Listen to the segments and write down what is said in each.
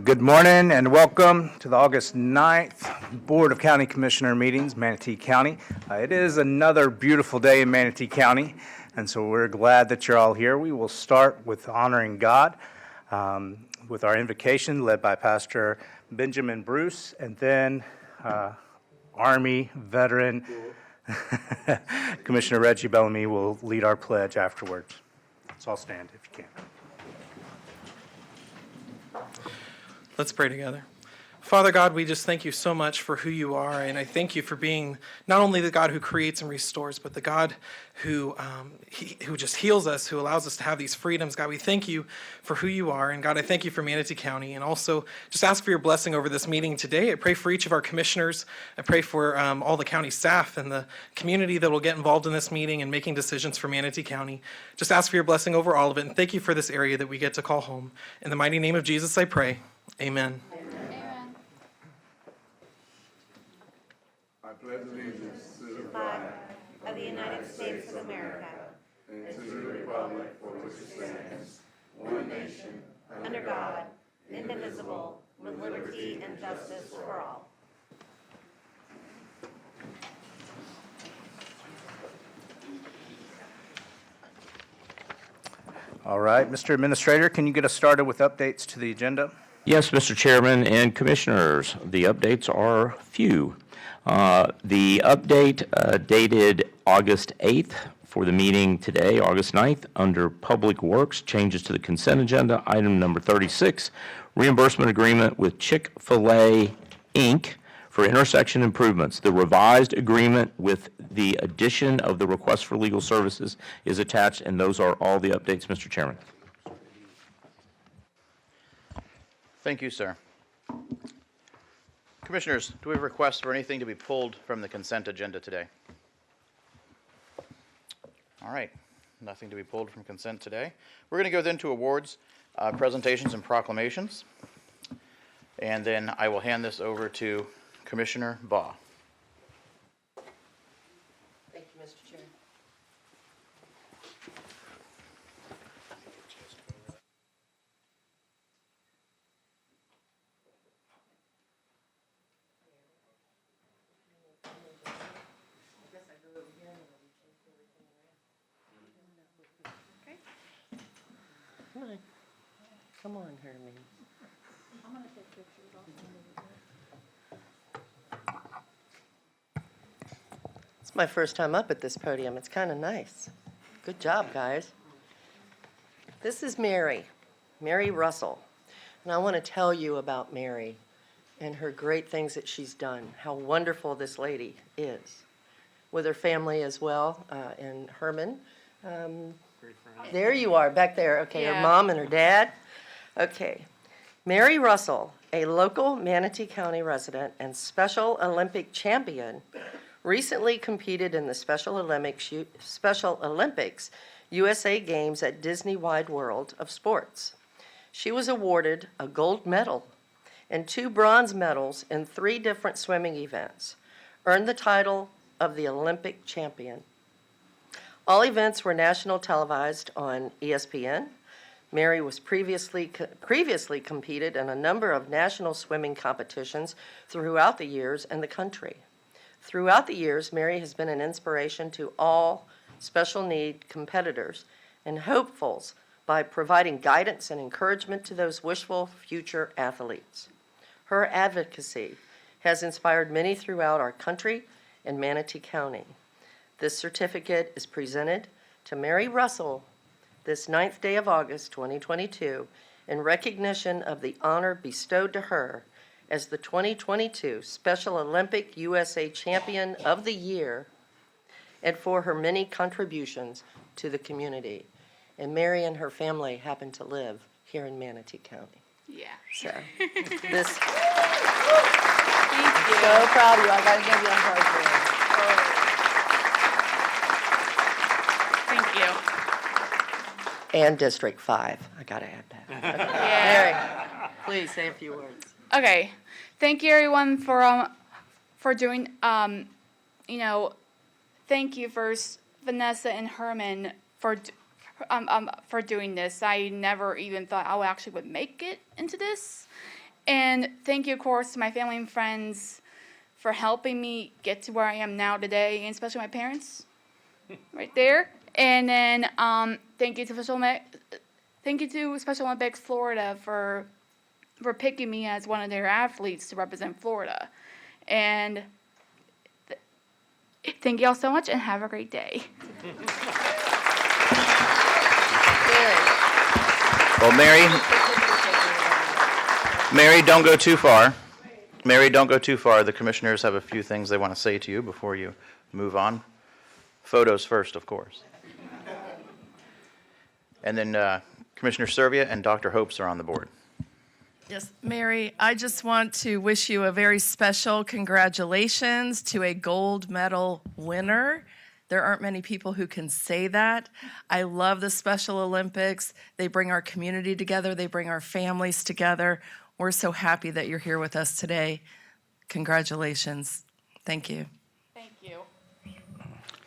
Good morning and welcome to the August 9th Board of County Commissioner meetings, Manatee County. It is another beautiful day in Manatee County, and so we're glad that you're all here. We will start with honoring God with our invocation led by Pastor Benjamin Bruce, and then Army veteran Commissioner Reggie Bellamy will lead our pledge afterwards. So I'll stand if you can. Let's pray together. Father God, we just thank you so much for who you are, and I thank you for being not only the God who creates and restores, but the God who just heals us, who allows us to have these freedoms. God, we thank you for who you are, and God, I thank you for Manatee County, and also just ask for your blessing over this meeting today. I pray for each of our commissioners. I pray for all the county staff and the community that will get involved in this meeting and making decisions for Manatee County. Just ask for your blessing over all of it, and thank you for this area that we get to call home. In the mighty name of Jesus, I pray. Amen. Amen. I pledge allegiance to the flag of the United States of America, and to the republic for which it stands, one nation, under God, indivisible, with liberty and justice for all. All right, Mr. Administrator, can you get us started with updates to the agenda? Yes, Mr. Chairman and Commissioners, the updates are few. The update dated August 8th for the meeting today, August 9th, under Public Works, changes to the consent agenda, item number 36, reimbursement agreement with Chick-fil-A, Inc. for intersection improvements. The revised agreement with the addition of the request for legal services is attached, and those are all the updates, Mr. Chairman. Thank you, sir. Commissioners, do we have requests for anything to be pulled from the consent agenda today? All right, nothing to be pulled from consent today. We're going to go then to awards, presentations, and proclamations. And then I will hand this over to Commissioner Baugh. Thank you, Mr. Chair. Come on, Hermie. I'm going to take pictures. It's my first time up at this podium. It's kind of nice. Good job, guys. This is Mary Russell. And I want to tell you about Mary and her great things that she's done, how wonderful this lady is, with her family as well, and Herman. There you are, back there. Okay, Yeah. Her mom and her dad. Okay. Mary Russell, a local Manatee County resident and Special Olympic champion, recently competed in the Special Olympics USA Games at Disney Wide World of Sports. She was awarded a gold medal and 2 bronze medals in 3 different swimming events, earned the title of the Olympic champion. All events were national televised on ESPN. Mary was previously competed in a number of national swimming competitions throughout the years in the country. Throughout the years, Mary has been an inspiration to all special need competitors and hopefuls by providing guidance and encouragement to those wishful future athletes. Her advocacy has inspired many throughout our country and Manatee County. This certificate is presented to Mary Russell this 9th day of August 2022 in recognition of the honor bestowed to her as the 2022 Special Olympic USA Champion of the Year and for her many contributions to the community. And Mary and her family happen to live here in Manatee County. Yeah. So, this, Thank you. so proud of you. I gotta give you a hug Thank you. there. And District 5. I gotta add that. Yeah. Mary, please say a few words. Okay. Thank you, everyone, for doing. Thank you first, Vanessa and Herman, for doing this. I never even thought I actually would make it into this, And thank you, of course, to my family and friends for helping me get to where I am now today, and especially my parents, right there. And then thank you to Special Olympics Florida for picking me as one of their athletes to represent Florida. And thank you all so much, and have a great day. Well, Mary, don't go too far. Mary, don't go too far. The commissioners have a few things they want to say to you before you move on. Photos first, of course. And then Commissioner Servia and Dr. Hopes are on the board. Yes, Mary, I just want to wish you a very special congratulations to a gold medal winner. There aren't many people who can say that. I love the Special Olympics. They bring our community together. They bring our families together. We're so happy that you're here with us today. Congratulations. Thank you. Thank you.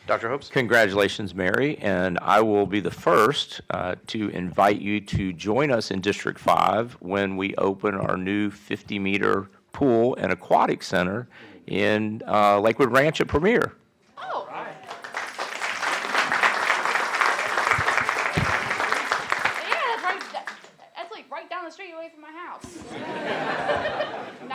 Dr. Hopes? Congratulations, Mary, and I will be the first to invite you to join us in District 5 when we open our new 50-meter pool and aquatic center in Lakewood Ranch at Premier. Oh. Yeah, that's like right down the street away from my house.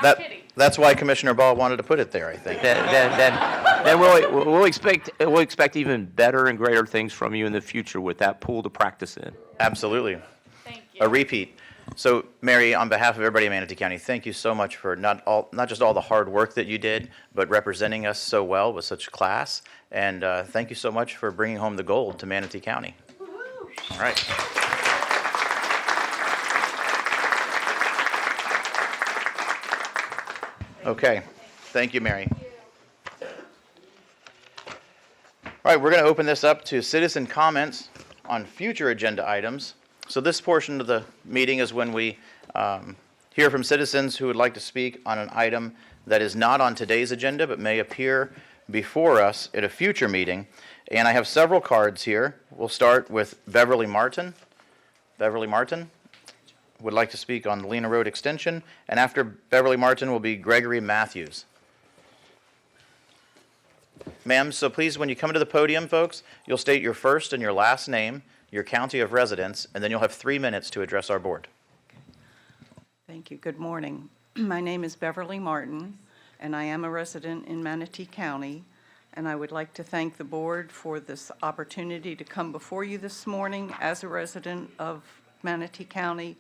Not kidding. That's why Commissioner Ball wanted to put it there, I think. Then we'll expect even better and greater things from you in the future with that pool to practice in. Absolutely. Thank you. A repeat. So, Mary, on behalf of everybody in Manatee County, thank you so much for not just all the hard work that you did, but representing us so well with such class. And thank you so much for bringing home the gold to Manatee County. All right. Okay. Thank you, Mary. All right, we're going to open this up to citizen comments on future agenda items. So this portion of the meeting is when we hear from citizens who would like to speak on an item that is not on today's agenda but may appear before us at a future meeting. And I have several cards here. We'll start with Beverly Martin. Beverly Martin would like to speak on the Lena Road extension. And after Beverly Martin will be Gregory Matthews. Ma'am, so please, when you come to the podium, folks, you'll state your first and your last name, your county of residence, and then you'll have 3 minutes to address our board. Thank you. Good morning. My name is Beverly Martin, and I am a resident in Manatee County, and I would like to thank the board for this opportunity to come before you this morning as a resident of Manatee County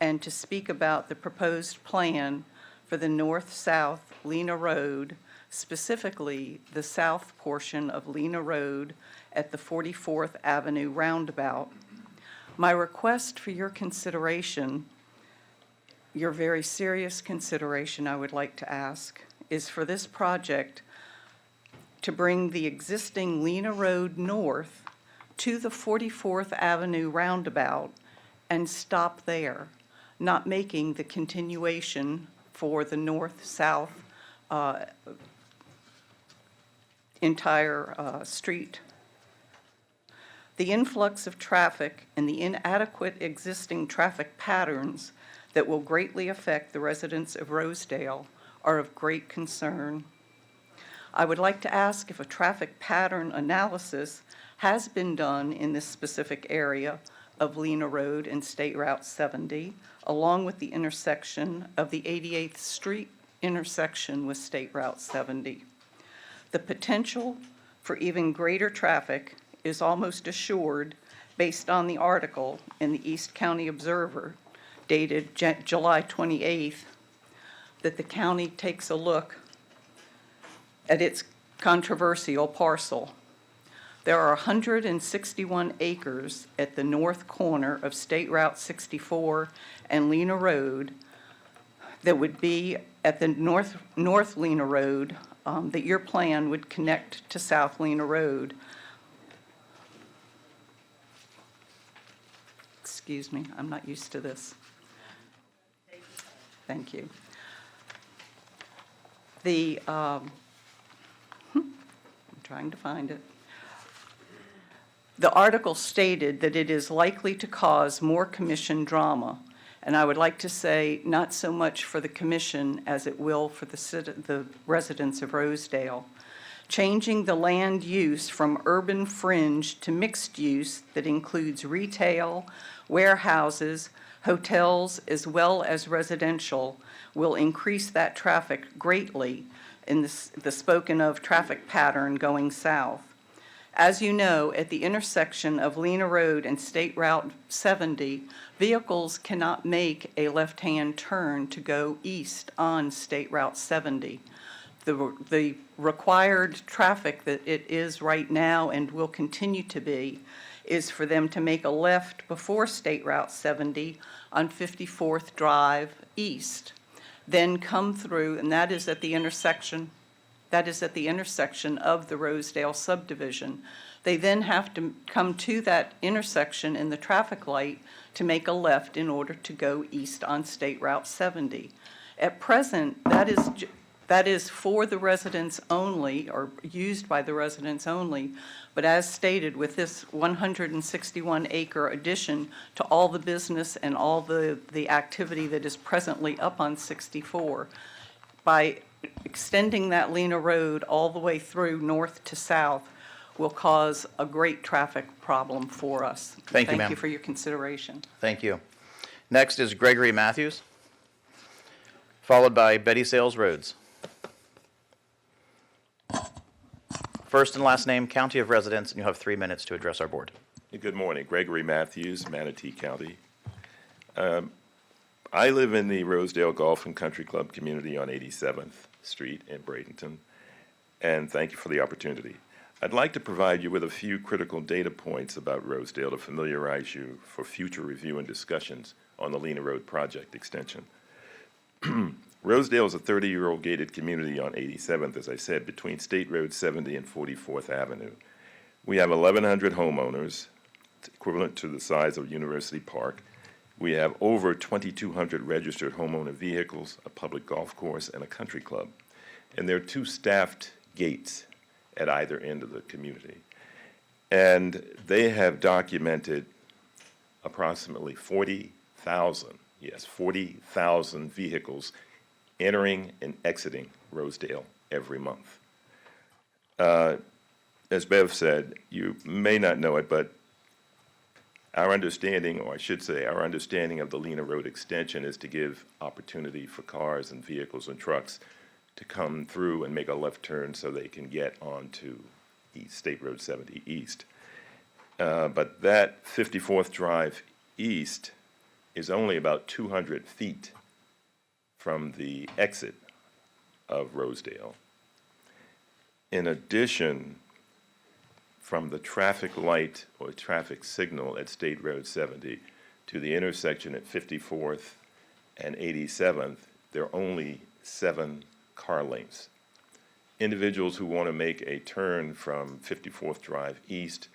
and to speak about the proposed plan for the north-south Lena Road, specifically the south portion of Lena Road at the 44th Avenue roundabout. My request for your consideration, your very serious consideration I would like to ask, is for this project to bring the existing Lena Road north to the 44th Avenue roundabout and stop there, not making the continuation for the north-south entire street. The influx of traffic and the inadequate existing traffic patterns that will greatly affect the residents of Rosedale are of great concern. I would like to ask if a traffic pattern analysis has been done in this specific area of Lena Road and State Route 70, along with the intersection of the 88th Street intersection with State Route 70. The potential for even greater traffic is almost assured based on the article in the East County Observer dated July 28th that the county takes a look at its controversial parcel. There are 161 acres at the north corner of State Route 64 and Lena Road that would be at the North Lena Road that your plan would connect to South Lena Road. Excuse me, I'm not used to this. Thank you. I'm trying to find it. The article stated that it is likely to cause more commission drama And I would like to say, not so much for the commission as it will for the residents of Rosedale. Changing the land use from urban fringe to mixed use that includes retail, warehouses, hotels, as well as residential, will increase that traffic greatly in the spoken of traffic pattern going south. As you know, at the intersection of Lena Road and State Route 70, vehicles cannot make a left-hand turn to go east on State Route 70. The required traffic that it is right now and will continue to be is for them to make a left before State Route 70 on 54th Drive East, then come through, and that is at the intersection of the Rosedale subdivision. They then have to come to that intersection in the traffic light to make a left in order to go east on State Route 70. At present, that is for the residents only, or used by the residents only, but as stated, with this 161-acre addition to all the business and all the activity that is presently up on 64, by extending that Lena Road all the way through north to south will cause a great traffic problem for us. Thank you, ma'am. Thank you for your consideration. Thank you. Next is Gregory Matthews, followed by Betty Sales Rhodes. First and last name, county of residence, and you have 3 minutes to address our board. Good morning. Gregory Matthews, Manatee County. I live in the Rosedale Golf and Country Club community on 87th Street in Bradenton, and thank you for the opportunity. I'd like to provide you with a few critical data points about Rosedale to familiarize you for future review and discussions on the Lena Road project extension. Rosedale is a 30-year-old gated community on 87th, as I said, between State Road 70 and 44th Avenue. We have 1,100 homeowners, equivalent to the size of University Park. We have over 2,200 registered homeowner vehicles, a public golf course, and a country club. And there are 2 staffed gates at either end of the community. And they have documented approximately 40,000 vehicles entering and exiting Rosedale every month. As Bev said, you may not know it, but our understanding, or I should say, our understanding of the Lena Road extension is to give opportunity for cars and vehicles and trucks to come through and make a left turn so they can get onto State Road 70 East. But that 54th Drive East is only about 200 feet from the exit of Rosedale. In addition, from the traffic light or traffic signal at State Road 70 to the intersection at 54th and 87th, there are only 7 car lanes. Individuals who want to make a turn from 54th Drive East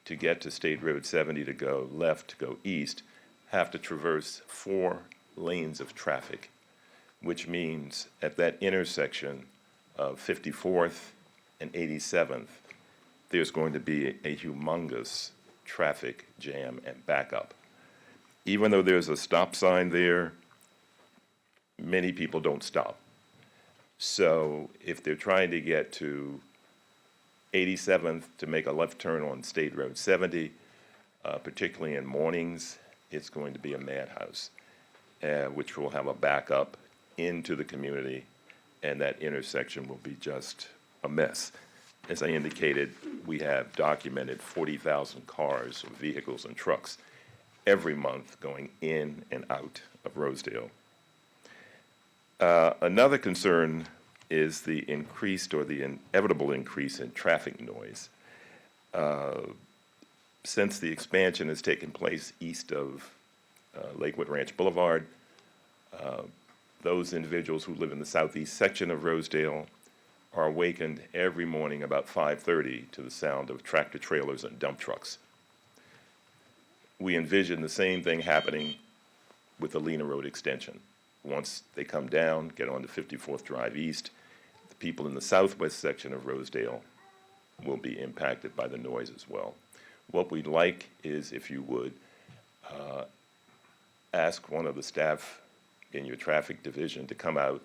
to get to State Road 70 to go left to go east have to traverse 4 lanes of traffic, which means at that intersection of 54th and 87th, there's going to be a humongous traffic jam and backup. Even though there's a stop sign there, many people don't stop. So if they're trying to get to 87th to make a left turn on State Road 70, particularly in mornings, it's going to be a madhouse, which will have a backup into the community, and that intersection will be just a mess. As I indicated, we have documented 40,000 cars, vehicles, and trucks every month going in and out of Rosedale. Another concern is the increased or the inevitable increase in traffic noise. Since the expansion has taken place east of Lakewood Ranch Boulevard, those individuals who live in the southeast section of Rosedale are awakened every morning about 5:30 to the sound of tractor trailers and dump trucks. We envision the same thing happening with the Lena Road extension. Once they come down, get onto 54th Drive East, the people in the southwest section of Rosedale will be impacted by the noise as well. What we'd like is if you would ask one of the staff in your traffic division to come out,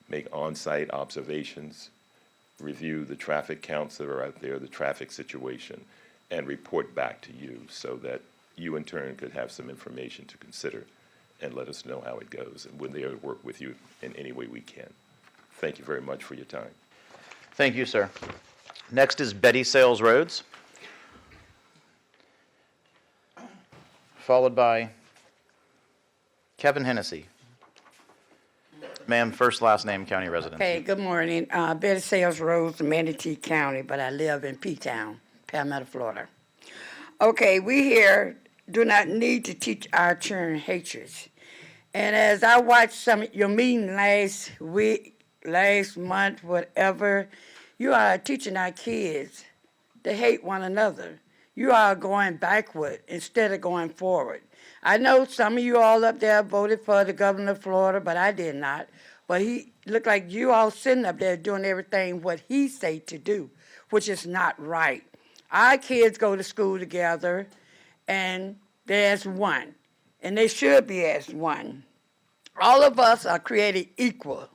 make on-site observations, review the traffic counts that are out there, the traffic situation, and report back to you so that you in turn could have some information to consider and let us know how it goes. And we're there to work with you in any way we can. Thank you very much for your time. Thank you, sir. Next is Betty Sales Roads, followed by Kevin Hennessy. Ma'am, first, last name, county residence. Hey, good morning. Betty Sales Road, Manatee County, but I live in P-Town, Palmetto, Florida. Okay, we here do not need to teach our children hatred. And as I watched some of your meeting last week, last month, whatever, you are teaching our kids to hate one another. You are going backward instead of going forward. I know some of you all up there voted for the governor of Florida, but I did not. But he looked like you all sitting up there doing everything what he say to do, which is not right. Our kids go to school together, and they're as one, and they should be as one. All of us are created equal.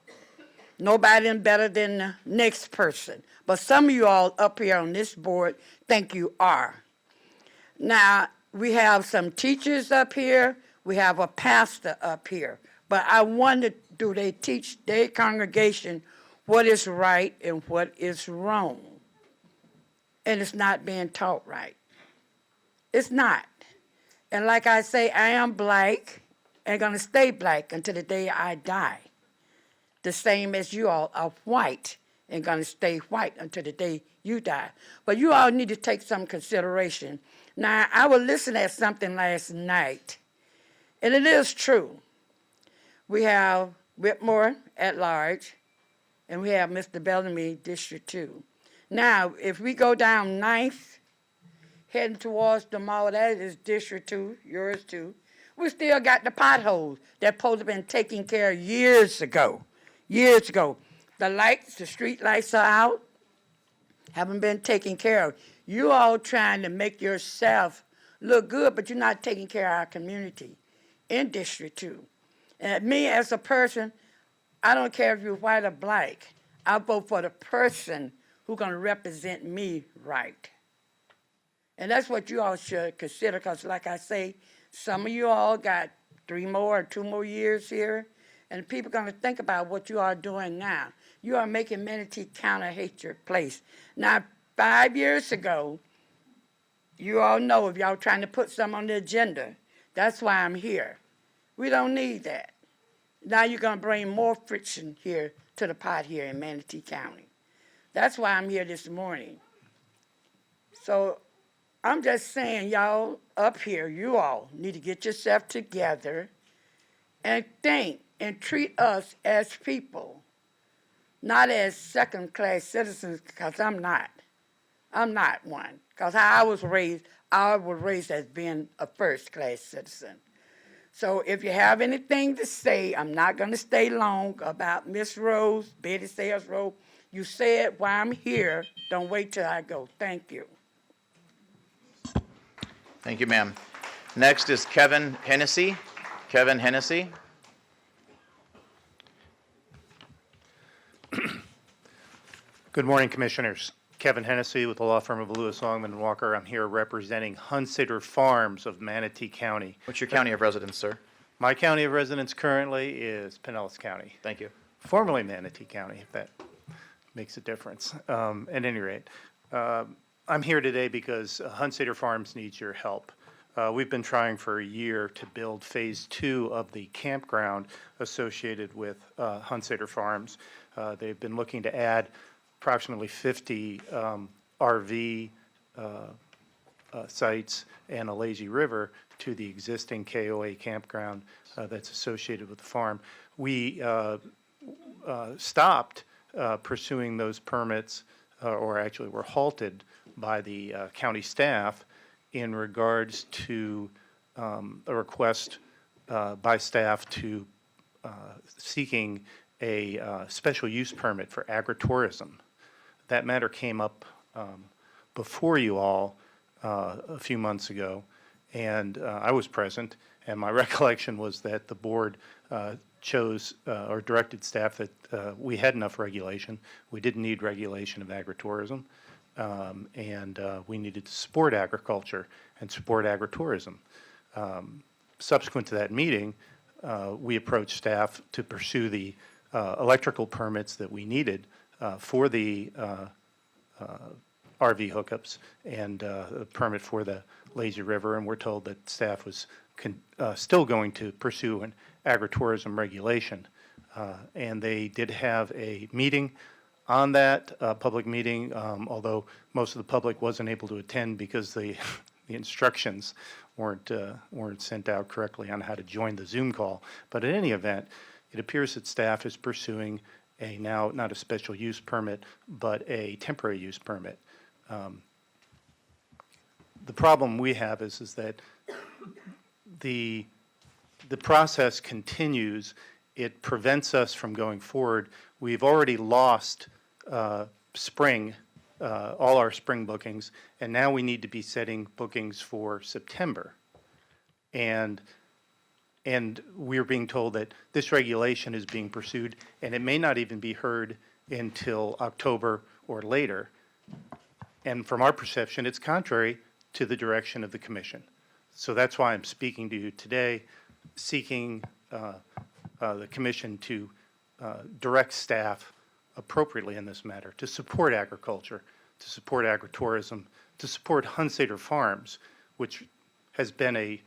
Nobody better than the next person. But some of you all up here on this board think you are. Now, we have some teachers up here. We have a pastor up here. But I wonder, do they teach their congregation what is right and what is wrong? And it's not being taught right. It's not. And like I say, I am black and going to stay black until the day I die. The same as you all are white and going to stay white until the day you die. But you all need to take some consideration. Now, I was listening at something last night, and it is true. We have Whitmore at large, and we have Mr. Bellamy, District 2. Now, if we go down 9th, heading towards the mall, that is District 2, yours too. We still got the potholes that supposed to have been taken care of years ago. Years ago. The lights, the street lights are out, haven't been taken care of. You all trying to make yourself look good, but you're not taking care of our community in District 2. And me as a person, I don't care if you're white or black. I vote for the person who's going to represent me right. And that's what you all should consider, because like I say, some of you all got 3 more or 2 more years here, and people are going to think about what you are doing now. You are making Manatee County hate your place. Now, 5 years ago, you all know if y'all trying to put something on the agenda, that's why I'm here. We don't need that. Now you're going to bring more friction here to the pot here in Manatee County. That's why I'm here this morning. So I'm just saying, y'all up here, you all need to get yourself together and think and treat us as people, not as second-class citizens, because I'm not. I'm not one, because how I was raised as being a first-class citizen. So if you have anything to say, I'm not going to stay long about Miss Rose, Betty Sales Rose. You said why I'm here. Don't wait till I go. Thank you. Thank you, ma'am. Next is Kevin Hennessy. Kevin Hennessy. Good morning, Commissioners. Kevin Hennessy with the law firm of Lewis, Longman & Walker. I'm here representing Hunsitter Farms of Manatee County. What's your county of residence, sir? My county of residence currently is Pinellas County, Thank you. formerly Manatee County, if that makes a difference. At any rate, I'm here today because Hunsitter Farms needs your help. We've been trying for a year to build Phase 2 of the campground associated with Hunsitter Farms. They've been looking to add approximately 50 RV sites and a lazy river to the existing KOA campground that's associated with the farm. We stopped pursuing those permits, or actually were halted by the county staff in regards to a request by staff to seeking a special use permit for agritourism. That matter came up before you all a few months ago, And I was present, and my recollection was that the board chose or directed staff that we had enough regulation. We didn't need regulation of agritourism, and we needed to support agriculture and support agritourism. Subsequent to that meeting, we approached staff to pursue the electrical permits that we needed for the RV hookups and a permit for the lazy river, and we're told that staff was still going to pursue an agritourism regulation. And they did have a meeting on that, public meeting, although most of the public wasn't able to attend because the instructions weren't sent out correctly on how to join the Zoom call. But in any event, it appears that staff is pursuing a now, not a special use permit, but a temporary use permit. The problem we have is that the process continues. It prevents us from going forward. We've already lost spring, all our spring bookings, and now we need to be setting bookings for September. And we're being told that this regulation is being pursued, and it may not even be heard until October or later. And from our perception, it's contrary to the direction of the commission. So that's why I'm speaking to you today, seeking the commission to direct staff appropriately in this matter, to support agriculture, to support agritourism, to support Hunsader Farms, which has been a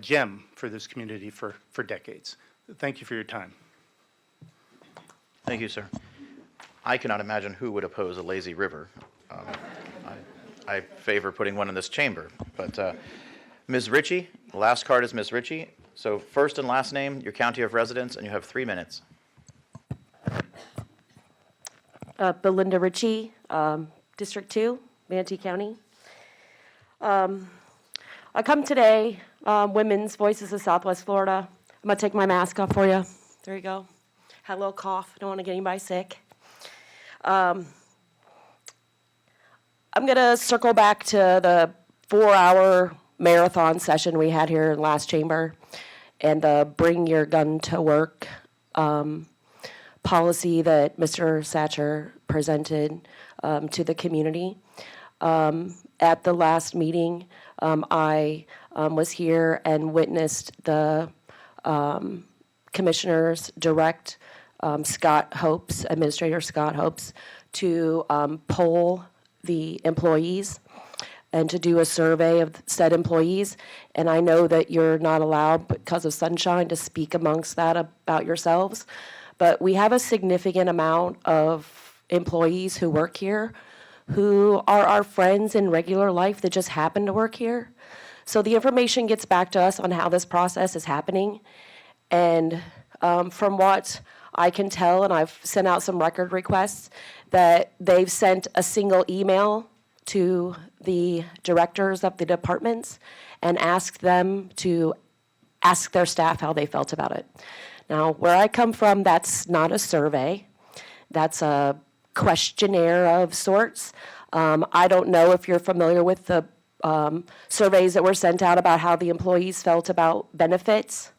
gem for this community for decades. Thank you for your time. Thank you, sir. I cannot imagine who would oppose a lazy river. I favor putting one in this chamber. But Ms. Ritchie, the last card is Ms. Ritchie. So first and last name, your county of residence, and you have 3 minutes. Belinda Ritchie, District 2, Manatee County. I come today, Women's Voices of Southwest Florida. I'm going to take my mask off for you. There you go. Had a little cough. Don't want to get anybody sick. I'm going to circle back to the 4-hour marathon session we had here in last chamber and the bring your gun to work policy that Mr. Satcher presented to the community. At the last meeting, I was here and witnessed the commissioners direct Administrator Scott Hopes, to poll the employees and to do a survey of said employees. And I know that you're not allowed, because of sunshine, to speak amongst that about yourselves. But we have a significant amount of employees who work here who are our friends in regular life that just happen to work here. So the information gets back to us on how this process is happening. And from what I can tell, and I've sent out some record requests, that they've sent a single email to the directors of the departments and asked them to ask their staff how they felt about it. Now, where I come from, that's not a survey. That's a questionnaire of sorts. I don't know if you're familiar with the surveys that were sent out about how the employees felt about benefits.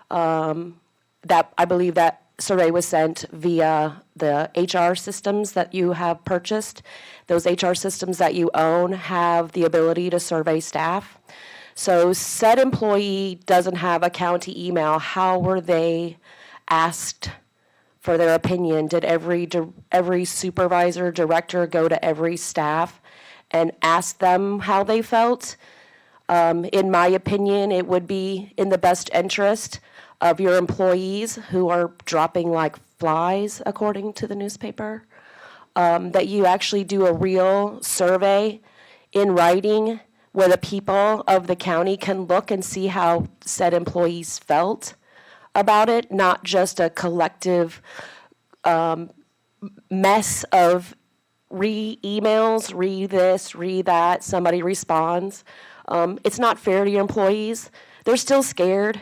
That I believe that survey was sent via the HR systems that you have purchased. Those HR systems that you own have the ability to survey staff. So said employee doesn't have a county email. How were they asked for their opinion? Did every supervisor, director go to every staff and ask them how they felt? In my opinion, it would be in the best interest of your employees, who are dropping like flies, according to the newspaper, that you actually do a real survey in writing where the people of the county can look and see how said employees felt about it, not just a collective mess of emails, read this, read that, somebody responds. It's not fair to your employees. They're still scared.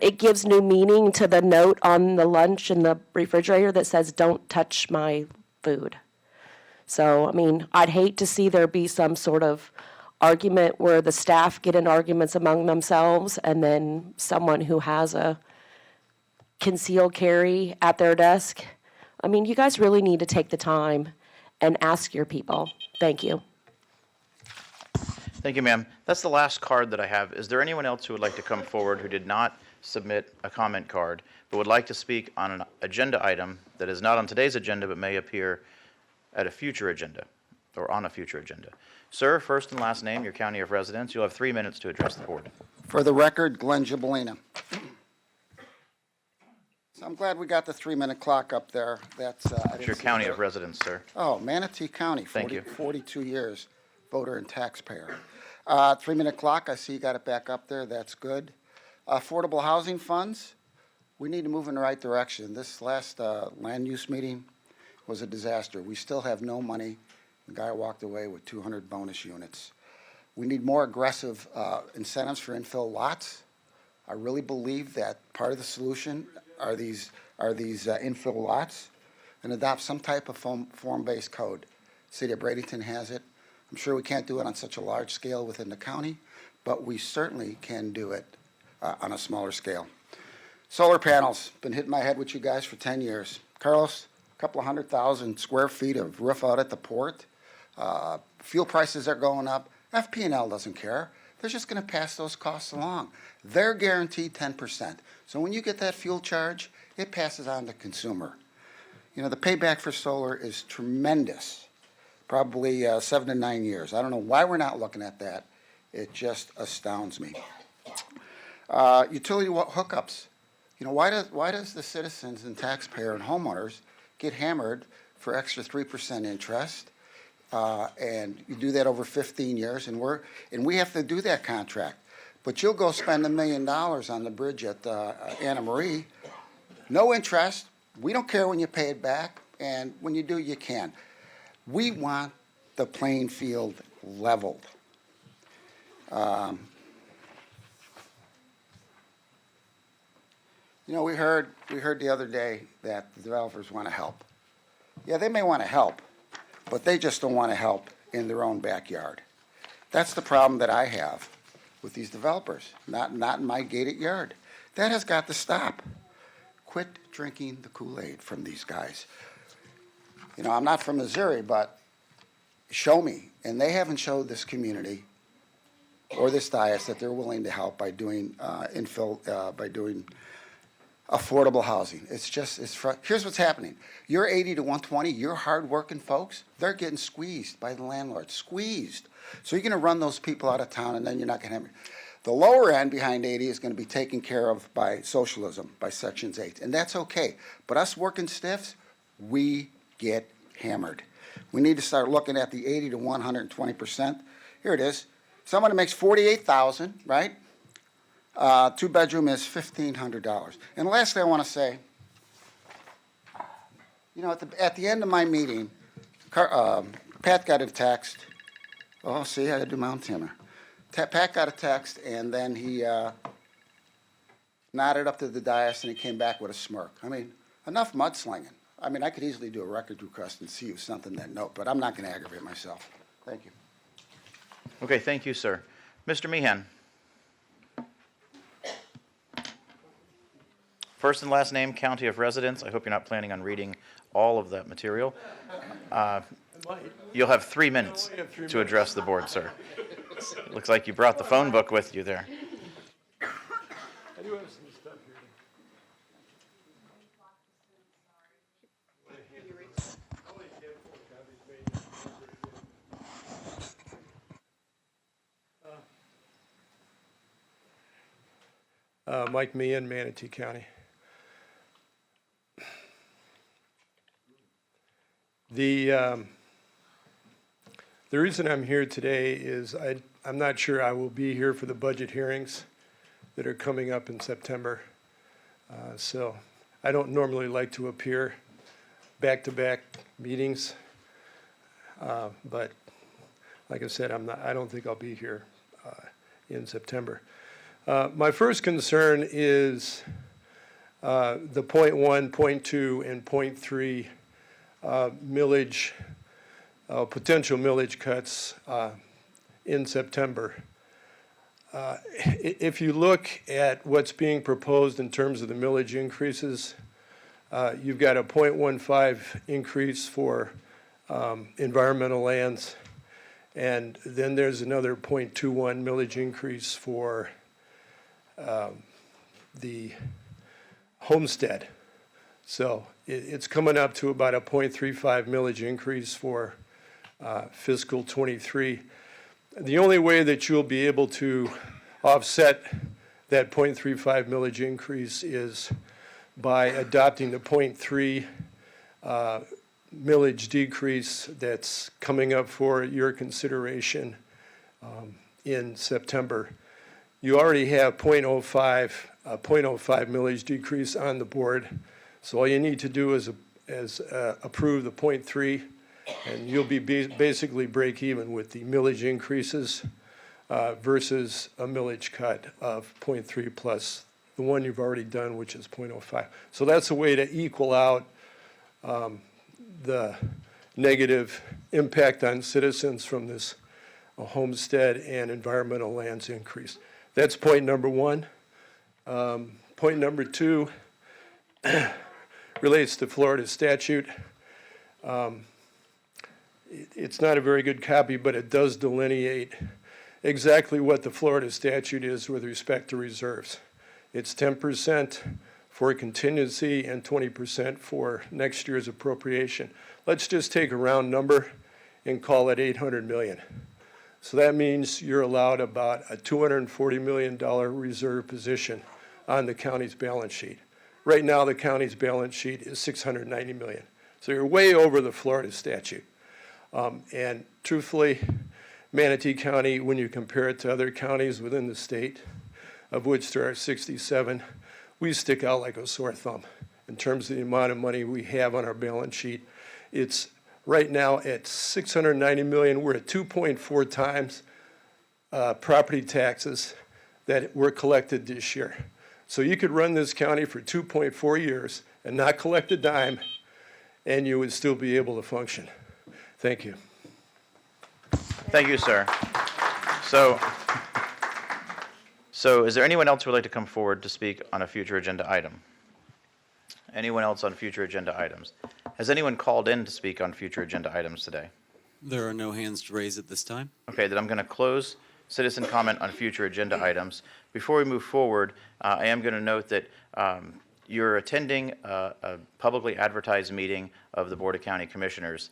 It gives new meaning to the note on the lunch in the refrigerator that says, "Don't touch my food." So, I mean, I'd hate to see there be some sort of argument where the staff get in arguments among themselves and then someone who has a concealed carry at their desk. I mean, you guys really need to take the time and ask your people. Thank you. Thank you, ma'am. That's the last card that I have. Is there anyone else who would like to come forward who did not submit a comment card, but would like to speak on an agenda item that is not on today's agenda but may appear at a future agenda or on a future agenda? Sir, first and last name, your county of residence. You'll have 3 minutes to address the board. For the record, Glenn Gibolina. So I'm glad we got the 3-minute clock up there. That's It's your county of residence, sir. Oh, Manatee County, Thank you. 42 years, voter and taxpayer. 3-minute clock, I see you got it back up there. That's good. Affordable housing funds, we need to move in the right direction. This last land use meeting was a disaster. We still have no money. The guy walked away with 200 bonus units. We need more aggressive incentives for infill lots. I really believe that part of the solution are these infill lots, and adopt some type of form-based code. City of Bradenton has it. I'm sure we can't do it on such a large scale within the county, but we certainly can do it on a smaller scale. Solar panels, been hitting my head with you guys for 10 years. Carlos, a couple of 100,000 square feet of roof out at the port. Fuel prices are going up. FP&L doesn't care. They're just going to pass those costs along. They're guaranteed 10%. So when you get that fuel charge, it passes on to consumer. You know, the payback for solar is tremendous, probably 7 to 9 years. I don't know why we're not looking at that. It just astounds me. Utility hookups. You know, why does the citizens and taxpayer and homeowners get hammered for extra 3% interest? And you do that over 15 years, and we have to do that contract. But you'll go spend $1 million on the bridge at Anna Marie, no interest. We don't care when you pay it back, and when you do, you can. We want the playing field leveled. You know, we heard the other day that the developers want to help. Yeah, they may want to help, but they just don't want to help in their own backyard. That's the problem that I have with these developers, not in my gated yard. That has got to stop. Quit drinking the Kool-Aid from these guys. You know, I'm not from Missouri, but show me. And they haven't showed this community or this dais that they're willing to help by doing by doing affordable housing. Here's what's happening. You're 80 to 120, you're hardworking folks, they're getting squeezed by the landlord, squeezed. So you're gonna run those people out of town, and then you're not gonna have, the lower end behind 80 is gonna be taken care of by socialism, by Sections 8, and that's okay. But us working stiffs, we get hammered. We need to start looking at the 80 to 120%. Here it is. Someone who makes $48,000, right? 2-bedroom is $1,500. And lastly, I want to say, you know, at the end of my meeting, Pat got a text. Oh, see, I had to do my own timber. Pat got a text, and then he nodded up to the dais, and he came back with a smirk. I mean, enough mudslinging. I mean, I could easily do a record request and see you something that note, but I'm not going to aggravate myself. Thank you. Okay, thank you, sir. Mr. Meehan. First and last name, county of residence. I hope you're not planning on reading all of that material. You'll have 3 minutes to address the board, sir. Looks like you brought the phone book with you there. I do have some stuff here. Mike Meehan, Manatee County. The reason I'm here today is I'm not sure I will be here for the budget hearings that are coming up in September. So I don't normally like to appear back-to-back meetings, but like I said, I don't think I'll be here in September. My first concern is the point 1, point 2, and point 3 millage, potential millage cuts in September. If you look at what's being proposed in terms of the millage increases, you've got a 0.15 increase for environmental lands, and then there's another 0.21 millage increase for the homestead. So it's coming up to about a 0.35 millage increase for fiscal '23. The only way that you'll be able to offset that 0.35 millage increase is by adopting the 0.3 millage decrease that's coming up for your consideration in September. You already have 0.05 millage decrease on the board, so all you need to do is approve the 0.3, and you'll be basically break even with the millage increases versus a millage cut of 0.3 plus the one you've already done, which is 0.05. So that's a way to equal out the negative impact on citizens from this homestead and environmental lands increase. That's point number one. Point number two relates to Florida statute. It's not a very good copy, but it does delineate exactly what the Florida statute is with respect to reserves. It's 10% for contingency and 20% for next year's appropriation. Let's just take a round number and call it 800 million. So that means you're allowed about a $240 million reserve position on the county's balance sheet. Right now, the county's balance sheet is $690 million. So you're way over the Florida statute. And truthfully, Manatee County, when you compare it to other counties within the state, of which there are 67, we stick out like a sore thumb in terms of the amount of money we have on our balance sheet. It's right now at $690 million. We're at 2.4 times property taxes that were collected this year. So you could run this county for 2.4 years and not collect a dime, and you would still be able to function. Thank you. Thank you, sir. So is there anyone else who would like to come forward to speak on a future agenda item? Anyone else on future agenda items? Has anyone called in to speak on future agenda items today? There are no hands raised at this time. Okay, then I'm going to close citizen comment on future agenda items. Before we move forward, I am going to note that you're attending a publicly advertised meeting of the Board of County Commissioners.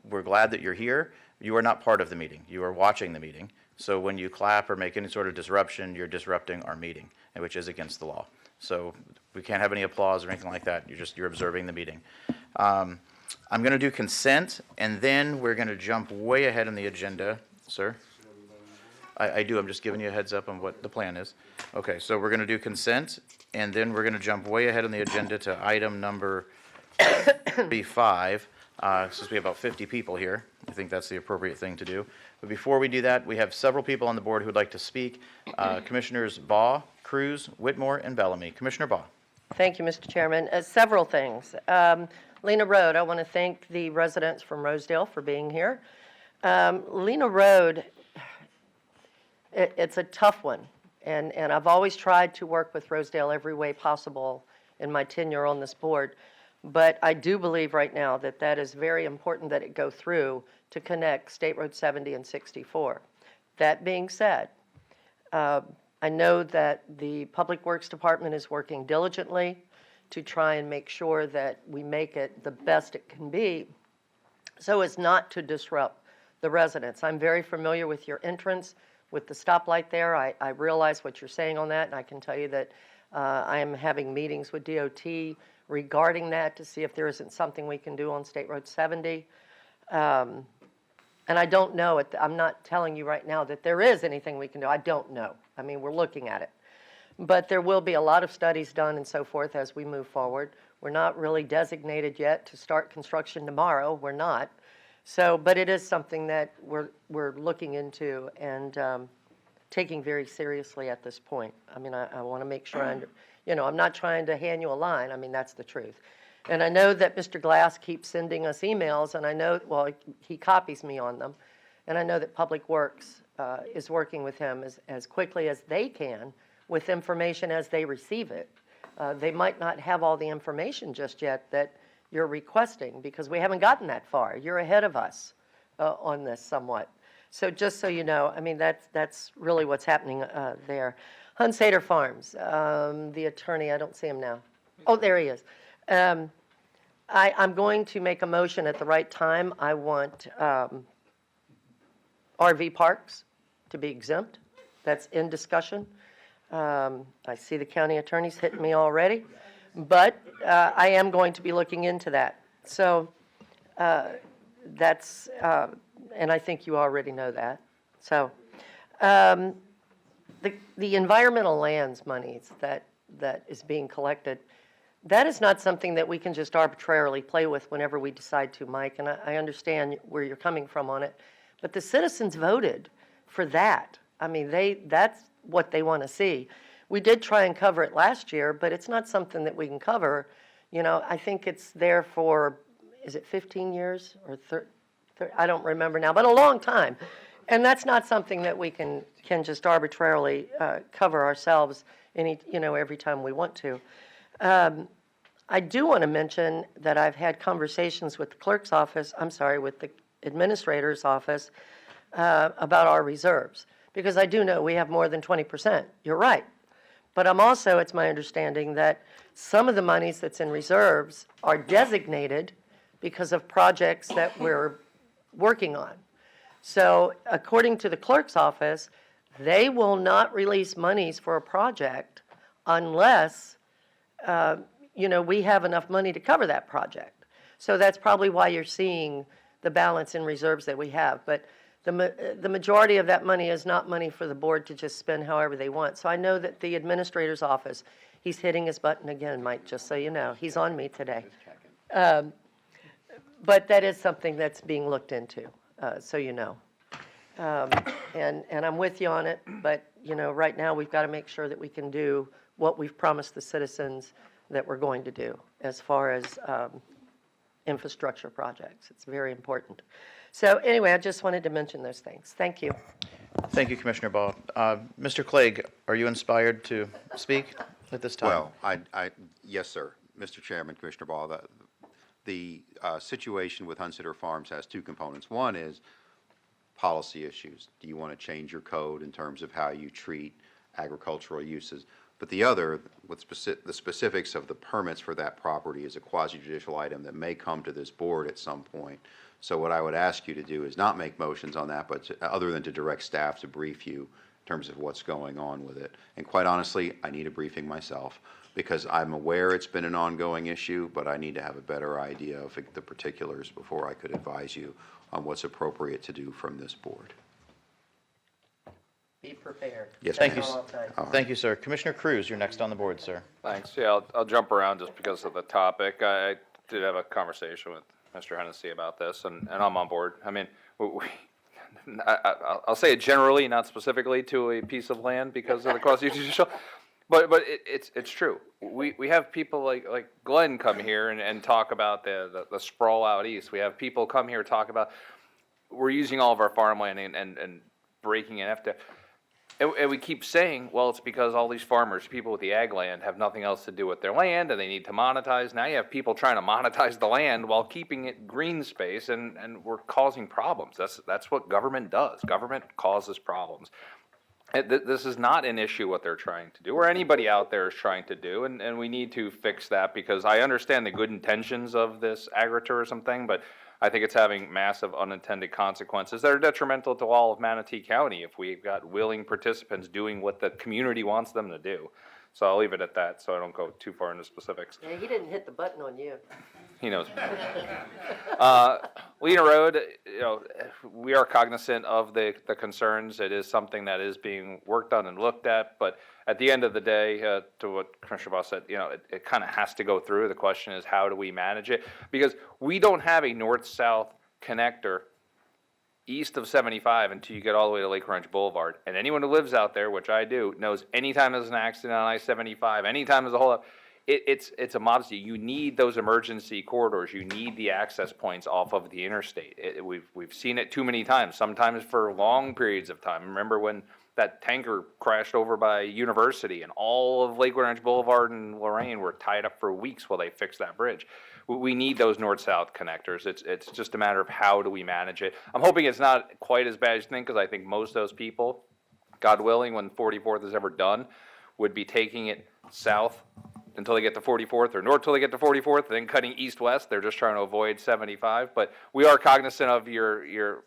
We're glad that you're here. You are not part of the meeting. You are watching the meeting. So when you clap or make any sort of disruption, you're disrupting our meeting, which is against the law. So we can't have any applause or anything like that. You're observing the meeting. I'm going to do consent, and then we're going to jump way ahead in the agenda. Sir? I do. I'm just giving you a heads up on what the plan is. Okay, so we're going to do consent, and then we're going to jump way ahead on the agenda to item number 35. Since we have about 50 people here, I think that's the appropriate thing to do. But before we do that, we have several people on the board who would like to speak. Commissioners Baugh, Cruz, Whitmore, and Bellamy. Commissioner Baugh. Thank you, Mr. Chairman. Several things. Lena Road, I want to thank the residents from Rosedale for being here. Lena Road, it's a tough one, and I've always tried to work with Rosedale every way possible in my tenure on this board. But I do believe right now that that is very important that it go through to connect State Road 70 and 64. That being said, I know that the Public Works Department is working diligently to try and make sure that we make it the best it can be so as not to disrupt the residents. I'm very familiar with your entrance with the stoplight there. I realize what you're saying on that, and I can tell you that I am having meetings with DOT regarding that to see if there isn't something we can do on State Road 70. And I don't know, I'm not telling you right now that there is anything we can do. I don't know. I mean, we're looking at it. But there will be a lot of studies done and so forth as we move forward. We're not really designated yet to start construction tomorrow. We're not. So, but it is something that we're looking into and taking very seriously at this point. I mean, I want to make sure I'm not trying to hand you a line. I mean, that's the truth. And I know that Mr. Glass keeps sending us emails, and I know, well, he copies me on them. And I know that Public Works is working with him as quickly as they can with information as they receive it. They might not have all the information just yet that you're requesting because we haven't gotten that far. You're ahead of us on this somewhat. So just so you know, I mean, that's really what's happening there. Hunsader Farms, the attorney, I don't see him now. Oh, there he is. I'm going to make a motion at the right time. I want RV parks to be exempt. That's in discussion. I see the county attorney's hitting me already, but I am going to be looking into that. So that's, and I think you already know that. So the environmental lands monies that is being collected, that is not something that we can just arbitrarily play with whenever we decide to, Mike, and I understand where you're coming from on it. But the citizens voted for that. I mean, that's what they want to see. We did try and cover it last year, but it's not something that we can cover. You know, I think it's there for, is it 15 years or 30? I don't remember now, but a long time. And that's not something that we can just arbitrarily cover ourselves every time we want to. I do want to mention that I've had conversations with the clerk's office, with the administrator's office about our reserves, because I do know we have more than 20%. You're right. But it's my understanding that some of the monies that's in reserves are designated because of projects that we're working on. So according to the clerk's office, they will not release monies for a project unless we have enough money to cover that project. So that's probably why you're seeing the balance in reserves that we have. But the majority of that money is not money for the board to just spend however they want. So I know that the administrator's office, he's hitting his button again, Mike, just so you know. He's on me today. But that is something that's being looked into, so you know. And I'm with you on it, but, right now we've got to make sure that we can do what we've promised the citizens that we're going to do as far as infrastructure projects. It's very important. So anyway, I just wanted to mention those things. Thank you. Thank you, Commissioner Ball. Mr. Clegg, are you inspired to speak at this time? Well, yes, sir. Mr. Chairman, Commissioner Ball, the situation with Hunsader Farms has two components. One is policy issues. Do you want to change your code in terms of how you treat agricultural uses? But the other, the specifics of the permits for that property is a quasi-judicial item that may come to this board at some point. So what I would ask you to do is not make motions on that, but other than to direct staff to brief you in terms of what's going on with it. And quite honestly, I need a briefing myself because I'm aware it's been an ongoing issue, but I need to have a better idea of the particulars before I could advise you on what's appropriate to do from this board. Be prepared. Yes, Thank ma'am. you. Thank you, sir. Commissioner Cruz, you're next on the board, sir. Thanks. Yeah, I'll jump around just because of the topic. I did have a conversation with Mr. Hennessy about this, and I'm on board. I mean, I'll say it generally, not specifically to a piece of land because of the quasi-judicial, but it's true. We have people like Glenn come here and talk about the sprawl out east. We have people come here talk about we're using all of our farmland and breaking it after. And we keep saying, well, it's because all these farmers, people with the ag land, have nothing else to do with their land, and they need to monetize. Now you have people trying to monetize the land while keeping it green space, and we're causing problems. That's what government does. Government causes problems. This is not an issue what they're trying to do, or anybody out there is trying to do, and we need to fix that because I understand the good intentions of this agritourism thing, but I think it's having massive unintended consequences that are detrimental to all of Manatee County if we've got willing participants doing what the community wants them to do. So I'll leave it at that so I don't go too far into specifics. Yeah, he didn't hit the button on you. He knows. Lena Road, we are cognizant of the concerns. It is something that is being worked on and looked at, but at the end of the day, to what Commissioner Boss said, it kind of has to go through. The question is, how do we manage it? Because we don't have a north-south connector east of 75 until you get all the way to Lake Ranch Boulevard. And anyone who lives out there, which I do, knows anytime there's an accident on I-75, anytime there's a holdup, it's a modesty. You need those emergency corridors. You need the access points off of the interstate. We've seen it too many times, sometimes for long periods of time. Remember when that tanker crashed over by University and all of Lakewood Ranch Boulevard and Lorraine were tied up for weeks while they fixed that bridge. We need those north-south connectors. It's just a matter of how do we manage it. I'm hoping it's not quite as bad as you think, because I think most of those people, God willing, when 44th is ever done, would be taking it south until they get to 44th, or north till they get to 44th, then cutting east-west. They're just trying to avoid 75. But we are cognizant of your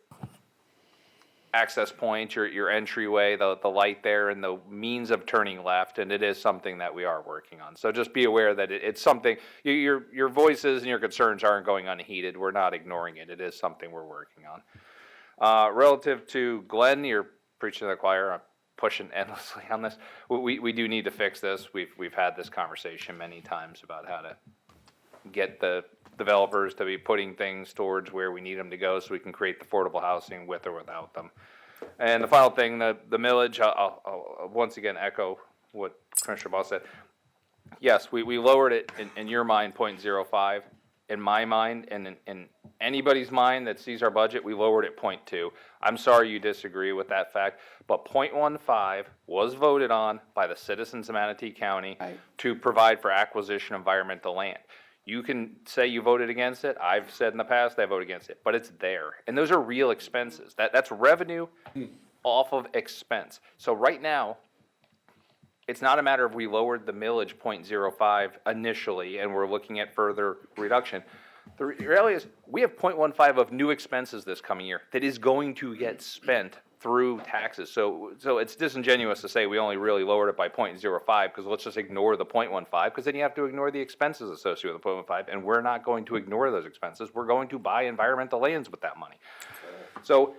access point, your entryway, the light there, and the means of turning left, and it is something that we are working on. So just be aware that it's something, your voices and your concerns aren't going unheeded. We're not ignoring it. It is something we're working on. Relative to Glenn, you're preaching to the choir. I'm pushing endlessly on this. We do need to fix this. We've had this conversation many times about how to get the developers to be putting things towards where we need them to go so we can create the affordable housing with or without them. And the final thing, the millage, I'll once again echo what Commissioner Ball said. Yes, we lowered it in your mind 0.05. In my mind and in anybody's mind that sees our budget, we lowered it 0.2. I'm sorry you disagree with that fact, but 0.15 was voted on by the citizens of Manatee County to provide for acquisition of environmental land. You can say you voted against it. I've said in the past I voted against it, but it's there. And those are real expenses. That's revenue off of expense. So right now, it's not a matter of we lowered the millage 0.05 initially and we're looking at further reduction. The reality is we have 0.15 of new expenses this coming year that is going to get spent through taxes. So it's disingenuous to say we only really lowered it by 0.05 because let's just ignore the 0.15 because then you have to ignore the expenses associated with the 0.15, and we're not going to ignore those expenses. We're going to buy environmental lands with that money. So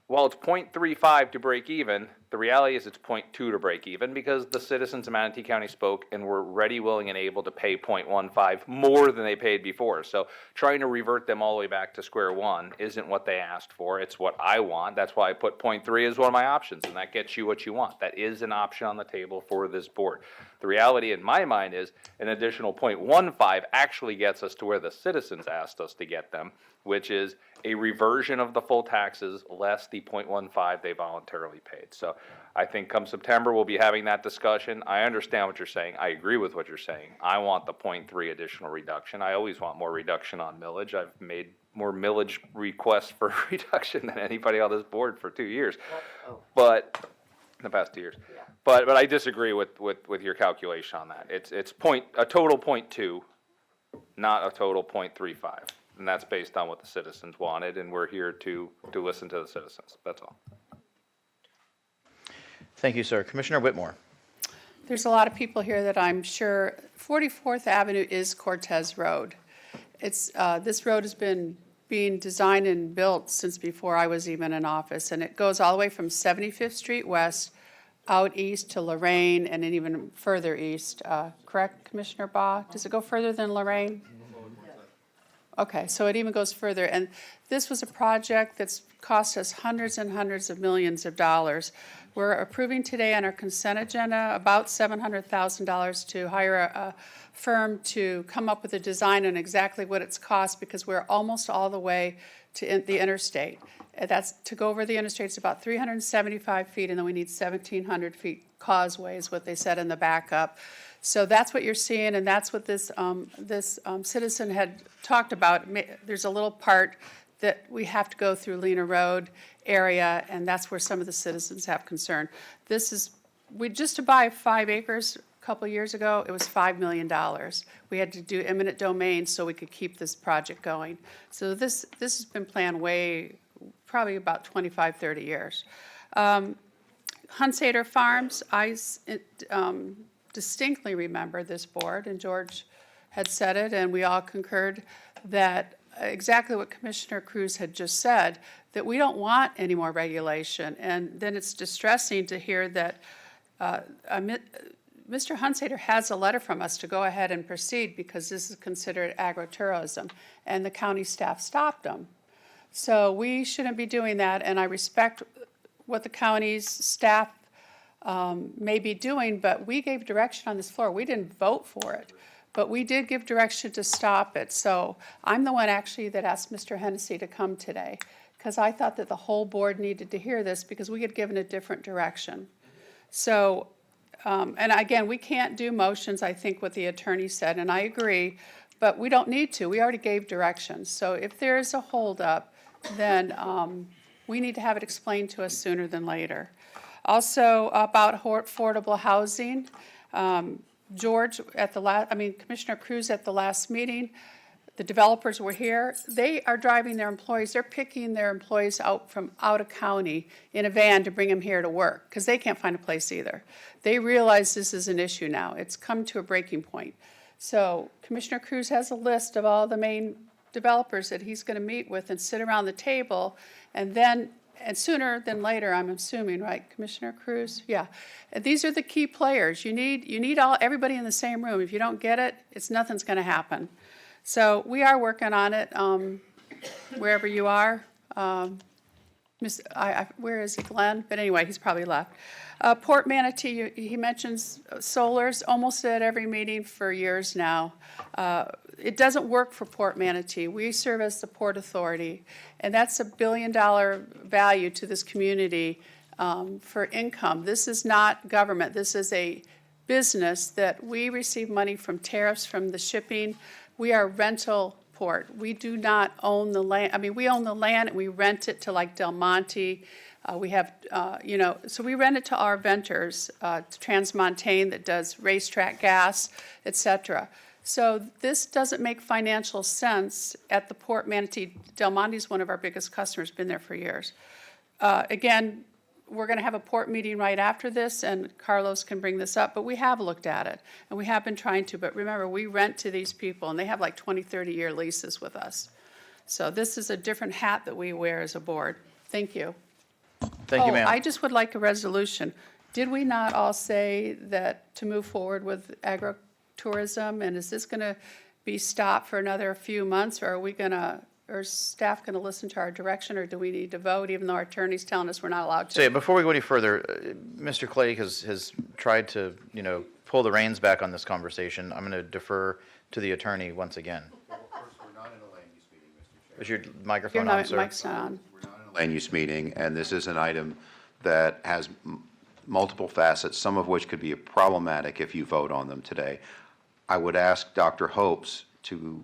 while it's 0.35 to break even, the reality is it's 0.2 to break even because the citizens of Manatee County spoke and were ready, willing, and able to pay 0.15 more than they paid before. So trying to revert them all the way back to square one isn't what they asked for. It's what I want. That's why I put 0.3 as one of my options, and that gets you what you want. That is an option on the table for this board. The reality in my mind is an additional 0.15 actually gets us to where the citizens asked us to get them, which is a reversion of the full taxes less the 0.15 they voluntarily paid. So I think come September, we'll be having that discussion. I understand what you're saying. I agree with what you're saying. I want the 0.3 additional reduction. I always want more reduction on millage. I've made more millage requests for reduction than anybody on this board for 2 years. But in the past 2 years. But I disagree with your calculation on that. It's a total 0.2, not a total 0.35. And that's based on what the citizens wanted, and we're here to listen to the citizens. That's all. Thank you, sir. Commissioner Whitmore. There's a lot of people here that I'm sure, 44th Avenue is Cortez Road. It's, this road has been being designed and built since before I was even in office, and it goes all the way from 75th Street West out east to Lorraine and then even further east. Correct, Commissioner Baugh? Does it go further than Lorraine? Okay, so it even goes further. And this was a project that's cost us hundreds and hundreds of millions of dollars. We're approving today on our consent agenda about $700,000 to hire a firm to come up with a design on exactly what it's cost because we're almost all the way to the interstate. That's to go over the interstate, it's about 375 feet, and then we need 1,700 feet causeway is what they said in the backup. So that's what you're seeing, and that's what this citizen had talked about. There's a little part that we have to go through Lena Road area, and that's where some of the citizens have concern. This is, just to buy 5 acres a couple of years ago, it was $5 million. We had to do eminent domain so we could keep this project going. So this has been planned probably about 25, 30 years. Hunsader Farms, I distinctly remember this board, and George had said it, and we all concurred that exactly what Commissioner Cruz had just said, that we don't want any more regulation. And then it's distressing to hear that Mr. Hunsader has a letter from us to go ahead and proceed because this is considered agritourism, and the county staff stopped him. So we shouldn't be doing that, and I respect what the county's staff may be doing, but we gave direction on this floor. We didn't vote for it, but we did give direction to stop it. So I'm the one actually that asked Mr. Hennessy to come today, because I thought that the whole board needed to hear this because we had given a different direction. So, and again, we can't do motions, I think what the attorney said, and I agree, but we don't need to. We already gave directions. So if there is a holdup, then we need to have it explained to us sooner than later. Also, about affordable housing, George at the Commissioner Cruz at the last meeting, the developers were here. They are driving their employees. They're picking their employees out from out of county in a van to bring them here to work because they can't find a place either. They realize this is an issue now. It's come to a breaking point. So Commissioner Cruz has a list of all the main developers that he's going to meet with and sit around the table, and sooner than later, I'm assuming, right, Commissioner Cruz? Yeah. And these are the key players. You need everybody in the same room. If you don't get it, nothing's going to happen. So we are working on it, wherever you are. Where is he, Glenn? But anyway, he's probably left. Port Manatee, he mentions solars almost at every meeting for years now. It doesn't work for Port Manatee. We serve as the Port Authority, and that's $1 billion value to this community for income. This is not government. This is a business that we receive money from tariffs from the shipping. We are a rental port. We do not own the land. I mean, we own the land and we rent it to like Del Monte. We have, so we rent it to our vendors, to Transmontane that does racetrack gas, et cetera. So this doesn't make financial sense at the Port Manatee. Del Monte is one of our biggest customers, been there for years. Again, we're going to have a port meeting right after this, and Carlos can bring this up, but we have looked at it, and we have been trying to. But remember, we rent to these people, and they have like 20, 30-year leases with us. So this is a different hat that we wear as a board. Thank you. Thank you, ma'am. I just would like a resolution. Did we not all say that to move forward with agritourism, and is this going to be stopped for another few months, or are we going to, or is staff going to listen to our direction, or do we need to vote, even though our attorney's telling us we're not allowed to? So before we go any further, Mr. Clay has tried to, pull the reins back on this conversation. I'm going to defer to the attorney once again. Well, first, we're not in a land use meeting, Mr. Chair. Is your microphone on, sir? Mic's not on. Land use meeting, and this is an item that has multiple facets, some of which could be problematic if you vote on them today. I would ask Dr. Hopes to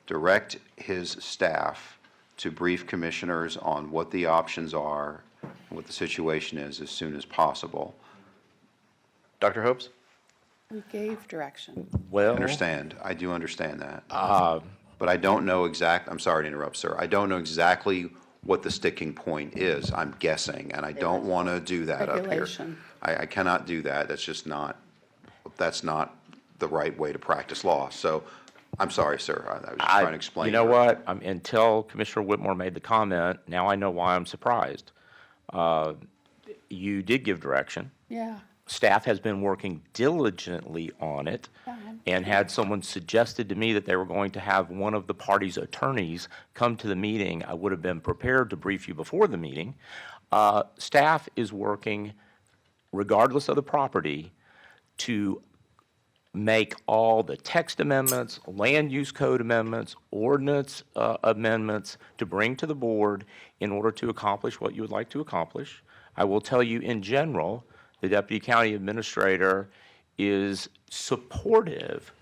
direct his staff to brief commissioners on what the options are, what the situation is as soon as possible. Dr. Hopes? We gave direction. Well, I do understand that. But I don't know I'm sorry to interrupt, sir. I don't know exactly what the sticking point is. I'm guessing, and I don't want to do that up here. Regulation. I cannot do that. That's not the right way to practice law. So I'm sorry, sir. I was just trying to explain. You know what? Until Commissioner Whitmore made the comment, now I know why I'm surprised. You did give direction. Yeah. Staff has been working diligently on it and had someone suggested to me that they were going to have one of the party's attorneys come to the meeting. I would have been prepared to brief you before the meeting. Staff is working, regardless of the property, to make all the text amendments, land use code amendments, ordinance amendments to bring to the board in order to accomplish what you would like to accomplish. I will tell you in general, the Deputy County Administrator is supportive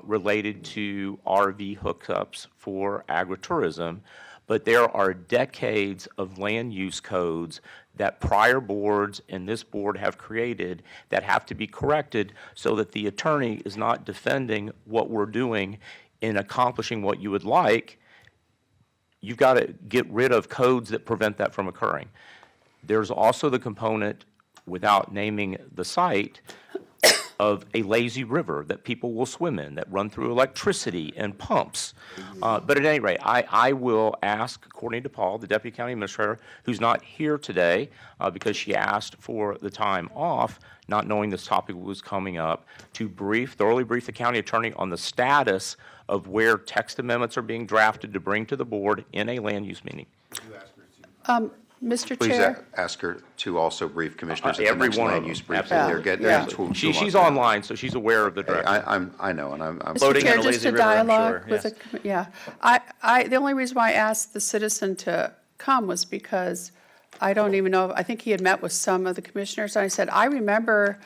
related to RV hookups for agritourism, but there are decades of land use codes that prior boards and this board have created that have to be corrected so that the attorney is not defending what we're doing in accomplishing what you would like. You've got to get rid of codes that prevent that from occurring. There's also the component, without naming the site, of a lazy river that people will swim in, that run through electricity and pumps. But at any rate, I will ask, according to Paul, the Deputy County Administrator, who's not here today because she asked for the time off, not knowing this topic was coming up, to thoroughly brief the county attorney on the status of where text amendments are being drafted to bring to the board in a land use meeting. Mr. Please Chair? ask her to also brief commissioners at the Every next one of land them, use briefing. absolutely. They're getting, Yeah. they're too She's long. online, so she's aware of the direction. I know, and I'm Mr. Floating in Chair, a just lazy a river, I'm dialogue sure, with yes. yeah. The only reason why I asked the citizen to come was because I don't even know, I think he had met with some of the commissioners, and I said, I remember,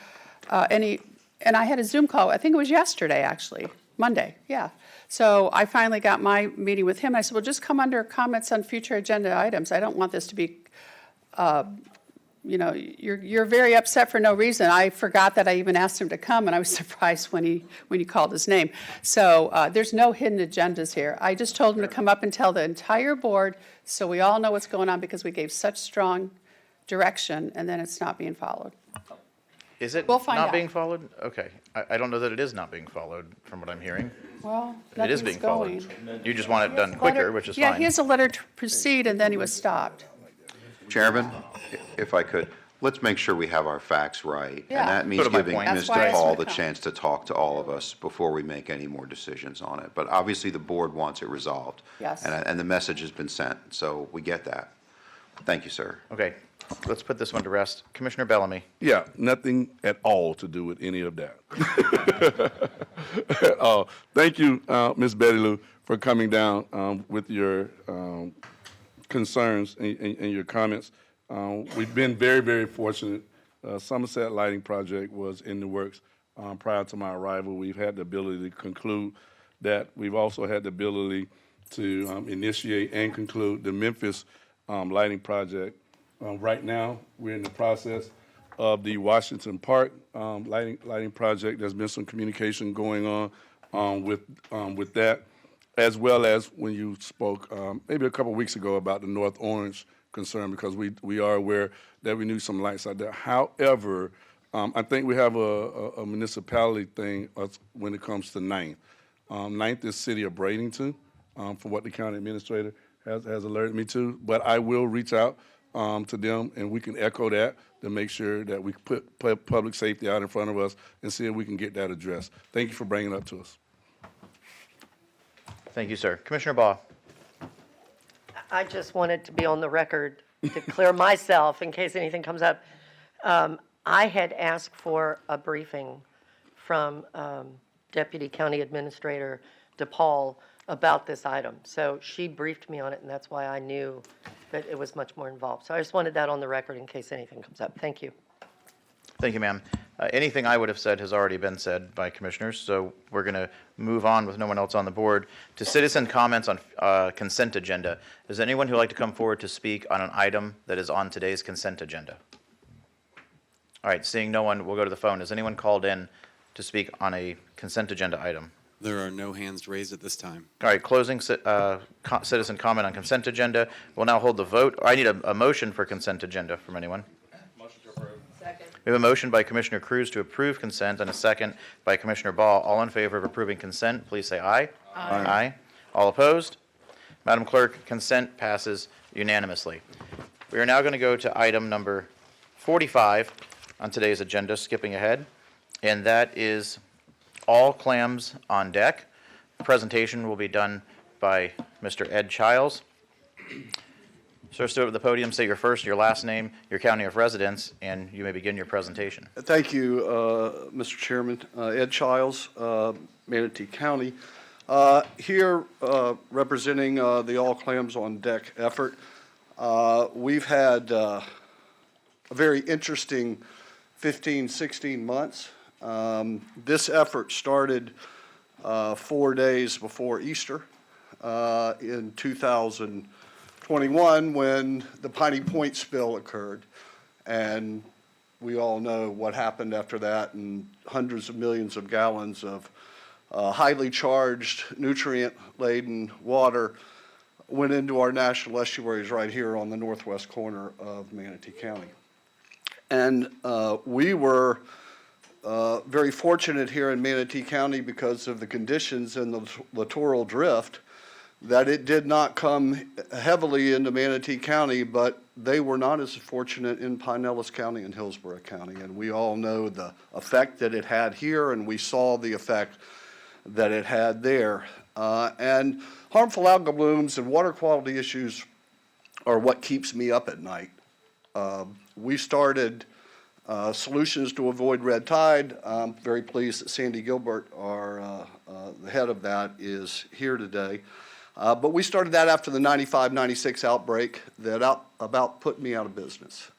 and I had a Zoom call, I think it was yesterday, actually, Monday, yeah. So I finally got my meeting with him, I said, well, just come under comments on future agenda items. I don't want this to be, you're very upset for no reason. I forgot that I even asked him to come, and I was surprised when he called his name. So there's no hidden agendas here. I just told him to come up and tell the entire board so we all know what's going on because we gave such strong direction, and then it's not being followed. Is it We'll find not out. being followed? Okay. I don't know that it is not being followed, from what I'm hearing. Well, It is nothing's being followed. going. You just want it done Letter- quicker, which is Yeah, fine. he has a letter to proceed, and then he was stopped. Chairman, if I could, let's make sure we have our facts right. Yeah. And that means Go to my giving point. That's why I Mr. asked Paul him to the come. chance to talk to all of us before we make any more decisions on it. But obviously, the board wants it resolved. Yes. And the message has been sent, so we get that. Thank you, sir. Okay, let's put this one to rest. Commissioner Bellamy. Yeah, nothing at all to do with any of that. Thank you, Ms. Betty Lou, for coming down with your concerns and your comments. We've been very, very fortunate. Somerset Lighting Project was in the works prior to my arrival. We've had the ability to conclude that. We've also had the ability to initiate and conclude the Memphis Lighting Project. Right now, we're in the process of the Washington Park lighting project. There's been some communication going on with that, as well as when you spoke maybe a couple of weeks ago about the North Orange concern, because we are aware that we need some lights out there. However, I think we have a municipality thing when it comes to Ninth. Ninth is city of Bradenton, from what the county administrator has alerted me to, but I will reach out to them, and we can echo that to make sure that we put public safety out in front of us and see if we can get that addressed. Thank you for bringing it up to us. Thank you, sir. Commissioner Baugh. I just wanted to be on the record to clear myself in case anything comes up. I had asked for a briefing from Deputy County Administrator DePaul about this item. So she briefed me on it, and that's why I knew that it was much more involved. So I just wanted that on the record in case anything comes up. Thank you. Thank you, ma'am. Anything I would have said has already been said by commissioners, so we're going to move on with no one else on the board to citizen comments on consent agenda. Is there anyone who would like to come forward to speak on an item that is on today's consent agenda? All right, seeing no one, we'll go to the phone. Is anyone called in to speak on a consent agenda item? There are no hands raised at this time. All right, closing citizen comment on consent agenda. We'll now hold the vote. I need a motion for consent agenda from anyone. Motion to approve. Second. We have a motion by Commissioner Cruz to approve consent and a second by Commissioner Ball. All in favor of approving consent, please say aye. Aye. Aye. All opposed? Madam Clerk, consent passes unanimously. We are now going to go to item number 45 on today's agenda, skipping ahead, and that is all clams on deck. The presentation will be done by Mr. Ed Childs. Sir, stay over the podium, say your first, your last name, your county of residence, and you may begin your presentation. Thank you, Mr. Chairman. Ed Childs, Manatee County. Here representing the All Clams on Deck effort. We've had a very interesting 15, 16 months. This effort started 4 days before Easter in 2021 when the Piney Point spill occurred. And we all know what happened after that, and hundreds of millions of gallons of highly charged, nutrient-laden water went into our national estuaries right here on the northwest corner of Manatee County. And we were very fortunate here in Manatee County because of the conditions and the littoral drift that it did not come heavily into Manatee County, but they were not as fortunate in Pinellas County and Hillsborough County. And we all know the effect that it had here, and we saw the effect that it had there. And harmful algal blooms and water quality issues are what keeps me up at night. We started Solutions to Avoid Red Tide. I'm very pleased that Sandy Gilbert, the head of that, is here today. But we started that after the 95-96 outbreak that about put me out of business.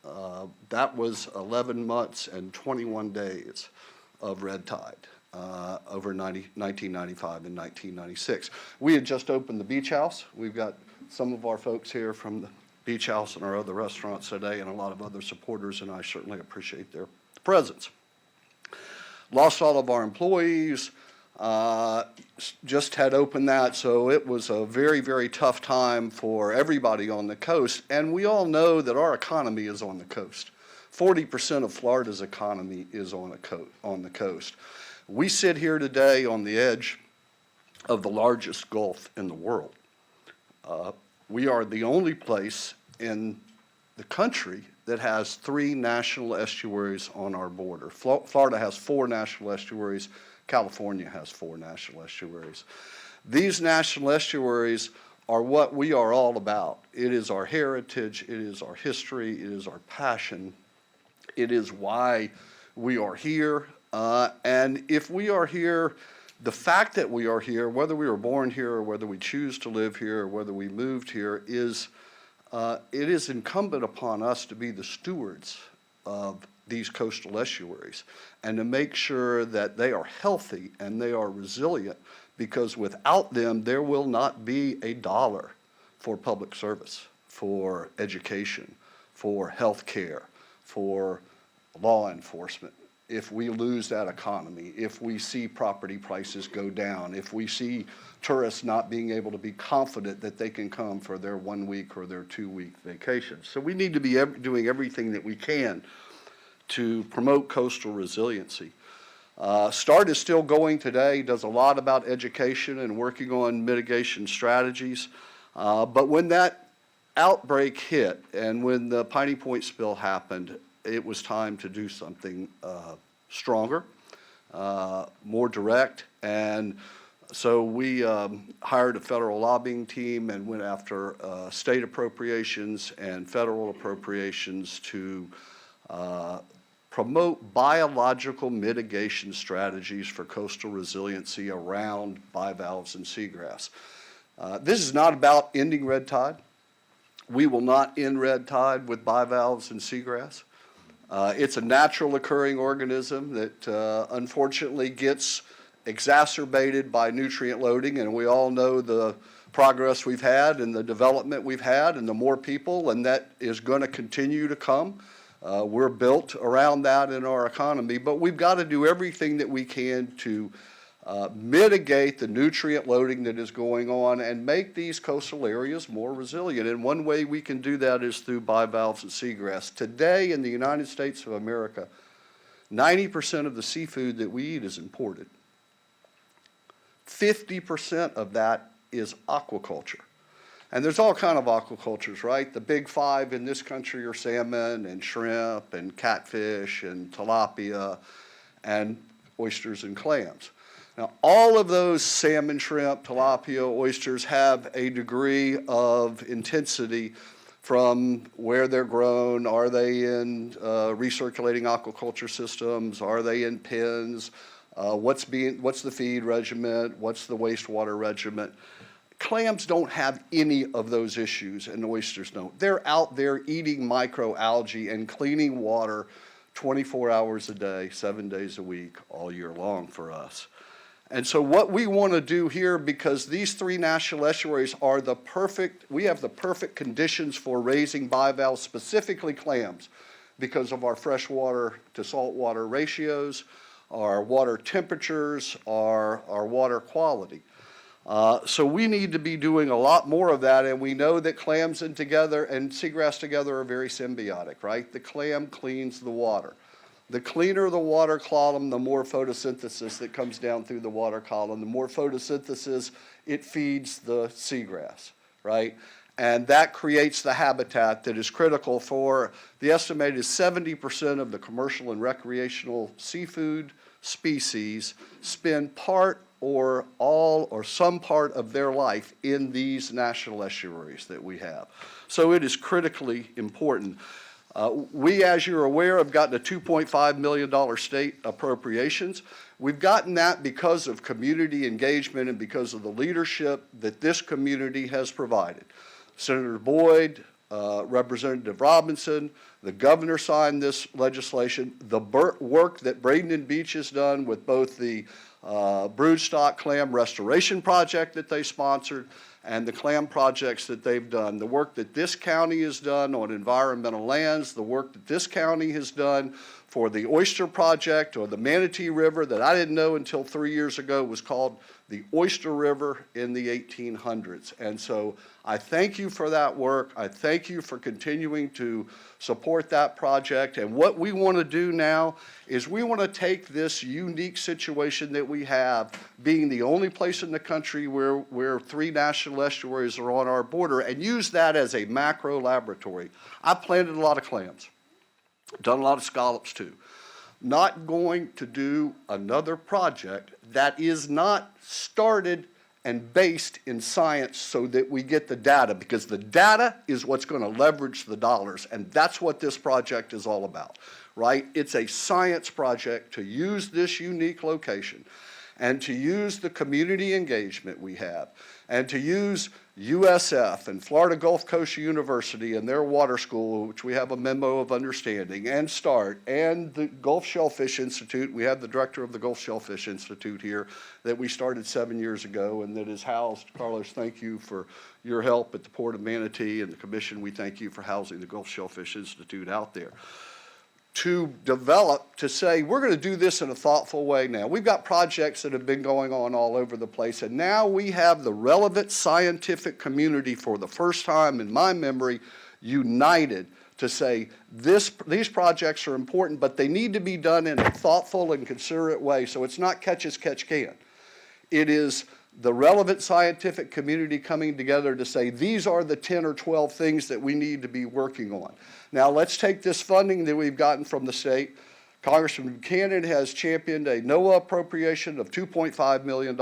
That was 11 months and 21 days of red tide over 1995 and 1996. We had just opened the Beach House. We've got some of our folks here from the Beach House and our other restaurants today, and a lot of other supporters, and I certainly appreciate their presence. Lost all of our employees. Just had opened that, so it was a very, very tough time for everybody on the coast. And we all know that our economy is on the coast. 40% of Florida's economy is on the coast. We sit here today on the edge of the largest Gulf in the world. We are the only place in the country that has 3 national estuaries on our border. Florida has 4 national estuaries. California has 4 national estuaries. These national estuaries are what we are all about. It is our heritage, it is our history, it is our passion. It is why we are here. And if we are here, the fact that we are here, whether we were born here or whether we choose to live here or whether we moved here, it is incumbent upon us to be the stewards of these coastal estuaries and to make sure that they are healthy and they are resilient, because without them there will not be a dollar for public service, for education, for health care, for law enforcement. If we lose that economy, if we see property prices go down, if we see tourists not being able to be confident that they can come for their 1 week or their 2 week vacations. So we need to be doing everything that we can to promote coastal resiliency. START is still going today, does a lot about education and working on mitigation strategies. But when that outbreak hit and when the Piney Point spill happened, it was time to do something stronger, more direct. And so we hired a federal lobbying team and went after state appropriations and federal appropriations to promote biological mitigation strategies for coastal resiliency around bivalves and seagrass. This is not about ending red tide. We will not end red tide with bivalves and seagrass. It's a natural occurring organism that unfortunately gets exacerbated by nutrient loading, and we all know the progress we've had and the development we've had and the more people, and that is going to continue to come. We're built around that in our economy, but we've got to do everything that we can to mitigate the nutrient loading that is going on and make these coastal areas more resilient. And one way we can do that is through bivalves and seagrass. Today in the United States of America, 90% of the seafood that we eat is imported. 50% of that is aquaculture. And there's all kind of aquacultures, right? The big 5 in this country are salmon and shrimp and catfish and tilapia and oysters and clams. Now, all of those salmon, shrimp, tilapia, oysters have a degree of intensity from where they're grown. Are they in recirculating aquaculture systems? Are they in pens? What's the feed regimen? What's the wastewater regimen? Clams don't have any of those issues, and oysters don't. They're out there eating microalgae and cleaning water 24 hours a day, 7 days a week, all year long for us. And so what we want to do here, because these 3 national estuaries are we have the perfect conditions for raising bivalves, specifically clams, because of our freshwater to saltwater ratios, our water temperatures, our water quality. So we need to be doing a lot more of that, and we know that clams and seagrass together are very symbiotic, right? The clam cleans the water. The cleaner the water column, the more photosynthesis that comes down through the water column. The more photosynthesis, it feeds the seagrass, right? And that creates the habitat that is critical for the estimated 70% of the commercial and recreational seafood species spend part or all or some part of their life in these national estuaries that we have. So it is critically important. We, as you're aware, have gotten a $2.5 million state appropriations. We've gotten that because of community engagement and because of the leadership that this community has provided. Senator Boyd, Representative Robinson, the governor signed this legislation. The work that Braden Beach has done with both the broodstock clam restoration project that they sponsored and the clam projects that they've done, the work that this county has done on environmental lands, the work that this county has done for the oyster project or the Manatee River that I didn't know until 3 years ago was called the Oyster River in the 1800s. And so I thank you for that work. I thank you for continuing to support that project. And what we want to do now is we want to take this unique situation that we have, being the only place in the country where 3 national estuaries are on our border, and use that as a macro laboratory. I've planted a lot of clams, done a lot of scallops too. Not going to do another project that is not started and based in science so that we get the data, because the data is what's going to leverage the dollars, and that's what this project is all about, right? It's a science project to use this unique location and to use the community engagement we have and to use USF and Florida Gulf Coast University and their water school, which we have a memo of understanding, and START, and the Gulf Shellfish Institute. We have the director of the Gulf Shellfish Institute here that we started 7 years ago and that is housed. Carlos, thank you for your help at the Port of Manatee, and the commission, we thank you for housing the Gulf Shellfish Institute out there. To develop, to say, we're going to do this in a thoughtful way now. We've got projects that have been going on all over the place, and now we have the relevant scientific community for the first time in my memory united to say these projects are important, but they need to be done in a thoughtful and considerate way, so it's not catch as catch can. It is the relevant scientific community coming together to say these are the 10 or 12 things that we need to be working on. Now let's take this funding that we've gotten from the state. Congressman Buchanan has championed a NOAA appropriation of $2.5 million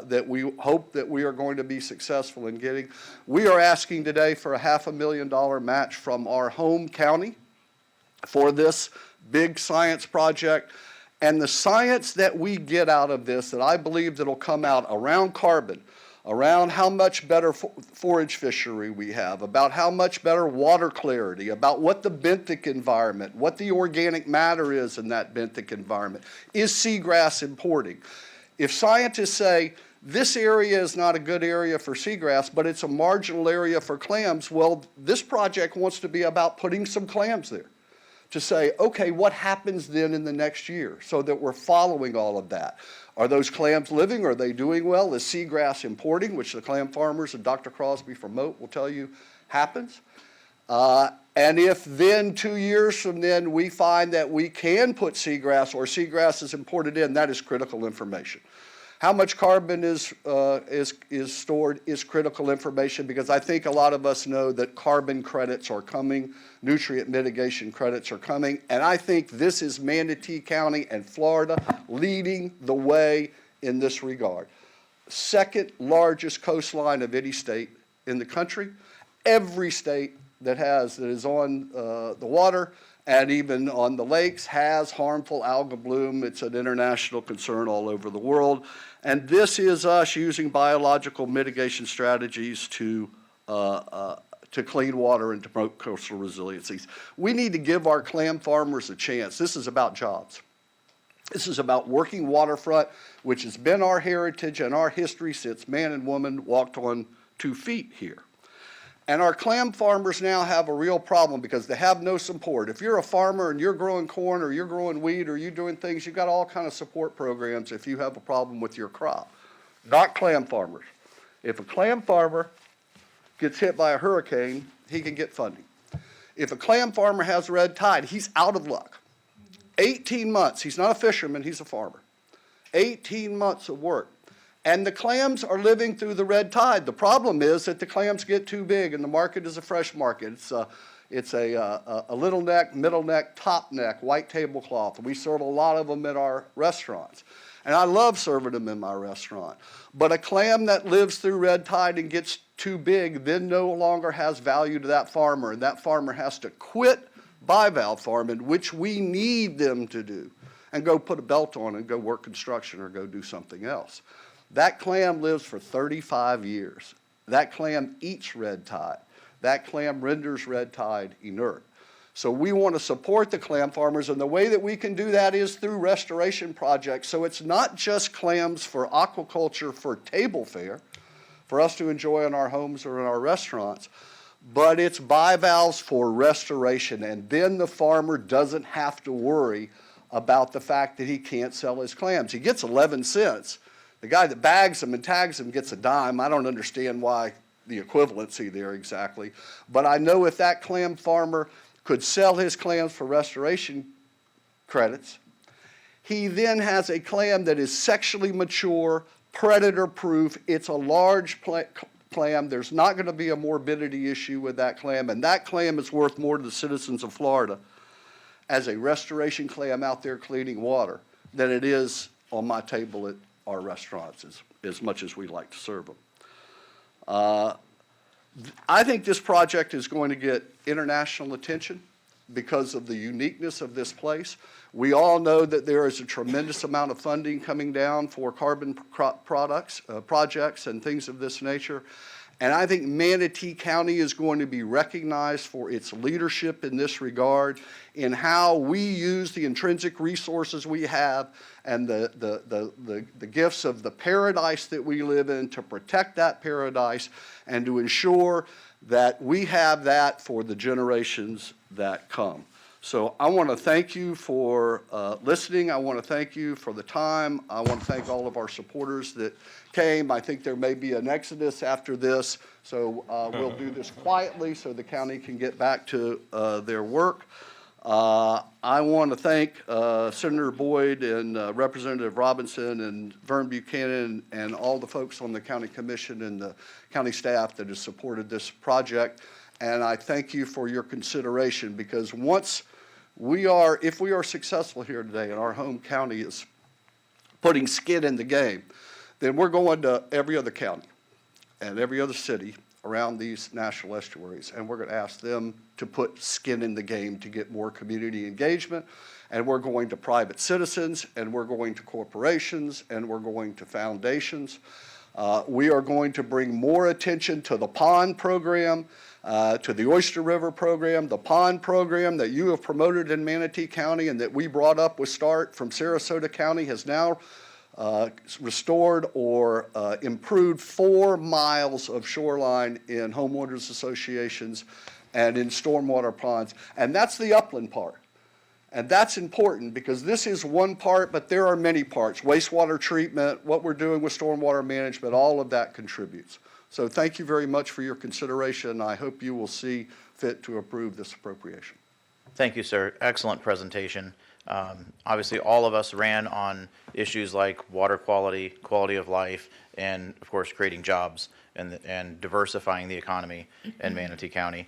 that we hope that we are going to be successful in getting. We are asking today for a $500,000 match from our home county for this big science project. And the science that we get out of this, that I believe that will come out around carbon, around how much better forage fishery we have, about how much better water clarity, about what the benthic environment, what the organic matter is in that benthic environment. Is seagrass importing? If scientists say this area is not a good area for seagrass, but it's a marginal area for clams, well, this project wants to be about putting some clams there. To say, okay, what happens then in the next year so that we're following all of that? Are those clams living? Are they doing well? Is seagrass importing, which the clam farmers and Dr. Crosby from Moat will tell you happens? And if then 2 years from then we find that we can put seagrass or seagrass is imported in, that is critical information. How much carbon is stored is critical information, because I think a lot of us know that carbon credits are coming, nutrient mitigation credits are coming, and I think this is Manatee County and Florida leading the way in this regard. Second largest coastline of any state in the country. Every state that is on the water and even on the lakes has harmful algal bloom. It's an international concern all over the world. And this is us using biological mitigation strategies to clean water and to promote coastal resiliencies. We need to give our clam farmers a chance. This is about jobs. This is about working waterfront, which has been our heritage and our history since man and woman walked on 2 feet here. And our clam farmers now have a real problem because they have no support. If you're a farmer and you're growing corn or you're growing wheat or you're doing things, you've got all kind of support programs if you have a problem with your crop. Not clam farmers. If a clam farmer gets hit by a hurricane, he can get funding. If a clam farmer has red tide, he's out of luck. 18 months, he's not a fisherman, he's a farmer. 18 months of work. And the clams are living through the red tide. The problem is that the clams get too big, and the market is a fresh market. It's a little neck, middle neck, top neck, white tablecloth. We serve a lot of them at our restaurants. And I love serving them in my restaurant. But a clam that lives through red tide and gets too big then no longer has value to that farmer, and that farmer has to quit bivalve farming, which we need them to do, and go put a belt on and go work construction or go do something else. That clam lives for 35 years. That clam eats red tide. That clam renders red tide inert. So we want to support the clam farmers, and the way that we can do that is through restoration projects. So it's not just clams for aquaculture for table fare, for us to enjoy in our homes or in our restaurants, but it's bivalves for restoration, and then the farmer doesn't have to worry about the fact that he can't sell his clams. He gets 11 cents. The guy that bags them and tags them gets a dime. I don't understand why the equivalency there exactly, but I know if that clam farmer could sell his clams for restoration credits, he then has a clam that is sexually mature, predator-proof. It's a large clam. There's not going to be a morbidity issue with that clam, and that clam is worth more to the citizens of Florida as a restoration clam out there cleaning water than it is on my table at our restaurants, as much as we like to serve them. I think this project is going to get international attention because of the uniqueness of this place. We all know that there is a tremendous amount of funding coming down for carbon projects and things of this nature. And I think Manatee County is going to be recognized for its leadership in this regard, in how we use the intrinsic resources we have and the gifts of the paradise that we live in to protect that paradise and to ensure that we have that for the generations that come. So I want to thank you for listening. I want to thank you for the time. I want to thank all of our supporters that came. I think there may be an exodus after this, so we'll do this quietly so the county can get back to their work. I want to thank Senator Boyd and Representative Robinson and Vern Buchanan and all the folks on the county commission and the county staff that has supported this project. And I thank you for your consideration, because if we are successful here today and our home county is putting skin in the game, then we're going to every other county and every other city around these national estuaries, and we're going to ask them to put skin in the game to get more community engagement. And we're going to private citizens, and we're going to corporations, and we're going to foundations. We are going to bring more attention to the pond program, to the Oyster River program. The pond program that you have promoted in Manatee County and that we brought up with START from Sarasota County has now restored or improved 4 miles of shoreline in homeowners associations and in stormwater ponds. And that's the upland part. And that's important because this is one part, but there are many parts. Wastewater treatment, what we're doing with stormwater management, all of that contributes. So thank you very much for your consideration. I hope you will see fit to approve this appropriation. Thank you, sir. Excellent presentation. Obviously, all of us ran on issues like water quality, quality of life, and of course, creating jobs and diversifying the economy in Manatee County.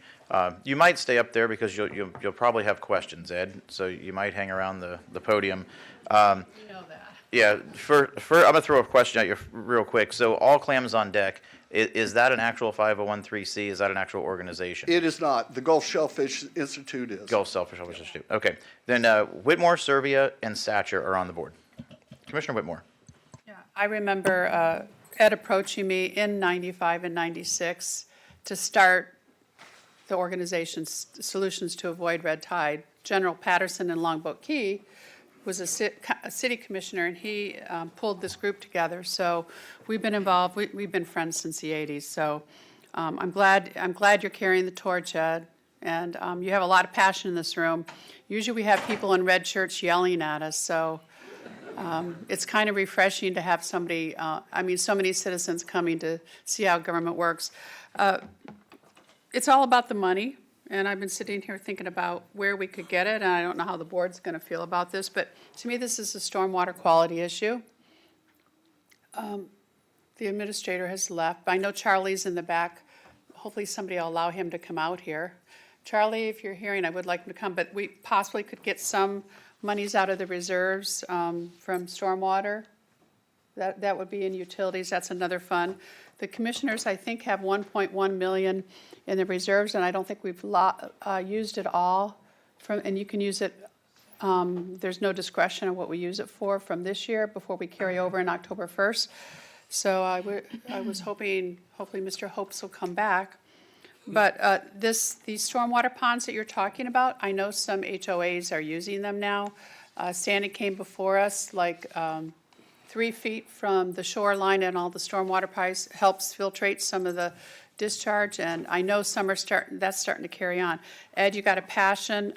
You might stay up there because you'll probably have questions, Ed. So you might hang around the podium. You know that. Yeah. I'm gonna throw a question at you real quick. So All Clams on Deck. Is that an actual 501(c)(3)? Is that an actual organization? It is not. The Gulf Shellfish Institute is. Gulf Shellfish Institute. Okay. Then Whitmore, Servia, and Satcher are on the board. Commissioner Whitmore. Yeah, I remember Ed approaching me in 95 and 96 to start the organization's Solutions to Avoid Red Tide. General Patterson in Longboat Key was a city commissioner, and he pulled this group together. So we've been involved. We've been friends since the 80s. So I'm glad you're carrying the torch, Ed. And you have a lot of passion in this room. Usually we have people in red shirts yelling at us. So it's kind of refreshing to have somebody, so many citizens coming to see how government works. It's all about the money. And I've been sitting here thinking about where we could get it, and I don't know how the board's going to feel about this, but to me, this is a stormwater quality issue. The administrator has left. I know Charlie's in the back. Hopefully somebody will allow him to come out here. Charlie, if you're hearing, I would like him to come, but we possibly could get some monies out of the reserves from stormwater. That would be in utilities. That's another fund. The commissioners, I think, have 1.1 million in the reserves, and I don't think we've used it all. And you can use it, there's no discretion on what we use it for from this year before we carry over in October 1st. So I was hoping, hopefully Mr. Hopes will come back. But these stormwater ponds that you're talking about, I know some HOAs are using them now. Sandy came before us, like 3 feet from the shoreline, and all the stormwater pipes helps filtrate some of the discharge, and I know some are that's starting to carry on. Ed, you got a passion.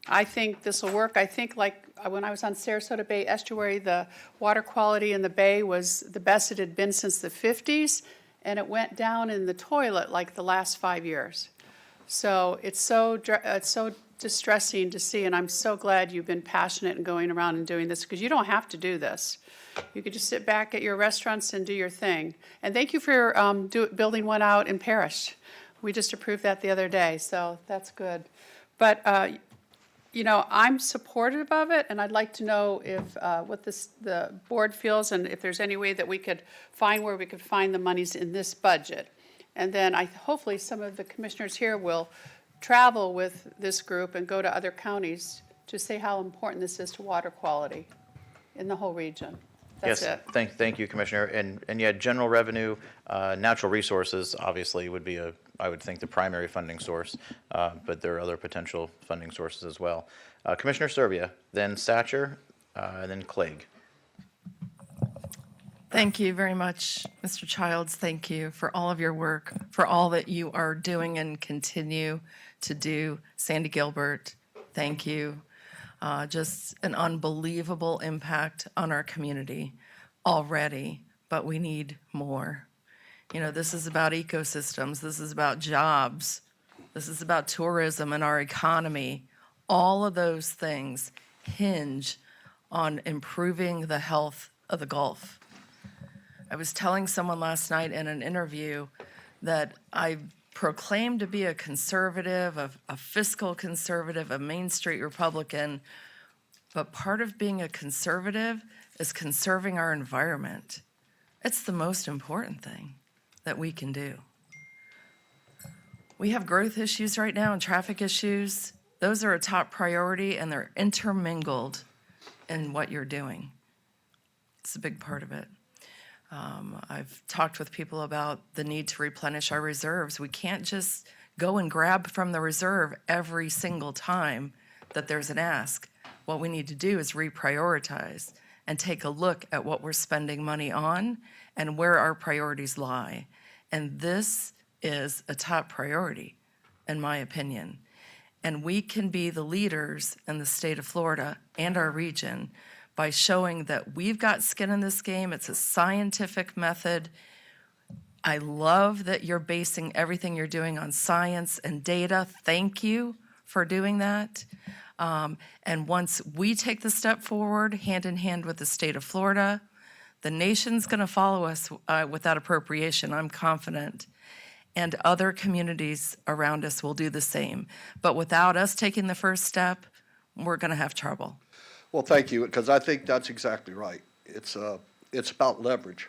I think this will work. I think like when I was on Sarasota Bay Estuary, the water quality in the bay was the best it had been since the 50s, and it went down in the toilet like the last 5 years. So it's so distressing to see, and I'm so glad you've been passionate and going around and doing this, because you don't have to do this. You could just sit back at your restaurants and do your thing. And thank you for building one out in Parrish. We just approved that the other day, so that's good. But, you know, I'm supportive of it, and I'd like to know if what the board feels, and if there's any way that we could find where we could find the monies in this budget. And then hopefully some of the commissioners here will travel with this group and go to other counties to say how important this is to water quality in the whole region. That's Yes, it. thank you, Commissioner. And yeah, general revenue, natural resources obviously would be I would think the primary funding source, but there are other potential funding sources as well. Commissioner Serbia, then Satcher, and then Clegg. Thank you very much, Mr. Childs. Thank you for all of your work, for all that you are doing and continue to do. Sandy Gilbert, thank you. Just an unbelievable impact on our community already, but we need more. You know, this is about ecosystems. This is about jobs. This is about tourism and our economy. All of those things hinge on improving the health of the Gulf. I was telling someone last night in an interview that I proclaim to be a conservative, a fiscal conservative, a Main Street Republican, but part of being a conservative is conserving our environment. It's the most important thing that we can do. We have growth issues right now and traffic issues. Those are a top priority, and they're intermingled in what you're doing. It's a big part of it. I've talked with people about the need to replenish our reserves. We can't just go and grab from the reserve every single time that there's an ask. What we need to do is reprioritize and take a look at what we're spending money on and where our priorities lie. And this is a top priority, in my opinion. And we can be the leaders in the state of Florida and our region by showing that we've got skin in this game. It's a scientific method. I love that you're basing everything you're doing on science and data. Thank you for doing that. And once we take the step forward, hand in hand with the state of Florida, the nation's going to follow us with that appropriation, I'm confident. And other communities around us will do the same. But without us taking the first step, we're going to have trouble. Well, thank you, because I think that's exactly right. It's about leverage.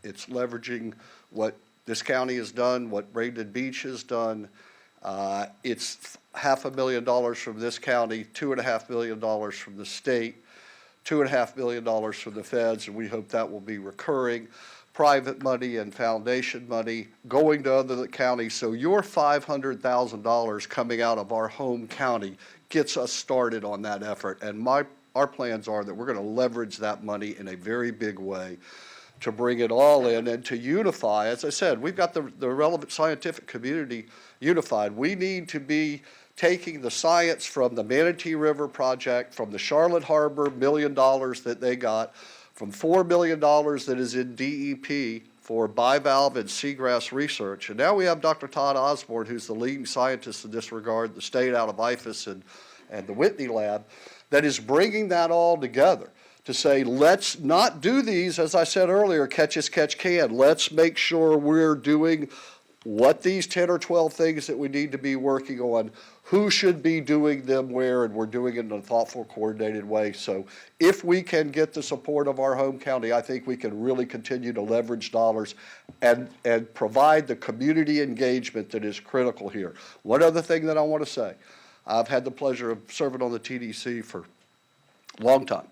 It's leveraging what this county has done, what Bradenton Beach has done. It's $500,000 from this county, $2.5 million from the state, $2.5 million from the feds, and we hope that will be recurring. Private money and foundation money going to other counties. So your $500,000 coming out of our home county gets us started on that effort. And our plans are that we're going to leverage that money in a very big way to bring it all in and to unify. As I said, we've got the relevant scientific community unified. We need to be taking the science from the Manatee River Project, from the Charlotte Harbor $1 million that they got, from $4 million that is in DEP for bivalve and seagrass research. And now we have Dr. Todd Osborne, who's the leading scientist in this regard, the state out of IFAS and the Whitney Lab, that is bringing that all together to say, let's not do these, as I said earlier, catch as catch can. Let's make sure we're doing what these 10 or 12 things that we need to be working on, who should be doing them where, and we're doing it in a thoughtful, coordinated way. So if we can get the support of our home county, I think we can really continue to leverage dollars and provide the community engagement that is critical here. One other thing that I want to say, I've had the pleasure of serving on the TDC for a long time.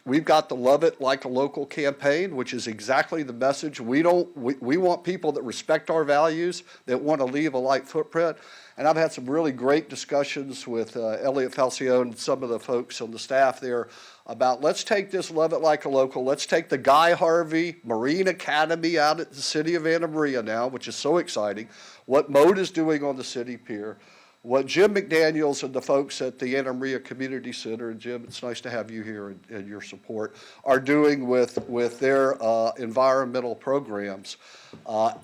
We've got the Love It Like a Local campaign, which is exactly the message. We want people that respect our values, that want to leave a light footprint. And I've had some really great discussions with Elliot Falcione and some of the folks on the staff there about, let's take this Love It Like a Local, let's take the Guy Harvey Marine Academy out at the city of Anna Maria now, which is so exciting, what Mode is doing on the city pier, what Jim McDaniels and the folks at the Anna Maria Community Center, and Jim, it's nice to have you here and your support, are doing with their environmental programs.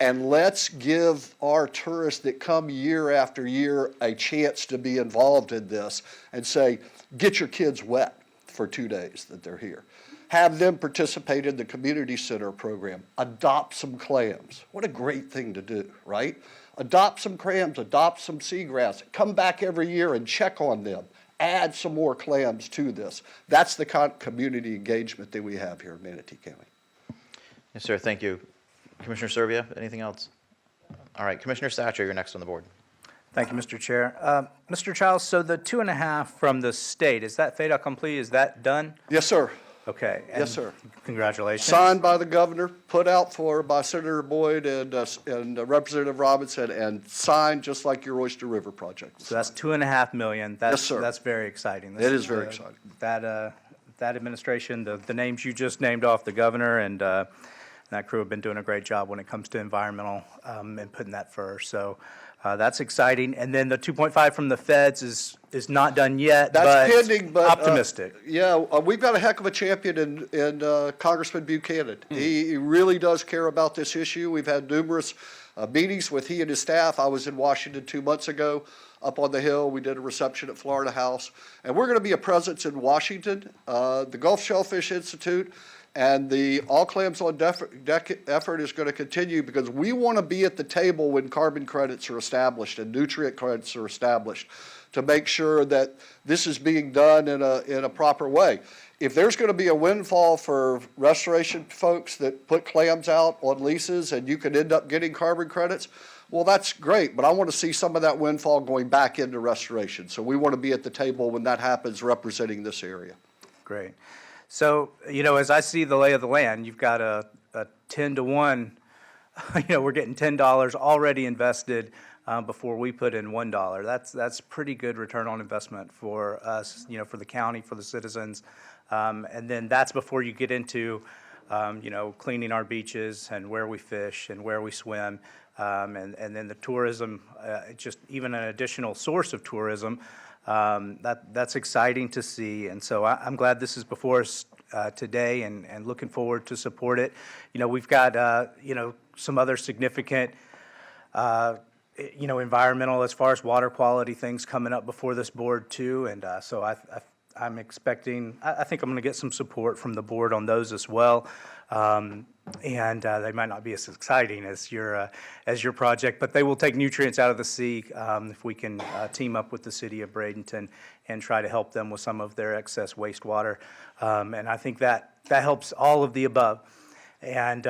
And let's give our tourists that come year after year a chance to be involved in this and say, get your kids wet for 2 days that they're here. Have them participate in the community center program. Adopt some clams. What a great thing to do, right? Adopt some clams, adopt some seagrass. Come back every year and check on them. Add some more clams to this. That's the kind of community engagement that we have here in Manatee County. Yes, sir. Thank you. Commissioner Serbia, anything else? All right, Commissioner Satcher, you're next on the board. Thank you, Mr. Chair. Mr. Childs, so the 2.5 from the state, is that fait accompli? Is that done? Yes, sir. Okay. Yes, sir. Congratulations. Signed by the governor, put out by Senator Boyd and Representative Robinson, and signed just like your Oyster River project. So that's $2.5 million. Yes, sir. That's very exciting. It is very exciting. That administration, the names you just named off, the governor and that crew have been doing a great job when it comes to environmental and putting that first. So that's exciting. And then the 2.5 from the feds is not done yet, That's pending, but optimistic. We've got a heck of a champion in Congressman Buchanan. He really does care about this issue. We've had numerous meetings with he and his staff. I was in Washington 2 months ago, up on the Hill. We did a reception at Florida House, and we're going to be a presence in Washington, the Gulf Shellfish Institute. And the All Clams on Deck effort is going to continue because we want to be at the table when carbon credits are established and nutrient credits are established to make sure that this is being done in a proper way. If there's going to be a windfall for restoration folks that put clams out on leases and you could end up getting carbon credits, well, that's great, but I want to see some of that windfall going back into restoration. So we want to be at the table when that happens representing this area. Great. So, as I see the lay of the land, you've got a 10 to 1, we're getting $10 already invested before we put in $1. That's pretty good return on investment for us, for the county, for the citizens. And then that's before you get into, cleaning our beaches and where we fish and where we swim. And then the tourism, just even an additional source of tourism. That's exciting to see, and so I'm glad this is before us today, and looking forward to support it. We've got some other significant environmental, as far as water quality things coming up before this board too, and so I'm expecting. I think I'm going to get some support from the board on those as well. And they might not be as exciting as your project, but they will take nutrients out of the sea if we can team up with the city of Bradenton and try to help them with some of their excess wastewater. And I think that helps all of the above. And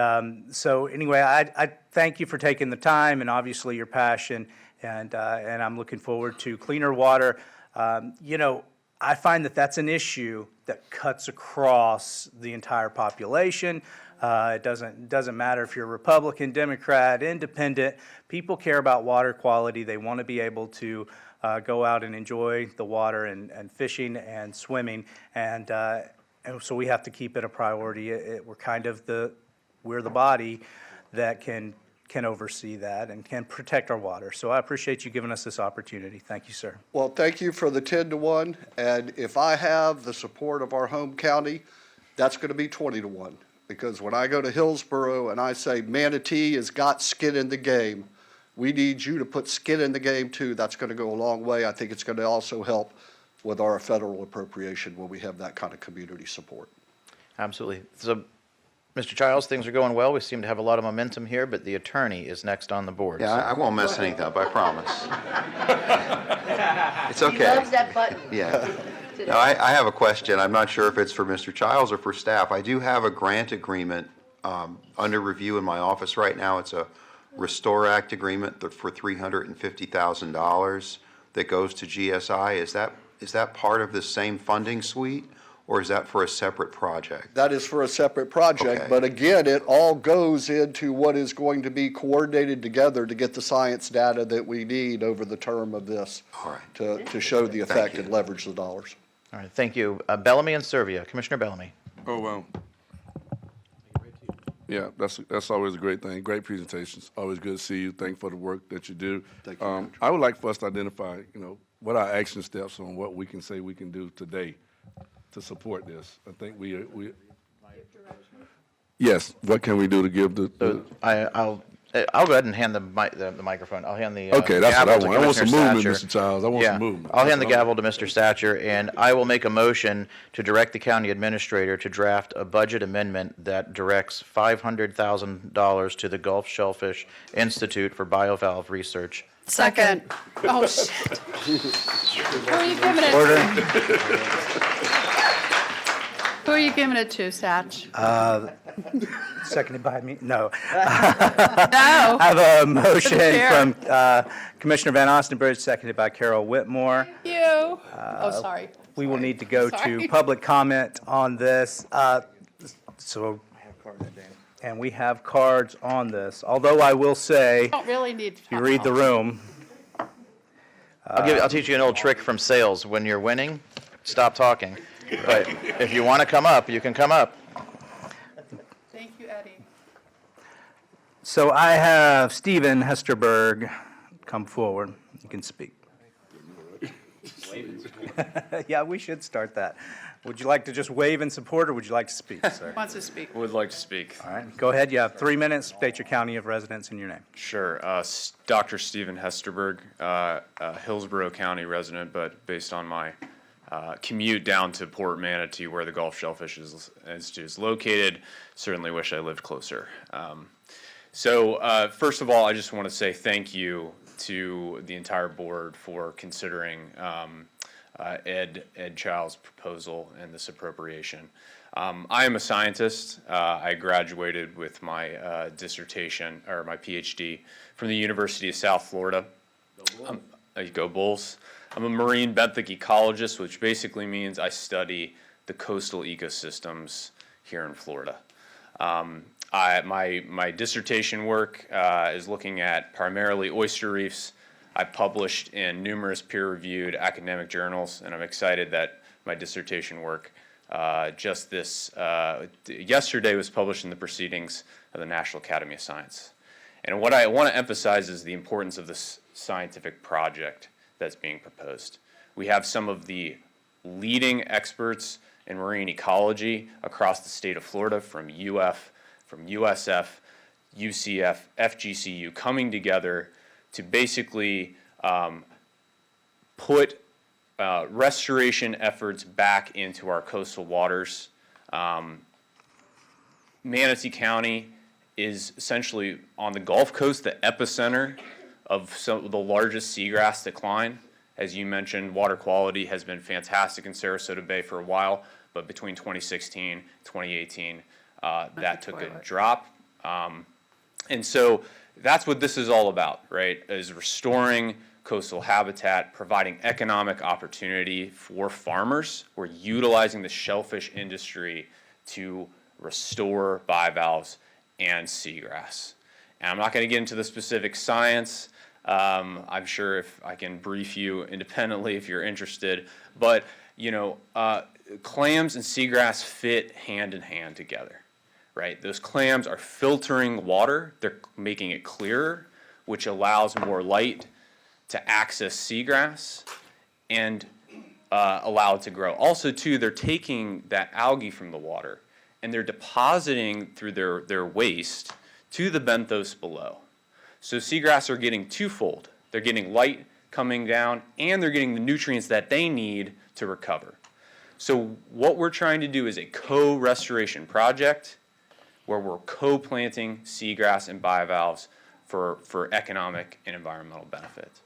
so anyway, I thank you for taking the time and obviously your passion, and I'm looking forward to cleaner water. I find that that's an issue that cuts across the entire population. It doesn't matter if you're Republican, Democrat, Independent. People care about water quality. They want to be able to go out and enjoy the water and fishing and swimming, and so we have to keep it a priority. We're the body that can oversee that and can protect our water. So I appreciate you giving us this opportunity. Thank you, sir. Well, thank you for the 10 to 1, and if I have the support of our home county, that's going to be 20 to 1. Because when I go to Hillsborough and I say Manatee has got skin in the game, we need you to put skin in the game too. That's going to go a long way. I think it's going to also help with our federal appropriation when we have that kind of community support. Absolutely. So Mr. Childs, things are going well. We seem to have a lot of momentum here, but the attorney is next on the board. Yeah, I won't mess anything up, I promise. It's okay. He loves that button. Yeah. Now, I have a question. I'm not sure if it's for Mr. Childs or for staff. I do have a grant agreement under review in my office right now. It's a Restore Act agreement for $350,000 that goes to GSI. Is that part of the same funding suite, or is that for a separate project? That is for a separate project, Okay. but again, it all goes into what is going to be coordinated together to get the science data that we need over the term of this All right. to show the effect you. and leverage the dollars. All right, thank you. Bellamy and Servia. Commissioner Bellamy. Oh, well. Yeah, that's always a great thing. Great presentations. Always good to see you. Thank you for the work that you do. Thank you, I would like for us to identify, what our action steps on what we can say we can do today to support this. I think we yes, what can we do to give So I'll go ahead and hand the microphone. I'll hand the Okay, that's what I gavel to want. I want some Commissioner movement, Satcher. Mr. Childs. I want some Yeah, movement. I'll hand the That's what gavel to Mr. Satcher, and I will make a motion to direct the county administrator to draft a budget amendment that directs $500,000 to the Gulf Shellfish Institute for Biovalve Research. Second. Oh, shit. Who are you giving it to? Who are you giving it to, Satch? Seconded by me? No. No. I have a motion chair. from Commissioner Van Ostenbridge, seconded by Carol Whitmore. You. Oh, sorry. We will need to go Sorry. to public comment on this. And we have cards on this, although I will say, Don't really need to if you read the room, I'll teach you an old trick from sales. When you're winning, stop talking. But if you want to come up, you can come up. Thank you, Eddie. so I have Stephen Hesterberg come forward. You can speak. Yeah, we should start that. Would you like to just wave in support, or would you like to speak, sir? Wants to speak. Would like to speak. All right, go ahead. You have 3 minutes. State your county of residence and your name. Sure. Dr. Stephen Hesterberg, Hillsborough County resident, but based on my commute down to Port Manatee, where the Gulf Shellfish Institute is located, certainly wish I lived closer. So first of all, I just want to say thank you to the entire board for considering Ed Child's proposal and this appropriation. I am a scientist. I graduated with my dissertation, or my PhD, from the University of South Florida. Go Bulls. I'm a marine benthic ecologist, which basically means I study the coastal ecosystems here in Florida. My dissertation work is looking at primarily oyster reefs. I published in numerous peer-reviewed academic journals, and I'm excited that my dissertation work yesterday was published in the Proceedings of the National Academy of Science. And what I want to emphasize is the importance of this scientific project that's being proposed. We have some of the leading experts in marine ecology across the state of Florida, from UF, from USF, UCF, FGCU, coming together to basically put restoration efforts back into our coastal waters. Manatee County is essentially on the Gulf Coast, the epicenter of some of the largest seagrass decline. As you mentioned, water quality has been fantastic in Sarasota Bay for a while, but between 2016 and 2018, that took a drop. And so that's what this is all about, right? Is restoring coastal habitat, providing economic opportunity for farmers. We're utilizing the shellfish industry to restore bivalves and seagrass. And I'm not going to get into the specific science. I'm sure if I can brief you independently if you're interested. But, clams and seagrass fit hand in hand together. Right? Those clams are filtering water. They're making it clearer, which allows more light to access seagrass and allow it to grow. Also, too, they're taking that algae from the water and they're depositing through their waste to the benthos below. So seagrass are getting twofold. They're getting light coming down and they're getting the nutrients that they need to recover. So what we're trying to do is a co-restoration project where we're co-planting seagrass and bivalves for economic and environmental benefits.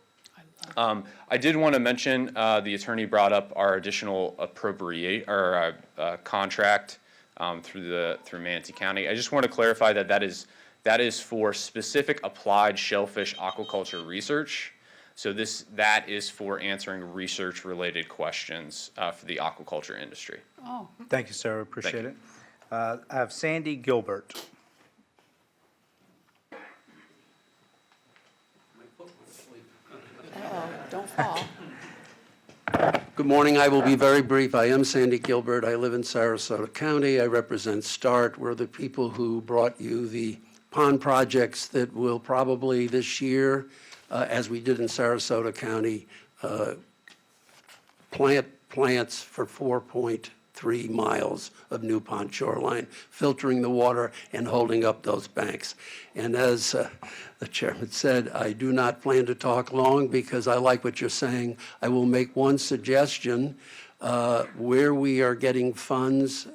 I did want to mention, the attorney brought up our additional contract through Manatee County. I just want to clarify that is for specific applied shellfish aquaculture research. So that is for answering research-related questions for the aquaculture industry. Oh, Thank you, sir. Appreciate it. I have Sandy Gilbert. don't fall. Good morning. I will be very brief. I am Sandy Gilbert. I live in Sarasota County. I represent START. We're the people who brought you the pond projects that will probably this year, as we did in Sarasota County, plant plants for 4.3 miles of new pond shoreline, filtering the water and holding up those banks. And as the chairman said, I do not plan to talk long because I like what you're saying. I will make one suggestion. Where we are getting funds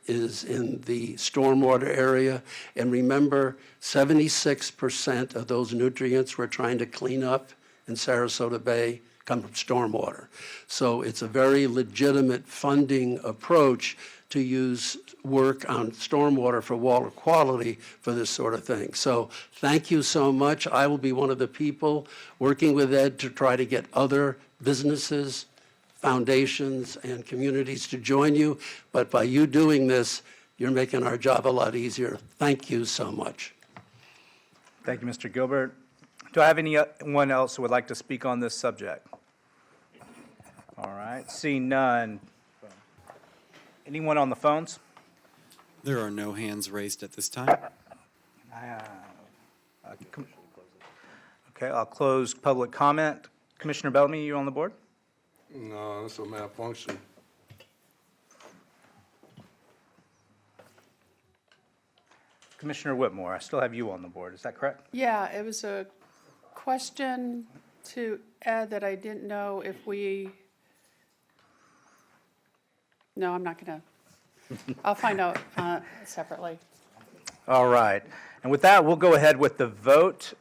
is in the stormwater area. And remember, 76% of those nutrients we're trying to clean up in Sarasota Bay come from stormwater. So it's a very legitimate funding approach to use work on stormwater for water quality for this sort of thing. So thank you so much. I will be one of the people working with Ed to try to get other businesses, foundations, and communities to join you. But by you doing this, you're making our job a lot easier. Thank you so much. Thank you, Mr. Gilbert. Do I have anyone else who would like to speak on this subject? All right, seeing none. Anyone on the phones? There are no hands raised at this time. Okay, I'll close public comment. Commissioner Bellamy, you on the board? No, that's a malfunction. Commissioner Whitmore, I still have you on the board, is that correct? Yeah, it was a question to Ed that I didn't know if we, no, I'm not going to, I'll find out separately. All right, and with that, we'll go ahead with the vote.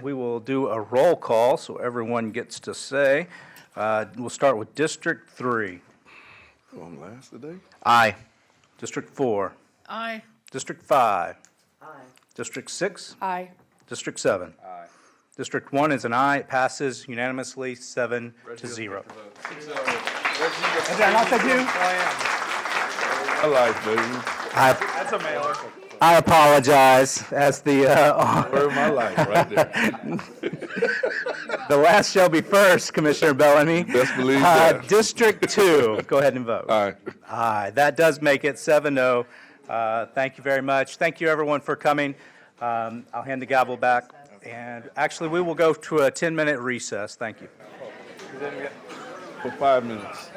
We will do a roll call so everyone gets to say. We'll start with District 3. Oh, I'm last today? Aye. District 4. Aye. District 5. Aye. District 6. Aye. District 7. Aye. District 1 is an aye. It passes unanimously 7-0. Not thank you. My life, baby. That's a mailer. I apologize as the, Word of my life, right there. the last shall be first, Commissioner Bellamy. Best believe that. District 2, go ahead and vote. Aye. Aye, that does make it 7-0. Thank you very much. Thank you, everyone, for coming. I'll hand the gavel back. And actually, we will go to a 10-minute recess. Thank you. For 5 minutes.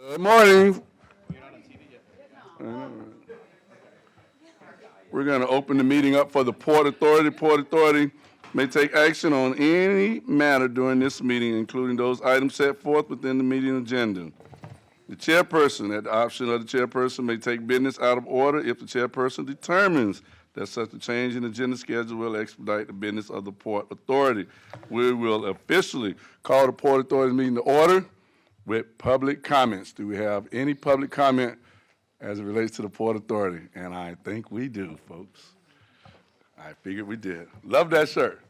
Good morning. We're going to open the meeting up for the Port Authority. Port Authority may take action on any matter during this meeting, including those items set forth within the meeting agenda. The chairperson, at the option of the chairperson, may take business out of order if the chairperson determines that such a change in agenda schedule will expedite the business of the Port Authority. We will officially call the Port Authority meeting to order with public comments. Do we have any public comment as it relates to the Port Authority? And I think we do, folks. I figured we did. Love that shirt.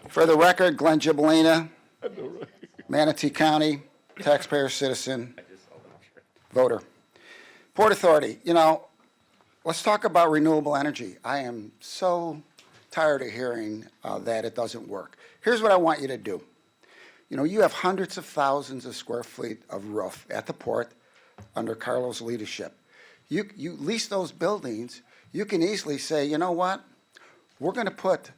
For the record, Glenn Gibolina, Manatee County, taxpayer, citizen, voter. Port Authority, you know, let's talk about renewable energy. I am so tired of hearing that it doesn't work. Here's what I want you to do. You know, you have hundreds of thousands of square feet of roof at the port under Carlos' leadership. You lease those buildings, you can easily say, you know what, we're going to put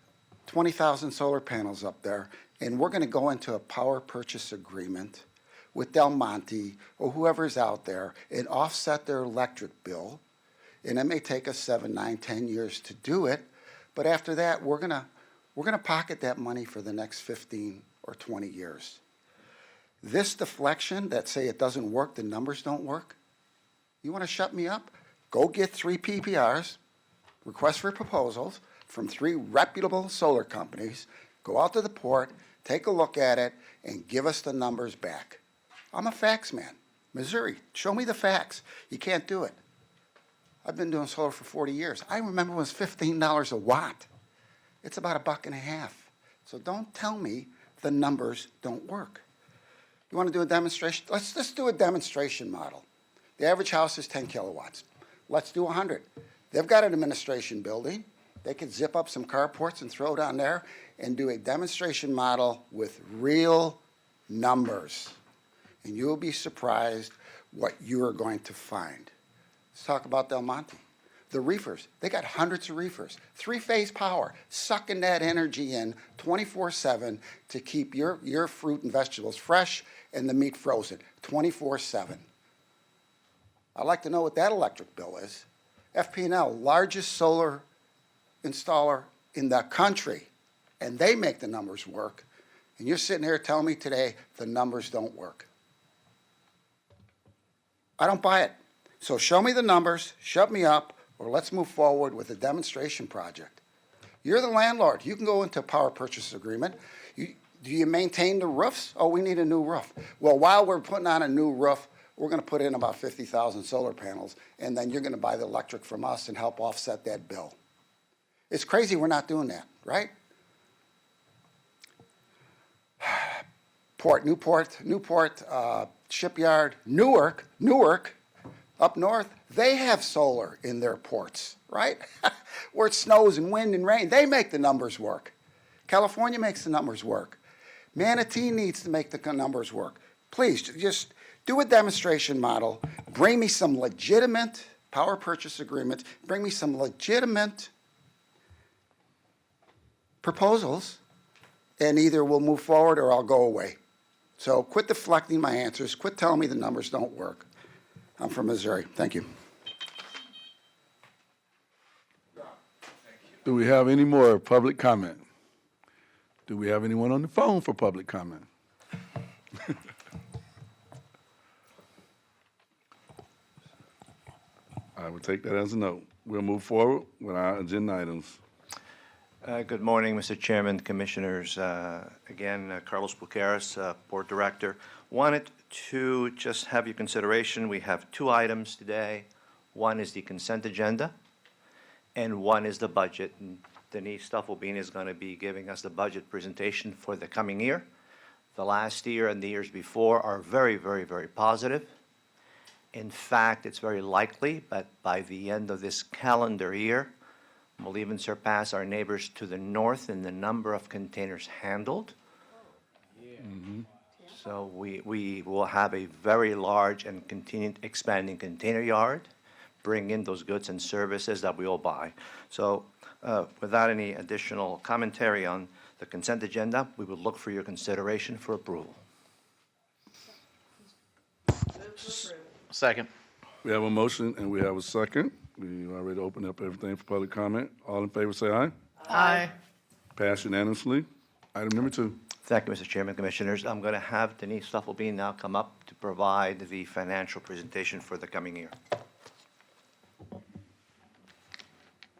20,000 solar panels up there, and we're going to go into a power purchase agreement with Del Monte or whoever's out there and offset their electric bill. And it may take us 7, 9, 10 years to do it, but after that, we're gonna pocket that money for the next 15 or 20 years. This deflection that say it doesn't work, the numbers don't work, you want to shut me up? Go get 3 PPRs, request for proposals, from 3 reputable solar companies, go out to the port, take a look at it, and give us the numbers back. I'm a facts man. Missouri, show me the facts. You can't do it. I've been doing solar for 40 years. I remember it was $15 a watt. It's about $1.50. So don't tell me the numbers don't work. You want to do a demonstration? Let's do a demonstration model. The average house is 10 kilowatts. Let's do 100. They've got an administration building. They could zip up some carports and throw it on there and do a demonstration model with real numbers. And you'll be surprised what you are going to find. Let's talk about Del Monte. The reefers, they got hundreds of reefers. 3-phase power, sucking that energy in 24/7 to keep your fruit and vegetables fresh and the meat frozen 24/7. I'd like to know what that electric bill is. FP&L, largest solar installer in the country, and they make the numbers work. And you're sitting here telling me today the numbers don't work. I don't buy it. So show me the numbers, shut me up, or let's move forward with a demonstration project. You're the landlord. You can go into a power purchase agreement. Do you maintain the roofs? Oh, we need a new roof. Well, while we're putting on a new roof, we're going to put in about 50,000 solar panels, and then you're going to buy the electric from us and help offset that bill. It's crazy we're not doing that, right? Newport, Shipyard, Newark, up north, they have solar in their ports, right? Where it snows and wind and rain, they make the numbers work. California makes the numbers work. Manatee needs to make the numbers work. Please, just do a demonstration model. Bring me some legitimate power purchase agreements. Bring me some legitimate proposals, and either we'll move forward or I'll go away. So quit deflecting my answers. Quit telling me the numbers don't work. I'm from Missouri. Thank you. Do we have any more public comment? Do we have anyone on the phone for public comment? I will take that as a no. We'll move forward with our agenda items. Good morning, Mr. Chairman, Commissioners. Again, Carlos Bucaras, Board Director. Wanted to just have your consideration. We have 2 items today. One is the consent agenda, and one is the budget. And Denise Stuffelbein is going to be giving us the budget presentation for the coming year. The last year and the years before are very, very, very positive. In fact, it's very likely that by the end of this calendar year, we'll even surpass our neighbors to the north in the number of containers handled. So we will have a very large and continued expanding container yard, bring in those goods and services that we all buy. So Without any additional commentary on the consent agenda, we would look for your consideration for approval. Second. We have a motion and we have a second. We already opened up everything for public comment. All in favor, say aye. Aye. Pass unanimously. Item number 2. Thank you, Mr. Chairman, Commissioners. I'm going to have Denise Stufflebean now come up to provide the financial presentation for the coming year.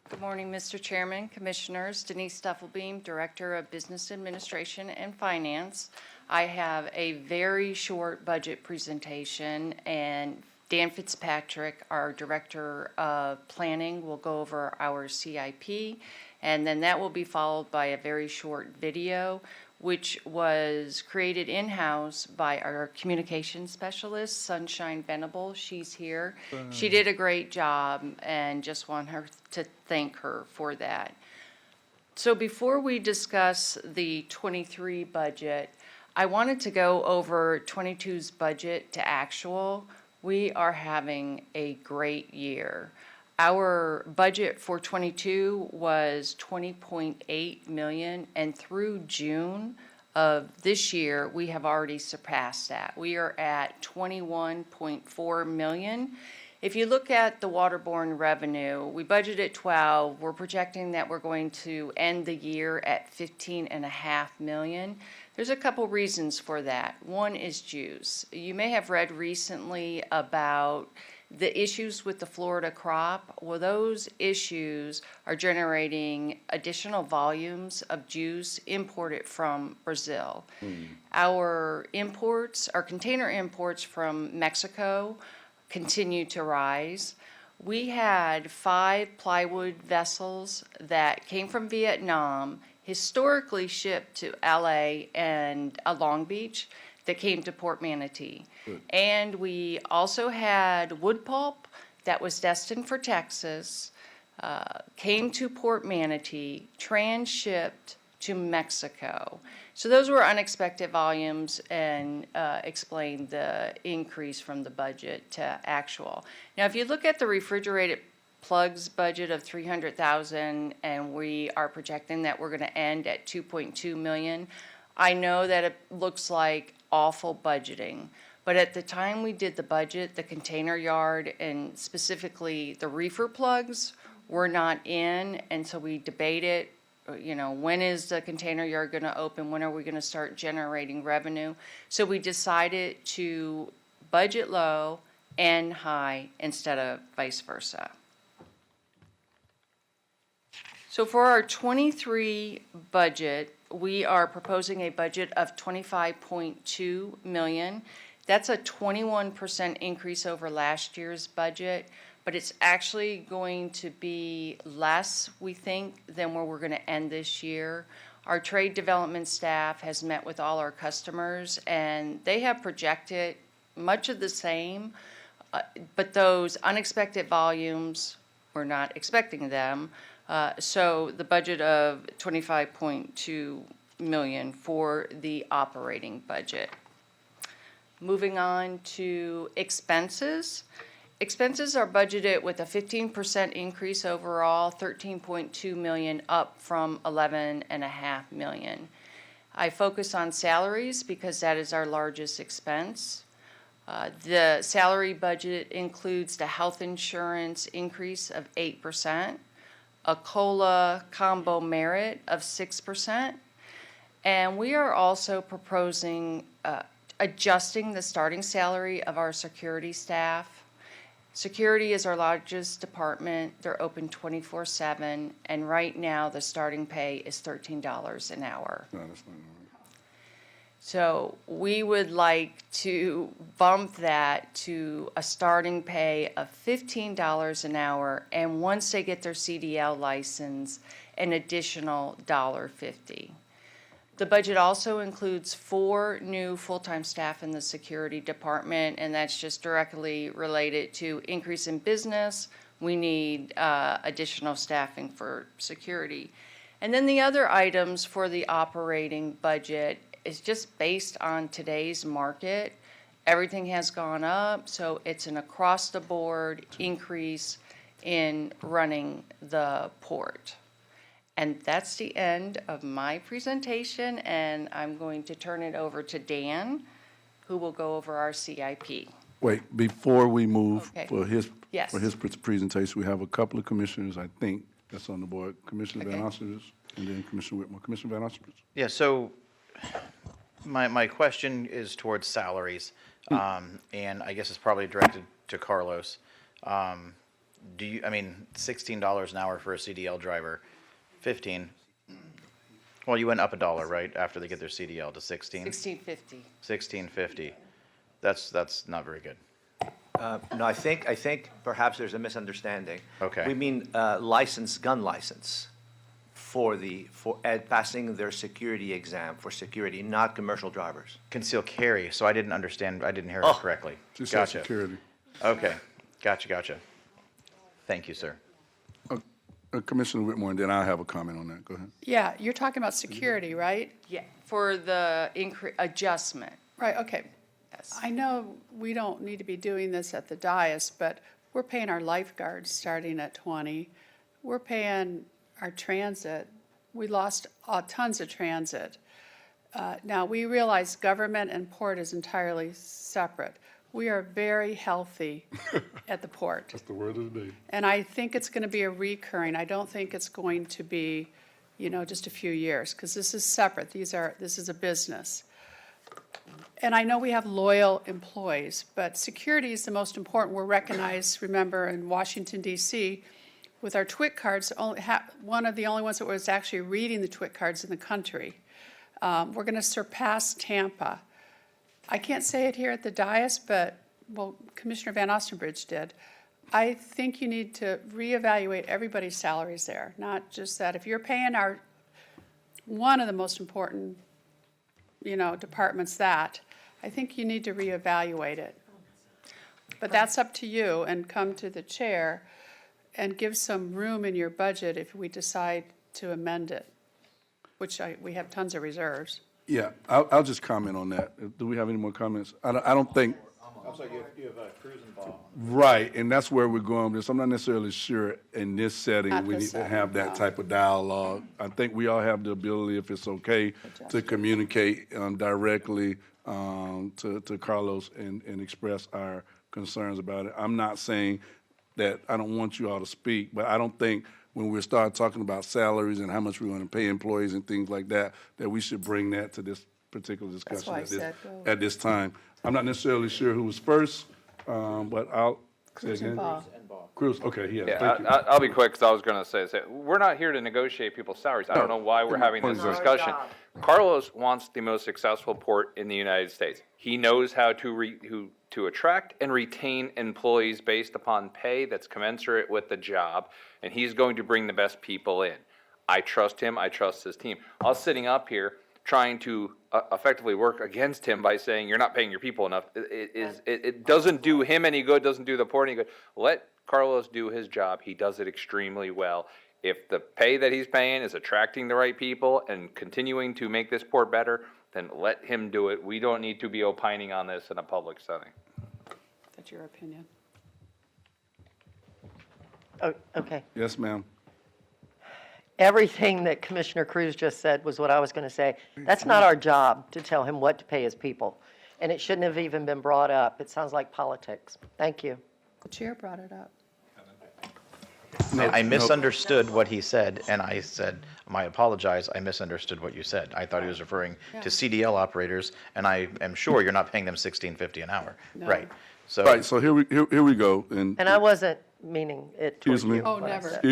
Good morning, Mr. Chairman, Commissioners. Denise Stufflebeam, Director of Business Administration and Finance. I have a very short budget presentation, and Dan Fitzpatrick, our Director of Planning, will go over our CIP, and then that will be followed by a very short video, which was created in-house by our communications specialist, Sunshine Venable. She's here. She did a great job, and just want her to thank her for that. So before we discuss the 23 budget, I wanted to go over 22's budget to actual. We are having a great year. Our budget for 22 was $20.8 million, and through June of this year, we have already surpassed that. We are at $21.4 million. If you look at the waterborne revenue, we budgeted 12. We're projecting that we're going to end the year at $15.5 million. There's a couple reasons for that. One is juice. You may have read recently about the issues with the Florida crop. Well, those issues are generating additional volumes of juice imported from Brazil. Our imports, our container imports from Mexico continue to rise. We had 5 plywood vessels that came from Vietnam, historically shipped to LA and Long Beach, that came to Port Manatee. And we also had wood pulp that was destined for Texas, came to Port Manatee, transshipped to Mexico. So those were unexpected volumes and explain the increase from the budget to actual. Now, if you look at the refrigerated plugs budget of $300,000, and we are projecting that we're going to end at $2.2 million, I know that it looks like awful budgeting, but at the time we did the budget, the container yard and specifically the reefer plugs were not in, and so we debated, you know, when is the container yard going to open? When are we going to start generating revenue? So we decided to budget low and high instead of vice versa. So for our 23 budget, we are proposing a budget of $25.2 million. That's a 21% increase over last year's budget, but it's actually going to be less, we think, than where we're going to end this year. Our trade development staff has met with all our customers, and they have projected much of the same, but those unexpected volumes, we're not expecting them. So the budget of $25.2 million for the operating budget. Moving on to expenses. Expenses are budgeted with a 15% increase overall, $13.2 million up from $11.5 million. I focus on salaries because that is our largest expense. The salary budget includes the health insurance increase of 8%, a COLA combo merit of 6%, and we are also proposing adjusting the starting salary of our security staff. Security is our largest department. They're open 24/7, and right now the starting pay is $13 an hour. No, that's not right. So we would like to bump that to a starting pay of $15 an hour, and once they get their CDL license, an additional $1.50. The budget also includes 4 new full-time staff in the security department, and that's just directly related to increase in business. We need additional staffing for security. And then the other items for the operating budget is just based on today's market. Everything has gone up, so it's an across-the-board increase in running the port. And that's the end of my presentation, and I'm going to turn it over to Dan, who will go over our CIP. Wait, before we move Okay. Yes. for his presentation, we have a couple of commissioners, I think, that's on the board. Commissioner Van Oster's and then Commissioner Whitmore. Commissioner Van Oster. Yeah, so my question is towards salaries, and I guess it's probably directed to Carlos. Do you, I mean, $16 an hour for a CDL driver, 15. Well, you went up $1, right, after they get their CDL to 16? $16.50. $16.50. That's not very good. No, I think perhaps there's a misunderstanding. Okay. We mean gun license for passing their security exam for security, not commercial drivers. Concealed carry, so I didn't understand, I didn't hear it Oh. correctly. Just said Gotcha. security. Okay, gotcha. Thank you, sir. Commissioner Whitmore, and then I have a comment on that. Go ahead. Yeah, you're talking about security, right? Yeah, for the adjustment. Right, okay. Yes. I know we don't need to be doing this at the dais, but we're paying our lifeguards starting at 20. We're paying our transit. We lost tons of transit. Now, we realize government and port is entirely separate. We are very healthy at the port. That's the word of the day. And I think it's going to be a recurring. I don't think it's going to be, just a few years, because this is separate. This is a business. And I know we have loyal employees, but security is the most important. We're recognized, remember, in Washington, D.C., with our TWIC cards, one of the only ones that was actually reading the TWIC cards in the country. We're going to surpass Tampa. I can't say it here at the dais, but, well, Commissioner Van Ostenbridge did. I think you need to reevaluate everybody's salaries there, not just that. If you're paying one of the most important, departments I think you need to reevaluate it. But that's up to you, and come to the chair and give some room in your budget if we decide to amend it, which we have tons of reserves. Yeah, I'll just comment on that. Do we have any more comments? I don't think. I'm sorry, you have a cruising ball. Right, and that's where we're going with this. I'm not necessarily sure in this setting Not we this need to setting, have that type of dialogue. I think we all have the ability, if it's okay, to communicate directly to Carlos and express our concerns about it. I'm not saying that I don't want you all to speak, but I don't think when we start talking about salaries and how much we're going to pay employees and things like that, that we should bring that to this particular discussion why I said go. at this time. I'm not necessarily sure who was first, but I'll say Cruz and again. Ball. Cruz, okay, Yeah, thank you. I'll be quick, because I was going to say, we're not here to negotiate people's salaries. I don't know why we're having this discussion. Carlos wants the most successful port in the United States. He knows how to attract and retain employees based upon pay that's commensurate with the job, and he's going to bring the best people in. I trust him. I trust his team. Us sitting up here trying to effectively work against him by saying you're not paying your people enough, it doesn't do him any good, doesn't do the port any good. Let Carlos do his job. He does it extremely well. If the pay that he's paying is attracting the right people and continuing to make this port better, then let him do it. We don't need to be opining on this in a public setting. That's your opinion. Oh, okay. Yes, ma'am. Everything that Commissioner Cruz just said was what I was going to say. That's not our job to tell him what to pay his people, and it shouldn't have even been brought up. It sounds like politics. Thank you. The chair brought it up. I misunderstood what he said, and I said, I apologize, I misunderstood what you said. I thought he was referring to CDL operators, and I am sure you're not paying them $16.50 an hour. No. Right. So, Right, so here we go, and. And I wasn't meaning it towards Excuse me. you. Oh, what I never. said.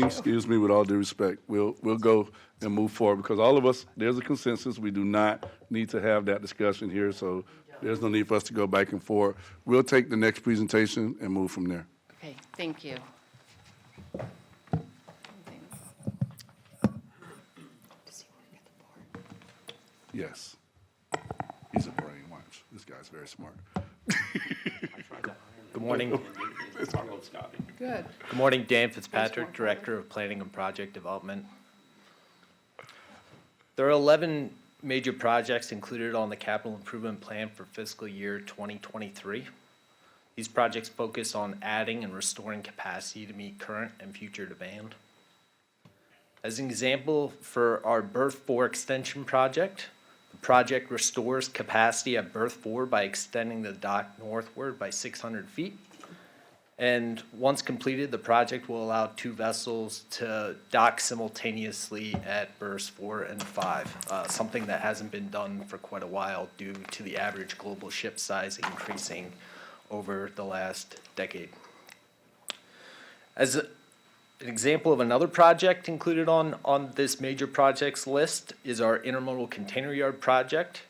Excuse me, with all due respect. We'll go and move forward, because all of us, there's a consensus. We do not need to have that discussion here, so there's no need for us to go back and forth. We'll take the next presentation and move from there. Okay, thank you. Yes. He's a brain, watch. This guy's very smart. Good morning. Good. Good morning, Dan Fitzpatrick, Director of Planning and Project Development. There are 11 major projects included on the capital improvement plan for fiscal year 2023. These projects focus on adding and restoring capacity to meet current and future demand. As an example, for our Berth 4 extension project, the project restores capacity at Berth 4 by extending the dock northward by 600 feet. And once completed, the project will allow 2 vessels to dock simultaneously at berths 4 and 5, something that hasn't been done for quite a while due to the average global ship size increasing over the last decade. As an example of another project included on this major projects list is our intermodal container yard project.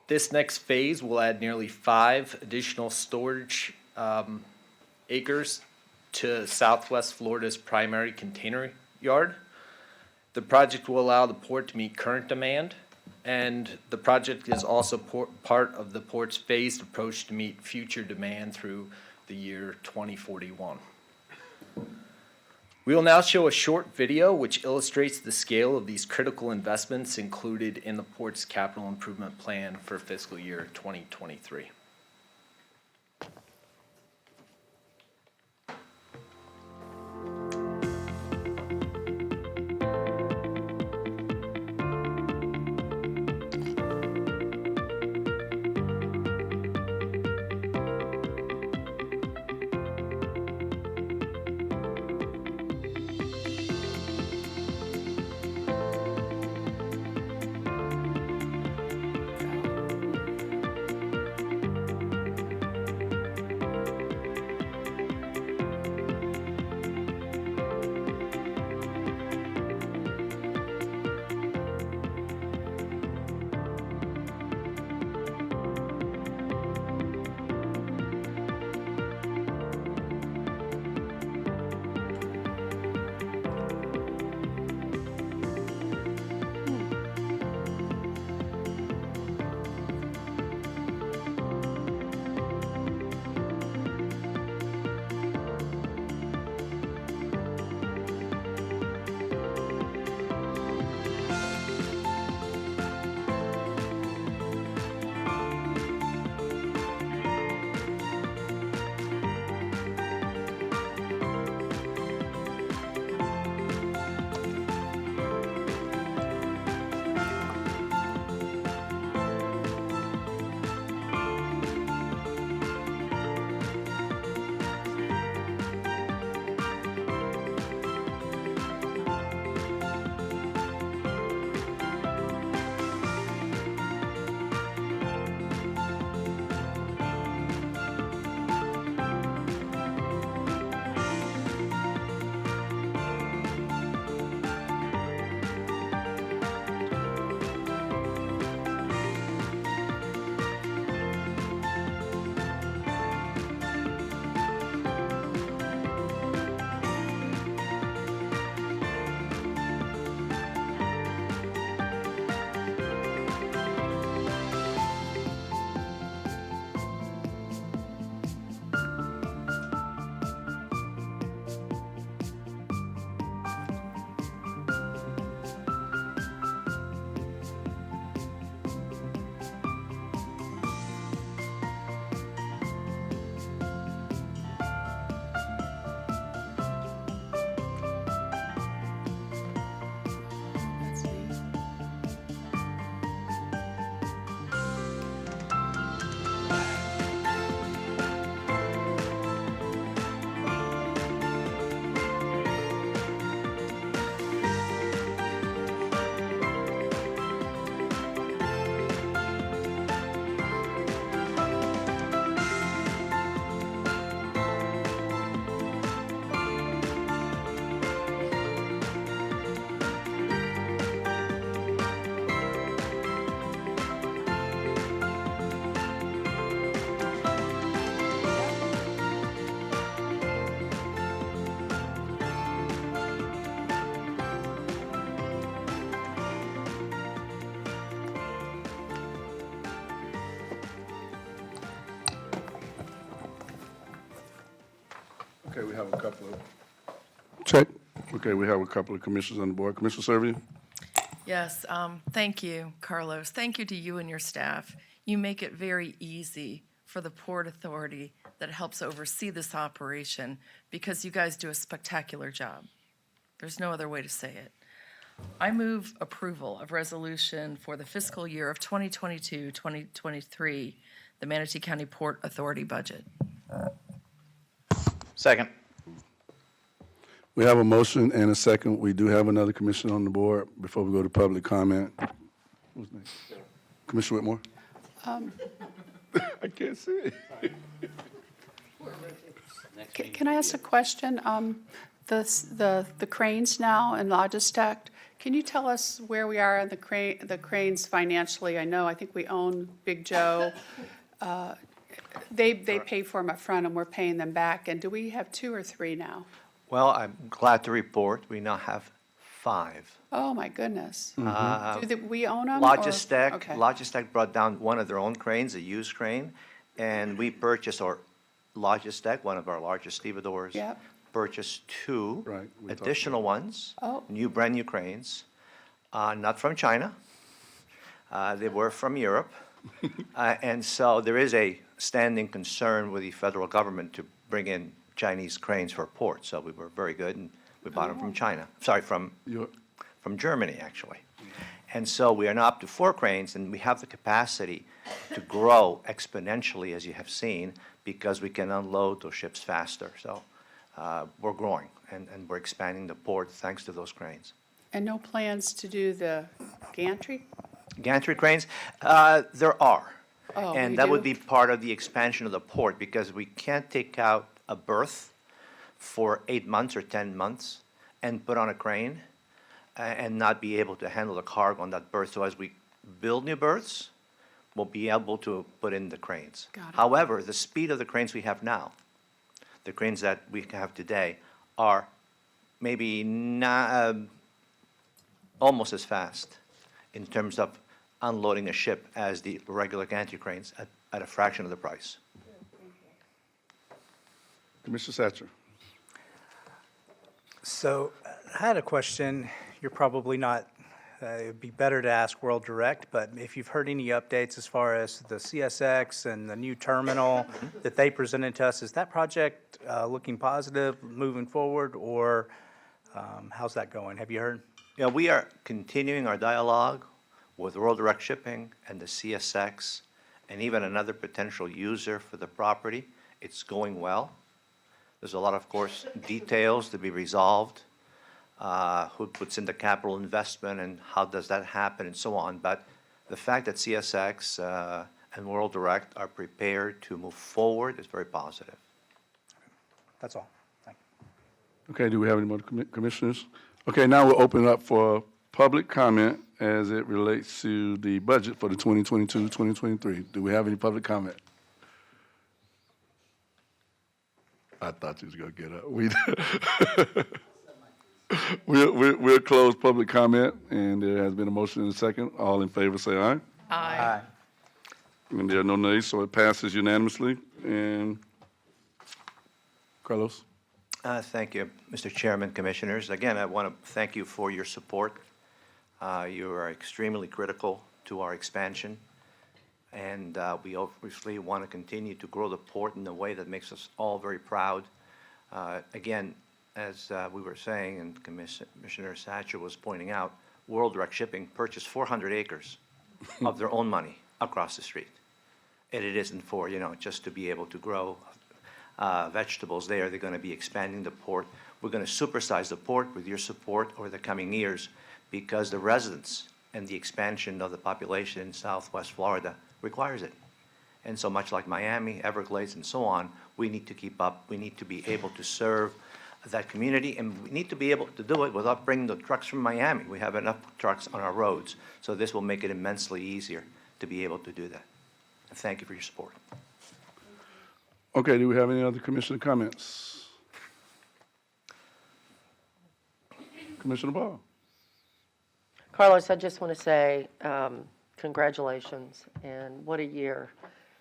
This next phase will add nearly 5 additional storage acres to Southwest Florida's primary container yard. The project will allow the port to meet current demand, and the project is also part of the port's phased approach to meet future demand through the year 2041. We will now show a short video which illustrates the scale of these critical investments included in the port's capital improvement plan for fiscal year 2023. Okay, we have a couple of. Check. Okay, we have a couple of commissioners on the board. Commissioner Servia? Yes, thank you, Carlos. Thank you to you and your staff. You make it very easy for the Port Authority that helps oversee this operation because you guys do a spectacular job. There's no other way to say it. I move approval of resolution for the fiscal year of 2022-2023, the Manatee County Port Authority budget. Second. We have a motion and a second. We do have another commissioner on the board before we go to public comment. Who's next? Commissioner Whitmore? I can't see it. Can I ask a question? The cranes now in Logistec, can you tell us where we are on the cranes financially? I think we own Big Joe. They pay for them up front and we're paying them back. And do we have 2 or 3 now? Well, I'm glad to report we now have 5. Oh, my goodness. Uh, We own them? or- Logistec, Okay. Logistec brought down one of their own cranes, a used crane, and we purchased, or Logistec, one of our largest stevedores, Yep. purchased 2 Right, we talked additional ones, Oh. brand new cranes, not from China. They were from Europe. And so there is a standing concern with the federal government to bring in Chinese cranes for ports. So we were very good, and we bought them from China. Sorry, from Germany, actually. And so we are now up to 4 cranes, and we have the capacity to grow exponentially, as you have seen, because we can unload those ships faster. So we're growing, and we're expanding the port thanks to those cranes. And no plans to do the gantry? Gantry cranes, there are. Oh, we And that would do? be part of the expansion of the port, because we can't take out a berth for 8 months or 10 months and put on a crane and not be able to handle the cargo on that berth. So as we build new berths, we'll be able to put in the cranes. Got it. However, the speed of the cranes we have now, the cranes that we have today, are maybe not, almost as fast in terms of unloading a ship as the regular gantry cranes at a fraction of the price. Commissioner Satcher. So I had a question. You're probably not, it'd be better to ask World Direct, but if you've heard any updates as far as the CSX and the new terminal that they presented to us, is that project looking positive, moving forward, or how's that going? Have you heard? Yeah, we are continuing our dialogue with World Direct Shipping and the CSX and even another potential user for the property. It's going well. There's a lot, of course, details to be resolved. Who puts in the capital investment and how does that happen and so on. But the fact that CSX and World Direct are prepared to move forward is very positive. That's all. Thank you. Okay, do we have any more commissioners? Okay, now we'll open it up for public comment as it relates to the budget for the 2022-2023. Do we have any public comment? I thought you was going to get up. We'll close public comment, and there has been a motion and a second. All in favor, say aye. Aye. And there are no nays, so it passes unanimously. And Carlos? Thank you, Mr. Chairman, Commissioners. Again, I want to thank you for your support. You are extremely critical to our expansion, and we obviously want to continue to grow the port in a way that makes us all very proud. Again, as we were saying, and Commissioner Satcher was pointing out, World Direct Shipping purchased 400 acres of their own money across the street. And it isn't for, just to be able to grow vegetables there. They're going to be expanding the port. We're going to supersize the port with your support over the coming years because the residents and the expansion of the population in Southwest Florida requires it. And so much like Miami, Everglades, and so on, we need to keep up. We need to be able to serve that community, and we need to be able to do it without bringing the trucks from Miami. We have enough trucks on our roads, so this will make it immensely easier to be able to do that. And thank you for your support. Okay, do we have any other commissioner comments? Commissioner Ball? Carlos, I just want to say congratulations, and what a year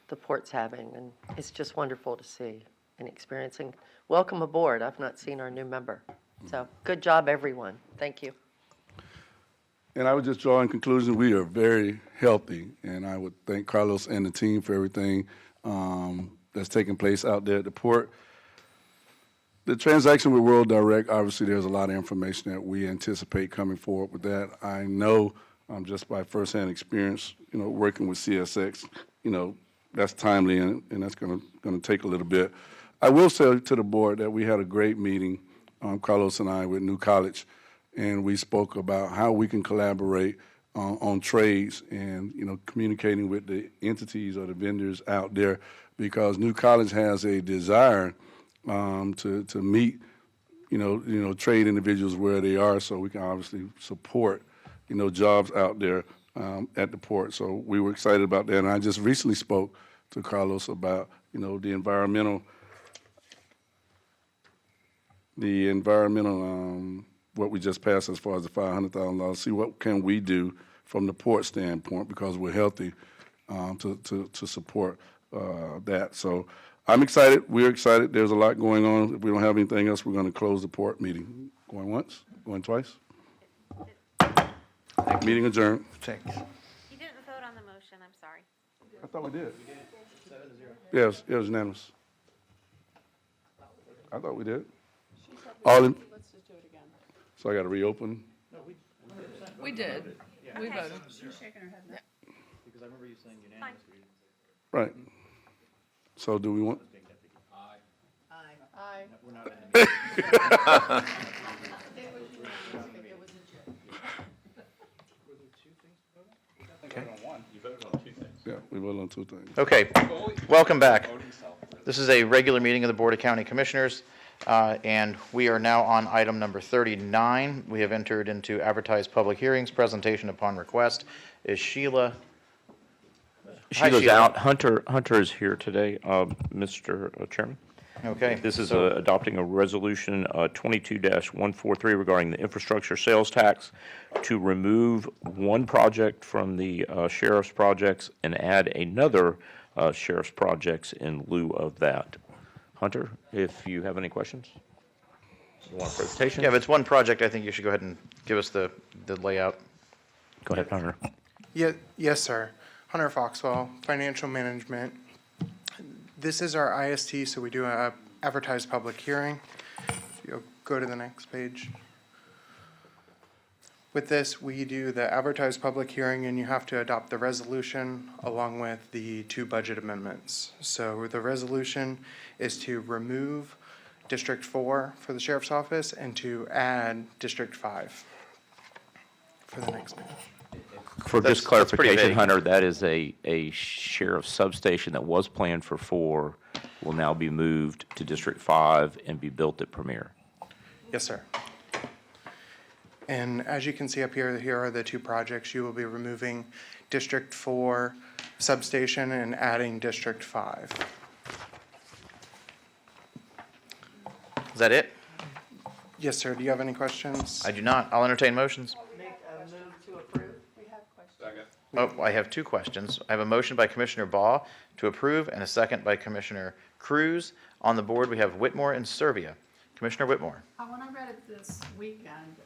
the port's having, and it's just wonderful to see and experiencing. Welcome aboard. I've not seen our new member. So good job, everyone. Thank you. And I would just draw in conclusion, we are very healthy, and I would thank Carlos and the team for everything that's taking place out there at the port. The transaction with World Direct, obviously, there's a lot of information that we anticipate coming forward with that. I know, just by firsthand experience, working with CSX, that's timely and that's going to take a little bit. I will say to the board that we had a great meeting, Carlos and I, with New College, and we spoke about how we can collaborate on trades and, communicating with the entities or the vendors out there, because New College has a desire to meet, trade individuals where they are, so we can obviously support, jobs out there at the port. So we were excited about that. And I just recently spoke to Carlos about, the environmental, what we just passed as far as the $500,000. See what can we do from the port standpoint, because we're healthy, to support that. So I'm excited. We're excited. There's a lot going on. If we don't have anything else, we're going to close the port meeting. Going once? Going twice? Meeting adjourned. Thanks. You didn't vote on the motion, I'm sorry. I thought we did. Yeah, it was unanimous. I thought we did. All in, Let's just do it again. so I got to reopen. We did. We voted. She's shaking her head no. Because I remember you saying unanimous. Right. So do we want? Aye. We're not in the meeting. Yeah, we voted on two things. Okay, welcome back. This is a regular meeting of the Board of County Commissioners, and we are now on item number 39. We have entered into advertised public hearings, presentation upon request. Is Sheila? Hi, Sheila's Sheila. out. Hunter is here today, Mr. Chairman. Okay. This is so- adopting a resolution 22-143 regarding the infrastructure sales tax to remove one project from the sheriff's projects and add another sheriff's projects in lieu of that. Hunter, if you have any questions? You want a presentation? Yeah, if it's one project, I think you should go ahead and give us the layout. Go ahead, Hunter. Yes, sir. Hunter Foxwell, Financial Management. This is our IST, so we do a advertised public hearing. If you'll go to the next page. With this, we do the advertised public hearing, and you have to adopt the resolution along with the two budget amendments. So the resolution is to remove District 4 for the Sheriff's Office and to add District 5 for the next page. For That's just pretty clarification, vague. Hunter, that is a sheriff's substation that was planned for 4, will now be moved to District 5 and be built at Premier. Yes, sir. And as you can see up here, here are the two projects. You will be removing District 4 substation and adding District 5. Is that it? Yes, sir. Do you have any questions? I do not. I'll entertain motions. Make a move to approve. We have questions. Oh, I have two questions. I have a motion by Commissioner Baugh to approve and a second by Commissioner Cruz. On the board, we have Whitmore and Servia. Commissioner Whitmore. When I read it this weekend,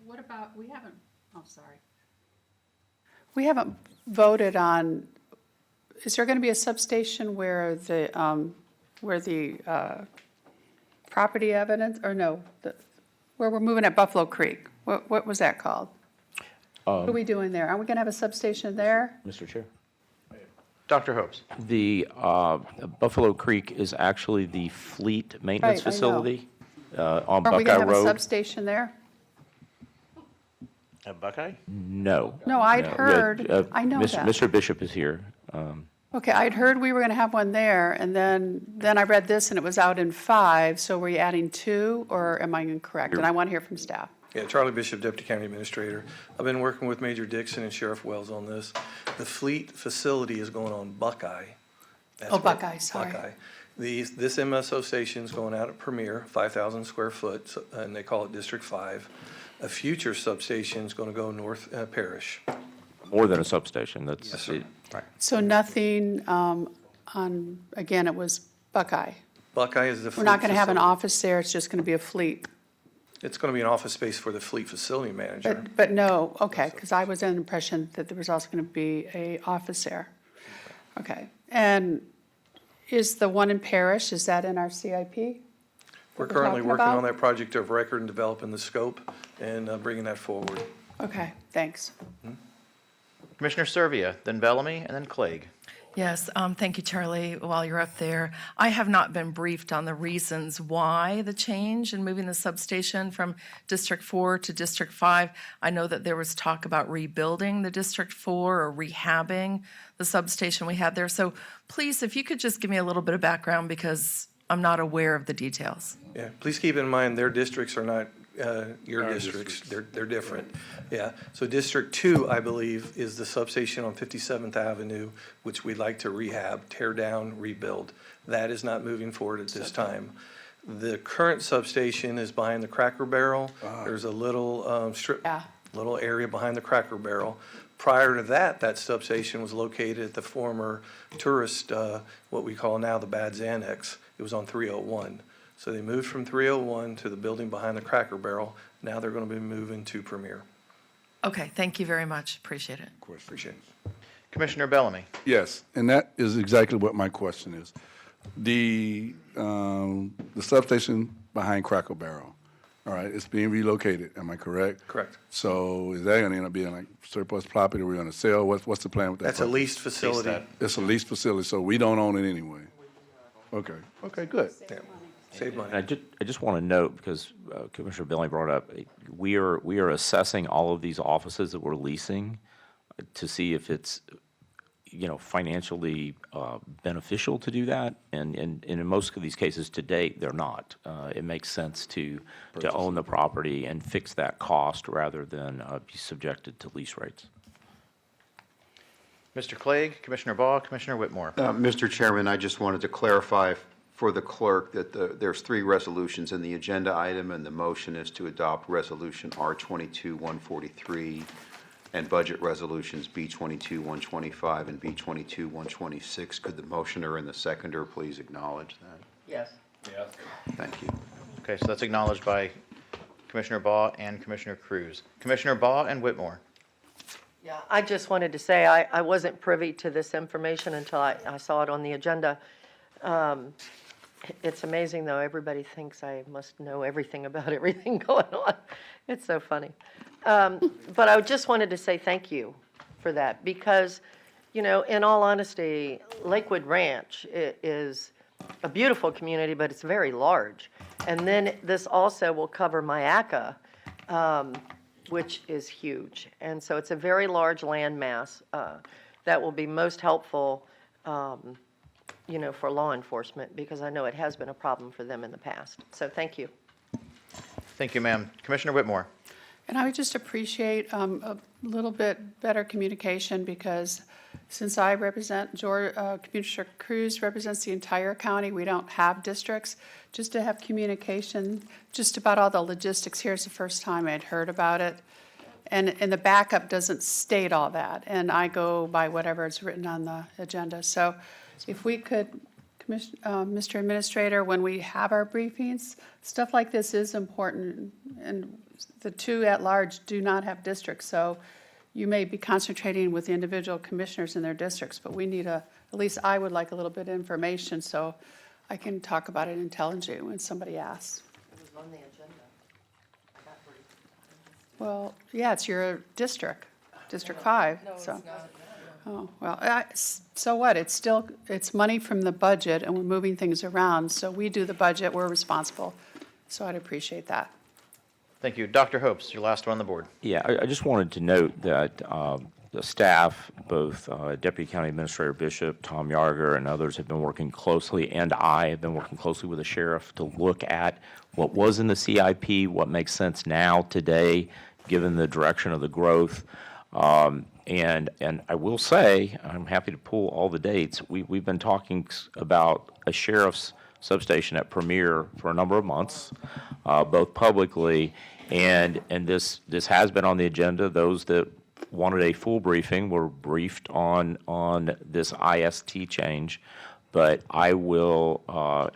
what about, we haven't, oh, sorry. We haven't voted on, is there going to be a substation where the property evidence, or no, where we're moving at Buffalo Creek? What was that called? What are we doing there? Are we going to have a substation there? Mr. Chair? Dr. Hopes. The Buffalo Creek is actually the fleet maintenance Right, I know. facility on Are we Buckeye going to have a Road. substation there? At Buckeye? No. No, I'd No. heard, I know that. Mr. Bishop is here. Okay, I'd heard we were going to have one there, and then I read this, and it was out in 5, so were you adding 2, or am I incorrect? And I want to hear from staff. Yeah, Charlie Bishop, Deputy County Administrator. I've been working with Major Dixon and Sheriff Wells on this. The fleet facility is going on Buckeye. That's Oh, what- Buckeye, sorry. Buckeye. This MSO station's going out at Premier, 5,000 square foot, and they call it District 5. A future substation's going to go North Parish. More than a substation, that's. Yes, sir. Right. So nothing on, again, it was Buckeye. Buckeye is the fleet We're not going to have an facility. office there, it's just going to be a fleet. It's going to be an office space for the fleet facility manager. But no, okay, because I was under the impression that there was also going to be a office there. Okay, and Is the one in Parish, is that in our CIP? We're we're currently talking working about? on that project of record and developing the scope and bringing that forward. Okay, thanks. Commissioner Servia, then Bellamy, and then Clegg. Yes, thank you, Charlie. While you're up there, I have not been briefed on the reasons why the change in moving the substation from District 4 to District 5. I know that there was talk about rebuilding the District 4 or rehabbing the substation we had there. So please, if you could just give me a little bit of background because I'm not aware of the details. Yeah, please keep in mind, their districts are not your districts. They're different. Yeah, so District 2, I believe, is the substation on 57th Avenue, which we'd like to rehab, tear down, rebuild. That is not moving forward at this time. The current substation is behind the Cracker Barrel. There's a little strip, little area behind the Cracker Barrel. Prior to that, that substation was located at the former tourist, what we call now the Bads Annex. It was on 301. So they moved from 301 to the building behind the Cracker Barrel. Now they're going to be moving to Premier. Okay, thank you very much. Appreciate it. Appreciate it. Commissioner Bellamy. Yes, and that is exactly what my question is. The substation behind Cracker Barrel, all right, it's being relocated, am I correct? Correct. So is that gonna end up being like surplus property we're gonna sell? What's the plan with that? That's a property? leased facility. It's a leased facility, so we don't own it anyway? Okay, good. Yeah. Save money. And I just want to note, because Commissioner Billy brought up, we are assessing all of these offices that we're leasing to see if it's, financially beneficial to do that. And in most of these cases to date, they're not. It makes sense to own the property and fix that cost rather than be subjected to lease rates. Mr. Clegg, Commissioner Baugh, Commissioner Whitmore. Mr. Chairman, I just wanted to clarify for the clerk that there's 3 resolutions in the agenda item, and the motion is to adopt Resolution R22-143 and budget resolutions B22-125 and B22-126. Could the motioner and the seconder please acknowledge that? Yes. Thank you. Okay, so that's acknowledged by Commissioner Baugh and Commissioner Cruz. Commissioner Baugh and Whitmore. Yeah, I just wanted to say I wasn't privy to this information until I saw it on the agenda. It's amazing, though. Everybody thinks I must know everything about everything going on. It's so funny. But I just wanted to say thank you for that because, in all honesty, Lakewood Ranch is a beautiful community, but it's very large. And then this also will cover Mayaca, which is huge. And so it's a very large land mass that will be most helpful for law enforcement, because I know it has been a problem for them in the past. So thank you. Thank you, ma'am. Commissioner Whitmore. And I would just appreciate a little bit better communication because since I represent, Commissioner Cruz represents the entire county, we don't have districts. Just to have communication, just about all the logistics here is the first time I'd heard about it. And the backup doesn't state all that, and I go by whatever is written on the agenda. So if we could, Mr. Administrator, when we have our briefings, stuff like this is important, and the 2 at-large do not have districts, so you may be concentrating with the individual commissioners in their districts, but we need at least I would like a little bit of information so I can talk about it intelligently when somebody asks. It was on the agenda. Well, yeah, it's your district, District 5, No, so. it's not. Oh, well, so what? It's money from the budget, and we're moving things around, so we do the budget, we're responsible. So I'd appreciate that. Thank you. Dr. Hopes, your last one on the board. Yeah, I just wanted to note that the staff, both Deputy County Administrator Bishop, Tom Yarger, and others have been working closely, and I have been working closely with the sheriff to look at what was in the CIP, what makes sense now, today, given the direction of the growth. And I will say, I'm happy to pull all the dates. We've been talking about a sheriff's substation at Premier for a number of months, both publicly, and this has been on the agenda. Those that wanted a full briefing were briefed on this IST change, but I will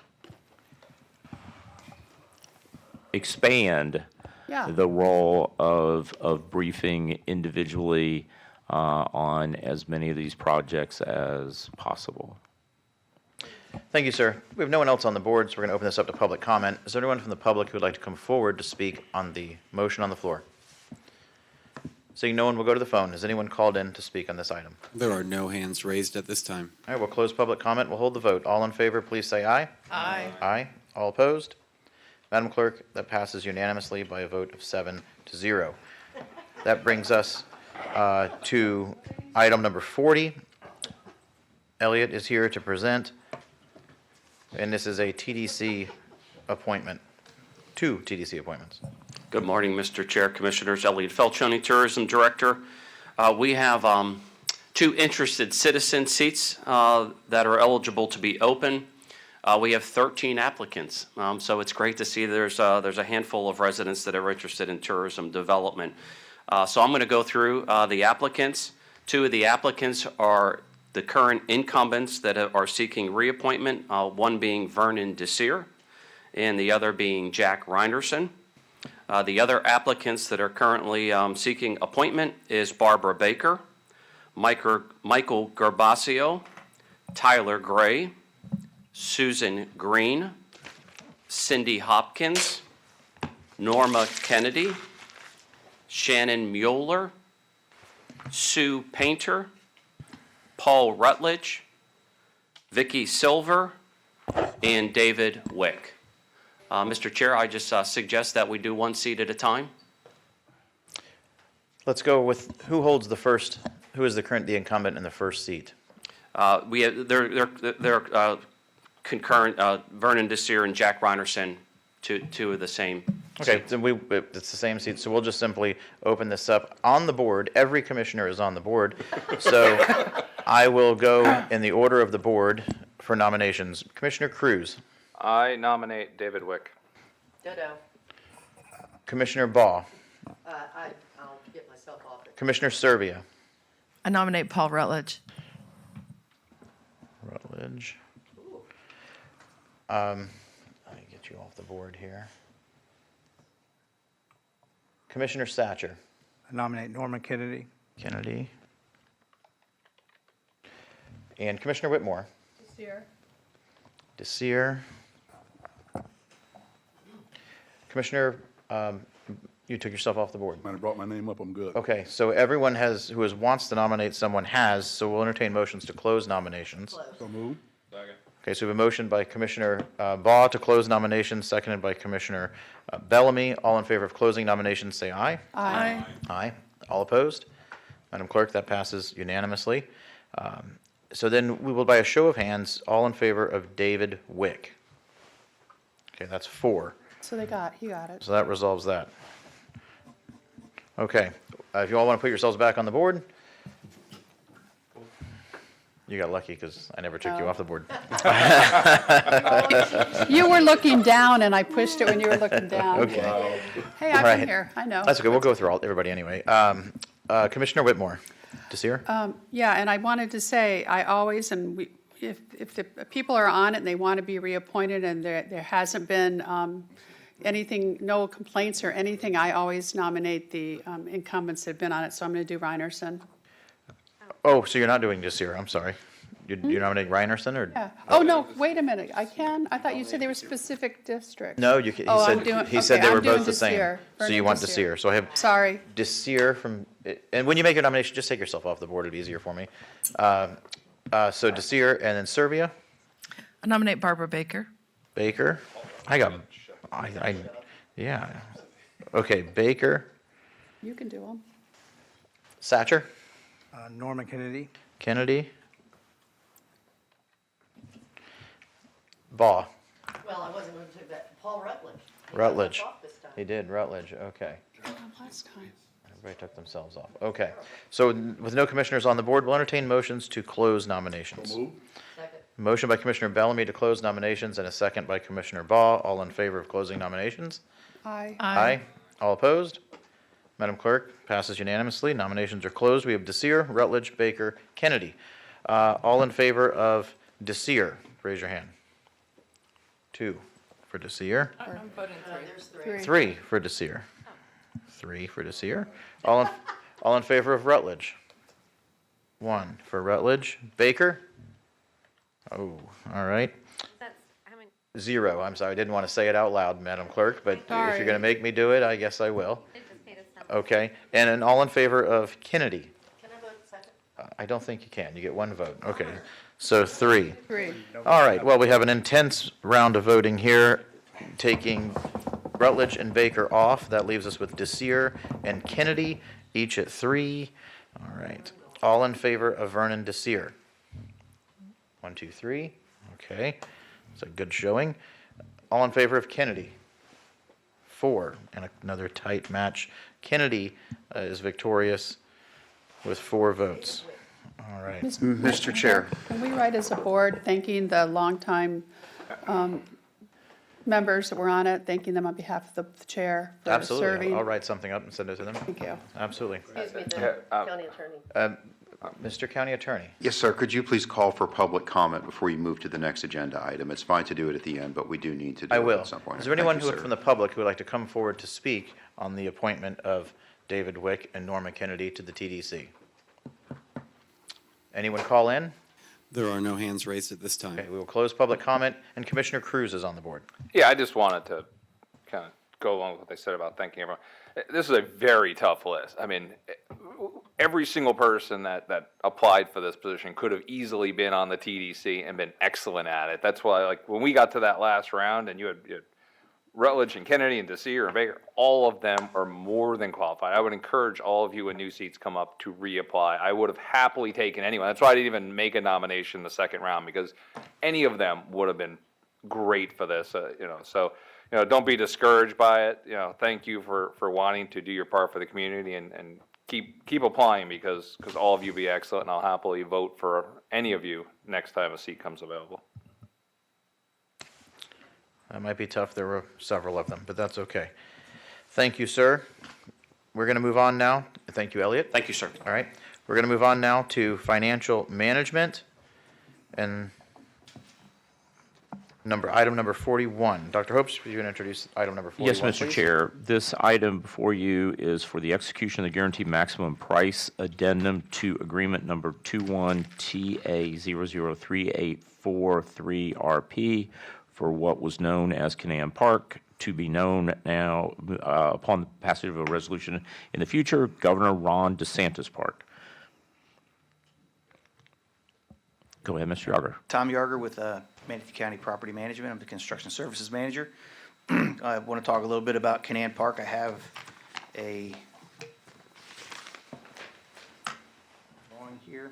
expand the role of briefing individually on as many of these projects as possible. Thank you, sir. We have no one else on the board, so we're going to open this up to public comment. Is there anyone from the public who would like to come forward to speak on the motion on the floor? Seeing no one, we'll go to the phone. Is anyone called in to speak on this item? There are no hands raised at this time. All right, we'll close public comment. We'll hold the vote. All in favor, please say aye. Aye. Aye. All opposed? Madam Clerk, that passes unanimously by a vote of 7-0. That brings us to item number 40. Elliot is here to present, and this is a TDC appointment, 2 TDC appointments. Good morning, Mr. Chair, Commissioners. Elliot Felchoni, Tourism Director. We have 2 interested citizen seats that are eligible to be open. We have 13 applicants, so it's great to see there's a handful of residents that are interested in tourism development. So I'm going to go through the applicants. 2 of the applicants are the current incumbents that are seeking reappointment, one being Vernon Desir and the other being Jack Reinerson. The other applicants that are currently seeking appointment is Barbara Baker, Michael Gervasio, Tyler Gray, Susan Green, Cindy Hopkins, Norma Kennedy, Shannon Mueller, Sue Painter, Paul Rutledge, Vicky Silver, and David Wick. Mr. Chair, I just suggest that we do 1 seat at a time. Let's go with who holds the first, who is the incumbent in the first seat? We have, they're concurrent, Vernon Desir and Jack Reinerson, two of the same. Okay, then it's the same seat, so we'll just simply open this up. On the board, every commissioner is on the board, so I will go in the order of the board for nominations. Commissioner Cruz, I nominate David Wick. Ditto. Commissioner Baugh, I'll get myself off it. Commissioner Servia. I nominate Paul Rutledge. Rutledge. Let me get you off the board here. Commissioner Satcher. I nominate Norma Kennedy. Kennedy. And Commissioner Whitmore. Desir. Desir. Commissioner, you took yourself off the board. Might have brought my name up, I'm good. Okay, so everyone wants to nominate someone so we'll entertain motions to close nominations. So moved. Okay, so we have a motion by Commissioner Baugh to close nominations, seconded by Commissioner Bellamy. All in favor of closing nominations, say aye. Aye. Aye. All opposed? Madam Clerk, that passes unanimously. So then we will, by a show of hands, all in favor of David Wick. Okay, that's 4. So he got it. So that resolves that. Okay, if you all want to put yourselves back on the board. You got lucky because I never took you off the board. You were looking down and I pushed it when you were looking down. Okay. Hey, I'm Right. here, I know. That's okay, we'll go through everybody anyway. Commissioner Whitmore, Desir? Yeah, and I wanted to say, I always, if the people are on it and they want to be reappointed and there hasn't been anything, no complaints or anything, I always nominate the incumbents that have been on it, so I'm going to do Reinerson. Oh, so you're not doing Desir, I'm sorry. You're nominating Reinerson, or? Yeah. Oh, no, wait a minute, I thought you said they were specific districts. No, he Oh, I'm said, doing- he said okay, they were I'm doing both the same. Desir. So you Vernon want Desir. Desir, so I have Sorry. Desir from, and when you make your nomination, just take yourself off the board, it'd be easier for me. So Desir, and then Servia, I nominate Barbara Baker. Baker. Yeah. Okay, Baker, You can do them. Satcher, Norma Kennedy. Kennedy, Baugh, Well, I wasn't going to take that. Paul Rutledge. He got Rutledge. off this time. He did, Rutledge, okay. Last time. Everybody took themselves off. Okay. So with no commissioners on the board, we'll entertain motions to close nominations. Second. Motion by Commissioner Bellamy to close nominations and a second by Commissioner Baugh. All in favor of closing nominations? Aye. Aye. All opposed? Madam Clerk, passes unanimously. Nominations are closed. We have Desir, Rutledge, Baker, Kennedy. All in favor of Desir, raise your hand. 2 for Desir. I'm voting Three. 3 for Desir. 3 for Desir. All in favor of Rutledge? 1 for Rutledge. Baker? Oh, all right. That's, how many, 0. I'm sorry, I didn't want to say it out loud, Madam Clerk, but if Sorry. you're going to make me do it, I guess I will. it just made us sound. Okay, and then all in favor of Kennedy? Can I vote second? I don't think you can. You get 1 vote. Okay, so 3. 3. All right, well, we have an intense round of voting here, taking Rutledge and Baker off. That leaves us with Desir and Kennedy, each at 3. All right, all in favor of Vernon Desir? 1, 2, 3. Okay, it's a good showing. All in favor of Kennedy? 4, and another tight match. Kennedy is victorious with 4 votes. All right. Mr. Chair. Can we write as a board, thanking the longtime members that were on it, thanking them on behalf of the chair for Absolutely. serving? I'll write something up and send it to them. Thank you. Absolutely. Excuse me, the county attorney. Mr. County Attorney. Yes, sir. Could you please call for public comment before you move to the next agenda item? It's fine to do it at the end, but we do need to do I it will. at some point. Is there anyone Thank you, who sir. from the public who would like to come forward to speak on the appointment of David Wick and Norma Kennedy to the TDC? Anyone call in? There are no hands raised at this time. Okay, we will close public comment, and Commissioner Cruz is on the board. Yeah, I just wanted to kind of go along with what they said about thanking everyone. This is a very tough list. I mean, every single person that applied for this position could have easily been on the TDC and been excellent at it. That's why, like, when we got to that last round and you had Rutledge and Kennedy and Desir and Baker, all of them are more than qualified. I would encourage all of you when new seats come up to reapply. I would have happily taken anyone. That's why I didn't even make a nomination the second round, because any of them would have been great for this, so, don't be discouraged by it. Thank you for wanting to do your part for the community, and keep applying, because all of you be excellent, and I'll happily vote for any of you next time a seat comes available. That might be tough. There were several of them, but that's okay. Thank you, sir. We're going to move on now. Thank you, Elliot. Thank you, sir. All right. We're going to move on now to financial management and item number 41. Dr. Hopes, if you would introduce item number 41, Yes, Mr. please. Chair. This item before you is for the execution of the guaranteed maximum price addendum to agreement number 21TA003843RP for what was known as Canaan Park, to be known now upon the passage of a resolution in the future, Governor Ron DeSantis Park. Go ahead, Mr. Yarger. Tom Yarger with Manatee County Property Management. I'm the Construction Services Manager. I want to talk a little bit about Canaan Park. I have a drawing here.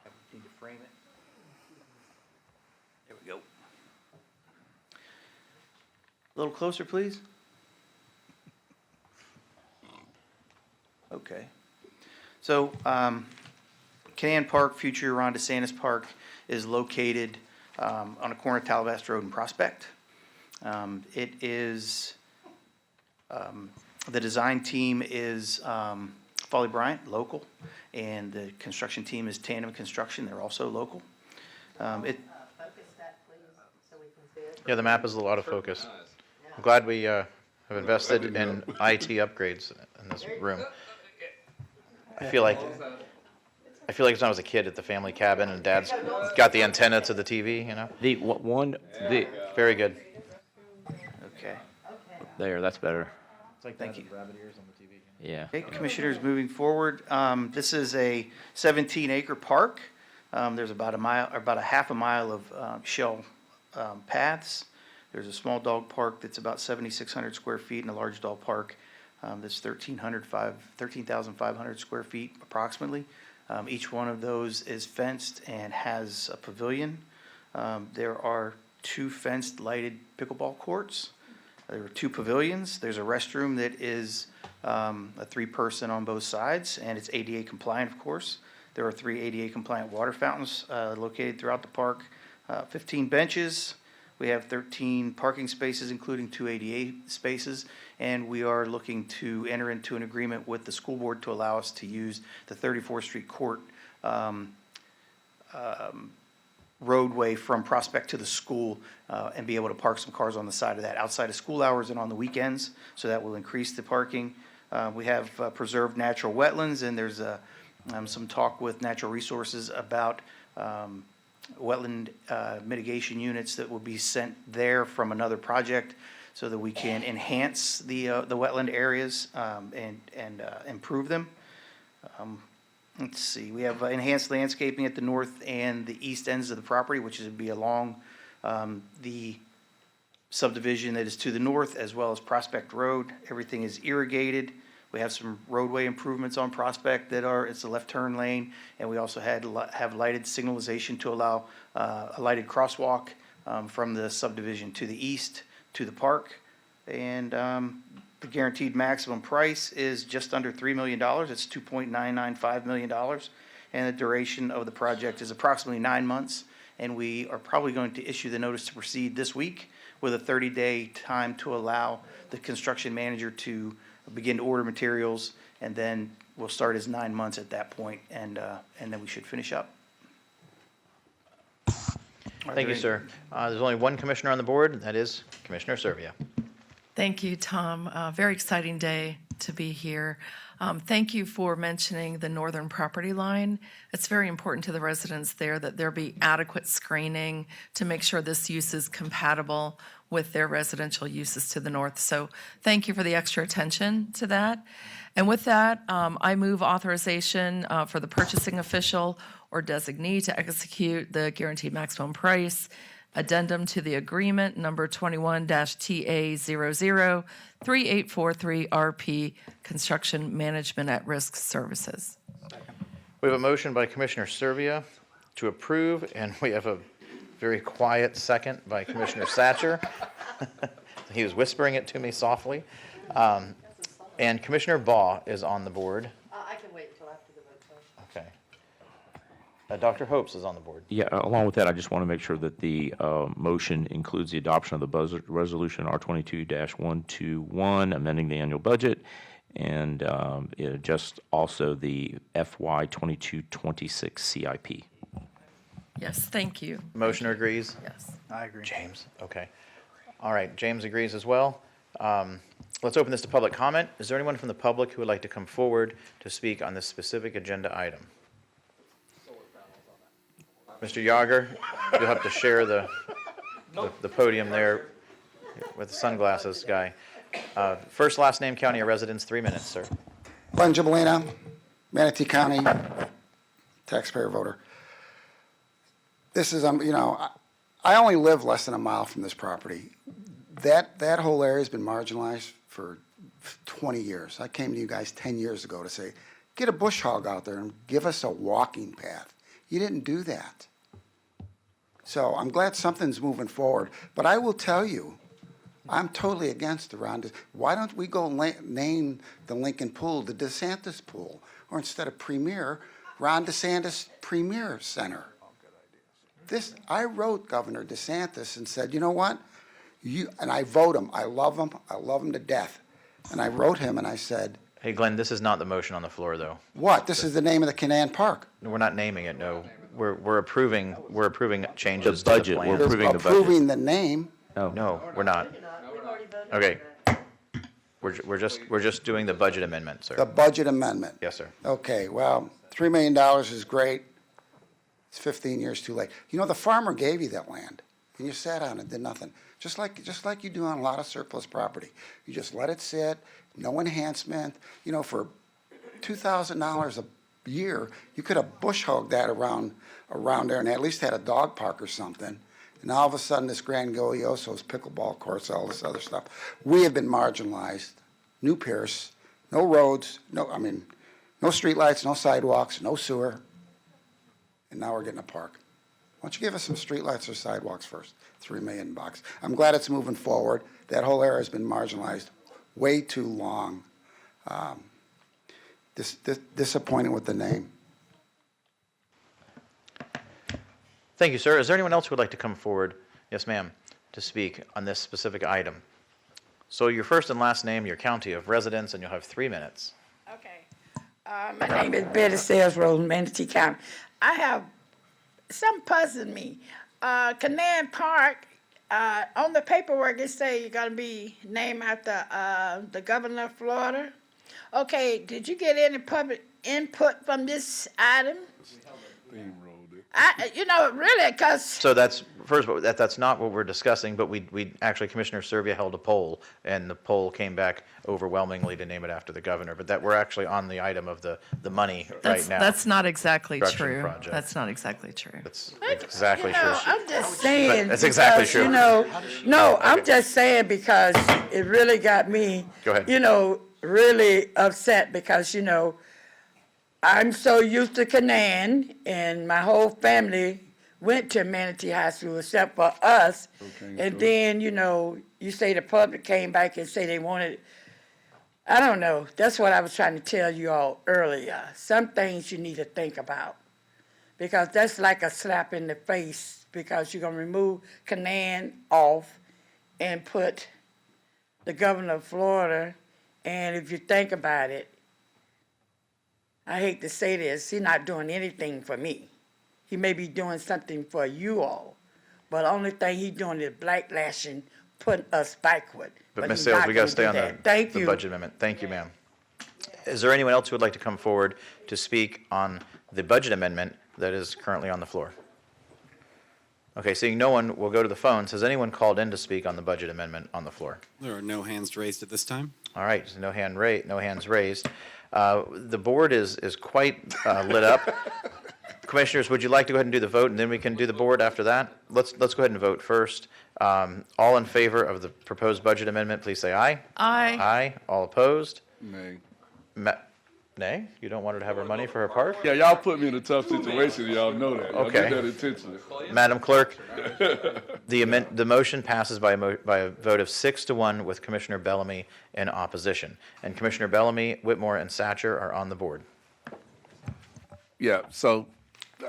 I need to frame it. There we go. A little closer, please. Okay. So, Canaan Park, future Ron DeSantis Park, is located on a corner of Tallabassett Road and Prospect. It is, the design team is Folly Bryant, local, and the construction team is Tandem Construction, they're also local. Focus that, please, so we can see it. Yeah, the map is a lot of focus. I'm glad we have invested in IT upgrades in this room. I feel like when I was a kid at the family cabin and Dad's got the antenna to the TV, Very good. Okay. There, that's better. It's like Thank you. rabbit ears on the TV. Yeah. Okay, Commissioners, moving forward, this is a 17-acre park. There's about a half a mile of shell paths. There's a small dog park that's about 7,600 square feet, and a large dog park that's 13,500 square feet approximately. Each one of those is fenced and has a pavilion. There are 2 fenced lighted pickleball courts. There are 2 pavilions. There's a restroom that is a 3-person on both sides, and it's ADA compliant, of course. There are 3 ADA compliant water fountains located throughout the park, 15 benches. We have 13 parking spaces, including 2 ADA spaces, and we are looking to enter into an agreement with the school board to allow us to use the 34th Street Court roadway from Prospect to the school and be able to park some cars on the side of that outside of school hours and on the weekends, so that will increase the parking. We have preserved natural wetlands, and there's some talk with Natural Resources about wetland mitigation units that will be sent there from another project so that we can enhance the wetland areas and improve them. Let's see, we have enhanced landscaping at the north and the east ends of the property, which would be along the subdivision that is to the north, as well as Prospect Road. Everything is irrigated. We have some roadway improvements on Prospect that are, it's a left turn lane, and we also have lighted signalization to allow a lighted crosswalk from the subdivision to the east to the park. And the guaranteed maximum price is just under $3 million. It's $2.995 million. And the duration of the project is approximately 9 months. And we are probably going to issue the notice to proceed this week with a 30-day time to allow the construction manager to begin to order materials. And then we'll start as 9 months at that point, and then we should finish up. Thank you, sir. There's only one commissioner on the board, and that is Commissioner Servia. Thank you, Tom. Very exciting day to be here. Thank you for mentioning the northern property line. It's very important to the residents there that there be adequate screening to make sure this use is compatible with their residential uses to the north. So thank you for the extra attention to that. And with that, I move authorization for the purchasing official or designee to execute the guaranteed maximum price addendum to the agreement number 21-TA003843RP Construction Management at Risk Services. We have a motion by Commissioner Servia to approve, and we have a very quiet second by Commissioner Satcher. He was whispering it to me softly. And Commissioner Baugh is on the board. I can wait until after the vote. Okay. Dr. Hopes is on the board. Yeah, along with that, I just want to make sure that the motion includes the adoption of the budget resolution R22-121, amending the annual budget, and just also the FY 22-26 CIP. Yes, thank you. Motioner agrees? Yes. I agree. James, okay. All right, James agrees as well. Let's open this to public comment. Is there anyone from the public who would like to come forward to speak on this specific agenda item? Mr. Yager, you'll have to share the podium there with the sunglasses guy. First, last name, county of residence, 3 minutes, sir. Glenn Gibolina, Manatee County, taxpayer voter. This is, I only live less than a mile from this property. That whole area has been marginalized for 20 years. I came to you guys 10 years ago to say, get a bush hog out there and give us a walking path. You didn't do that. So I'm glad something's moving forward. But I will tell you, I'm totally against the Ron. Why don't we go name the Lincoln Pool the DeSantis Pool? Or instead of Premier, Ron DeSantis Premier Center. I wrote Governor DeSantis and said, you know what? And I vote him. I love him. I love him to death. And I wrote him and I said, Hey, Glenn, this is not the motion on the floor, though. what? This is the name of the Canaan Park. We're not naming it, no. We're approving changes The to the budget, plan. we're approving the budget. Approving the name. No, we're not. Okay. We're just doing the budget amendment, sir. The budget amendment. Yes, sir. Okay, well, $3 million is great. It's 15 years too late. You know, the farmer gave you that land, and you sat on it, did nothing. Just like you do on a lot of surplus property. You just let it sit, no enhancement. You know, for $2,000 a year, you could have bush hogged that around there and at least had a dog park or something. And all of a sudden, this Grand Golioso's pickleball courts, all this other stuff. We have been marginalized. New Pierce, no roads, no streetlights, no sidewalks, no sewer. And now we're getting a park. Why don't you give us some streetlights or sidewalks first? $3 million. I'm glad it's moving forward. That whole area has been marginalized way too long. Disappointing with the name. Thank you, sir. Is there anyone else who would like to come forward, yes, ma'am, to speak on this specific item? So your first and last name, your county of residence, and you'll have 3 minutes. Okay. My name is Betty Sayers Rose, Manatee County. I have some puzzling me. Canaan Park, on the paperwork it say you're gonna be named after the governor of Florida. Okay, did you get any public input from this item? Really, because So that's, first of all, that's not what we're discussing, but we actually, Commissioner Serbia held a poll, and the poll came back overwhelmingly to name it after the governor, but that, we're actually on the item of the money right now. That's not exactly Construction true. project. That's not exactly true. That's exactly true. I'm just saying. That's exactly because, true. No, I'm just saying because it really got me. Go ahead. Really upset because, I'm so used to Canaan and my whole family went to Manatee High School except for us. And then, you say the public came back and say they wanted, I don't know. That's what I was trying to tell you all earlier. Some things you need to think about because that's like a slap in the face because you're going to remove Canaan off and put the governor of Florida. And if you think about it, I hate to say this, he's not doing anything for me. He may be doing something for you all, but the only thing he's doing is backlashing, putting us backward. But Ms. he's Sales, not we got to gonna stay do on that. the Thank the you. budget amendment. Thank you, ma'am. Is there anyone else who would like to come forward to speak on the budget amendment that is currently on the floor? Okay, seeing no one, we'll go to the phones. Has anyone called in to speak on the budget amendment on the floor? There are no hands raised at this time. All right, so no hands raised. The board is quite lit up. Commissioners, would you like to go ahead and do the vote, and then we can do the board after that? Let's go ahead and vote first. All in favor of the proposed budget amendment, please say aye. Aye. Aye. All opposed? Nay. Nay? You don't want her to have her money for her park? Yeah, y'all put me in a tough situation, y'all know that. Y'all Okay. did that intentionally. Madam Clerk, the motion passes by a vote of 6-1 with Commissioner Bellamy in opposition. And Commissioner Bellamy, Whitmore, and Satcher are on the board. Yeah, so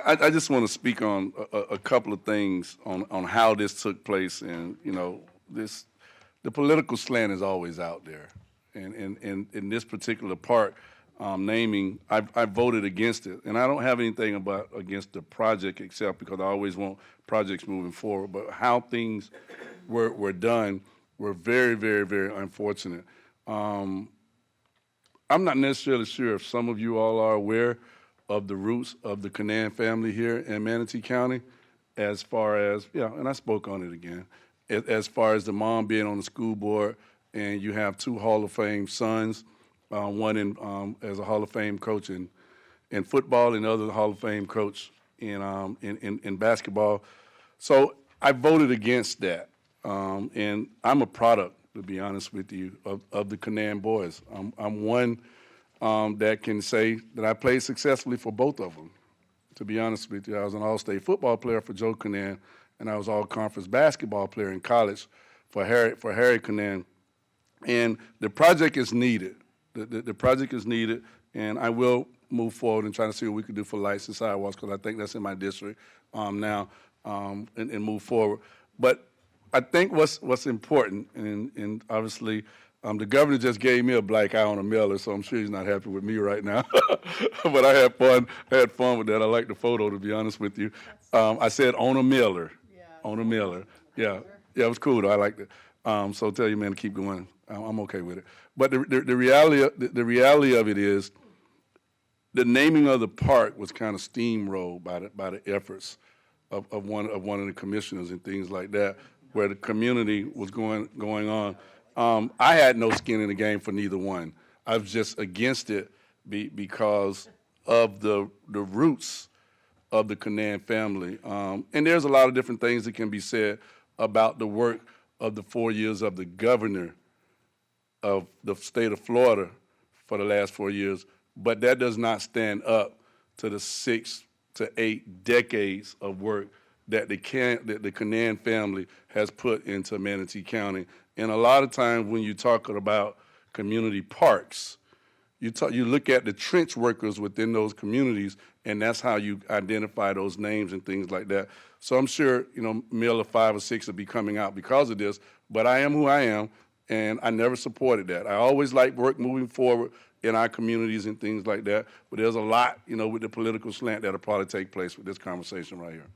I just want to speak on a couple of things on how this took place. And, the political slant is always out there. And in this particular part, naming, I voted against it. And I don't have anything against the project except because I always want projects moving forward. But how things were done were very, very, very unfortunate. I'm not necessarily sure if some of you all are aware of the roots of the Canaan family here in Manatee County, as far as, and I spoke on it again, as far as the mom being on the school board, and you have 2 Hall of Fame sons, one as a Hall of Fame coach in football and the other Hall of Fame coach in basketball. So I voted against that, and I'm a product, to be honest with you, of the Canaan boys. I'm one that can say that I played successfully for both of them. To be honest with you, I was an all-state football player for Joe Canaan, and I was all-conference basketball player in college for Harry Canaan. And the project is needed. The project is needed, and I will move forward and try to see what we can do for lights and sidewalks, because I think that's in my district now, and move forward. But I think what's important, and obviously, the governor just gave me a black eye on a mailer, so I'm sure he's not happy with me right now. But I had fun. With that. I like the photo, to be honest with you. I said on a mailer. On a mailer. Yeah, it was cool though. I liked it. So tell your man to keep going. I'm okay with it. But the reality of it is, the naming of the park was kind of steamrolled by the efforts of one of the commissioners and things like that, where the community was going on. I had no skin in the game for neither one. I was just against it because of the roots of the Canaan family. And there's a lot of different things that can be said about the work of the 4 years of the governor of the state of Florida for the last 4 years, but that does not stand up to the 6 to 8 decades of work that the Canaan family has put into Manatee County. And a lot of times when you're talking about community parks, you look at the trench workers within those communities, and that's how you identify those names and things like that. So I'm sure, mill of 5 or 6 will be coming out because of this, but I am who I am, and I never supported that. I always like work moving forward in our communities and things like that, but there's a lot, with the political slant that'll probably take place with this conversation right here.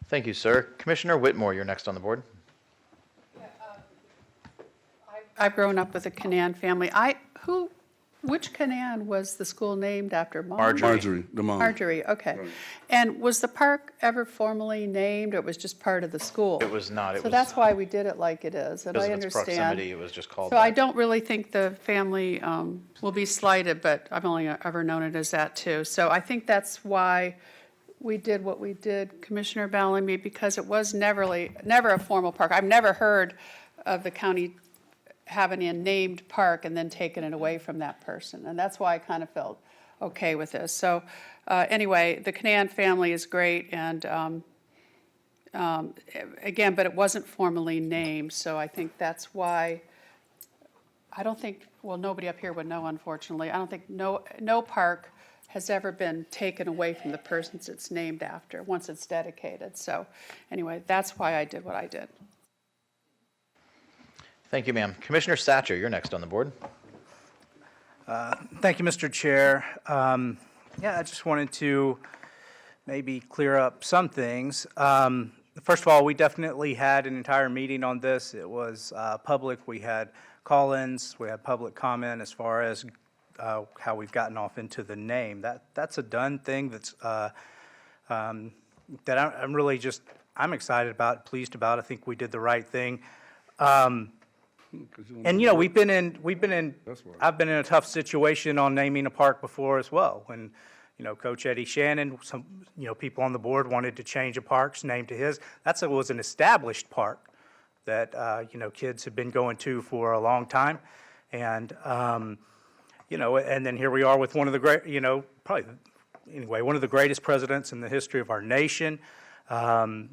Thank you, sir. Commissioner Whitmore, you're next on the board. I've grown up with a Canaan family. Which Canaan was the school named after? Marjorie, the mom. Marjorie, okay. And was the park ever formally named, or it was just part of the school? It was not. It So was that's why we did it like it is, and because I of its understand. proximity, it was just called So I that. don't really think the family will be slighted, but I've only ever known it as that too. So I think that's why we did what we did, Commissioner Bellamy, because it was never a formal park. I've never heard of the county having a named park and then taking it away from that person. And that's why I kind of felt okay with this. So anyway, the Canaan family is great, and again, but it wasn't formally named, so I think that's why, I don't think, well, nobody up here would know, unfortunately. I don't think no park has ever been taken away from the persons it's named after once it's dedicated. So anyway, that's why I did what I did. Thank you, ma'am. Commissioner Satcher, you're next on the board. Thank you, Mr. Chair. Yeah, I just wanted to maybe clear up some things. First of all, we definitely had an entire meeting on this. It was public. We had call-ins. We had public comment as far as how we've gotten off into the name. That's a done thing that's that I'm really just, I'm excited about, pleased about. I think we did the right thing. And you know, I've been in a tough situation on naming a park before as well. When, you know, Coach Eddie Shannon, some, you know, people on the board wanted to change a park's name to his. That was an established park that, you know, kids have been going to for a long time. And, you know, and then here we are with one of the great, you know, probably, anyway, one of the greatest presidents in the history of our nation. And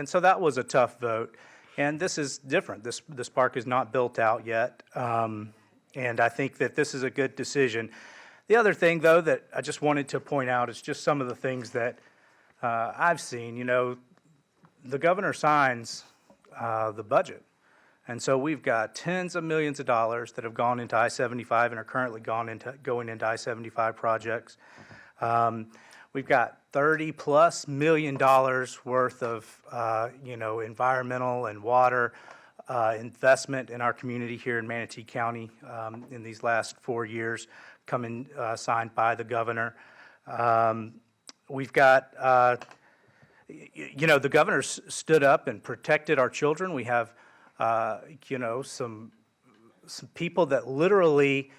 so that was a tough vote. And this is different. This park is not built out yet. And I think that this is a good decision. The other thing, though, that I just wanted to point out is just some of the things that I've seen. You know, the governor signs the budget. And so we've got tens of millions of dollars that have gone into I-75 and are currently going into I-75 projects. We've got $30+ million worth of, you know, environmental and water investment in our community here in Manatee County in these last 4 years, coming signed by the governor. We've got, you know, the governor stood up and protected our children. We have, you know, some people that literally,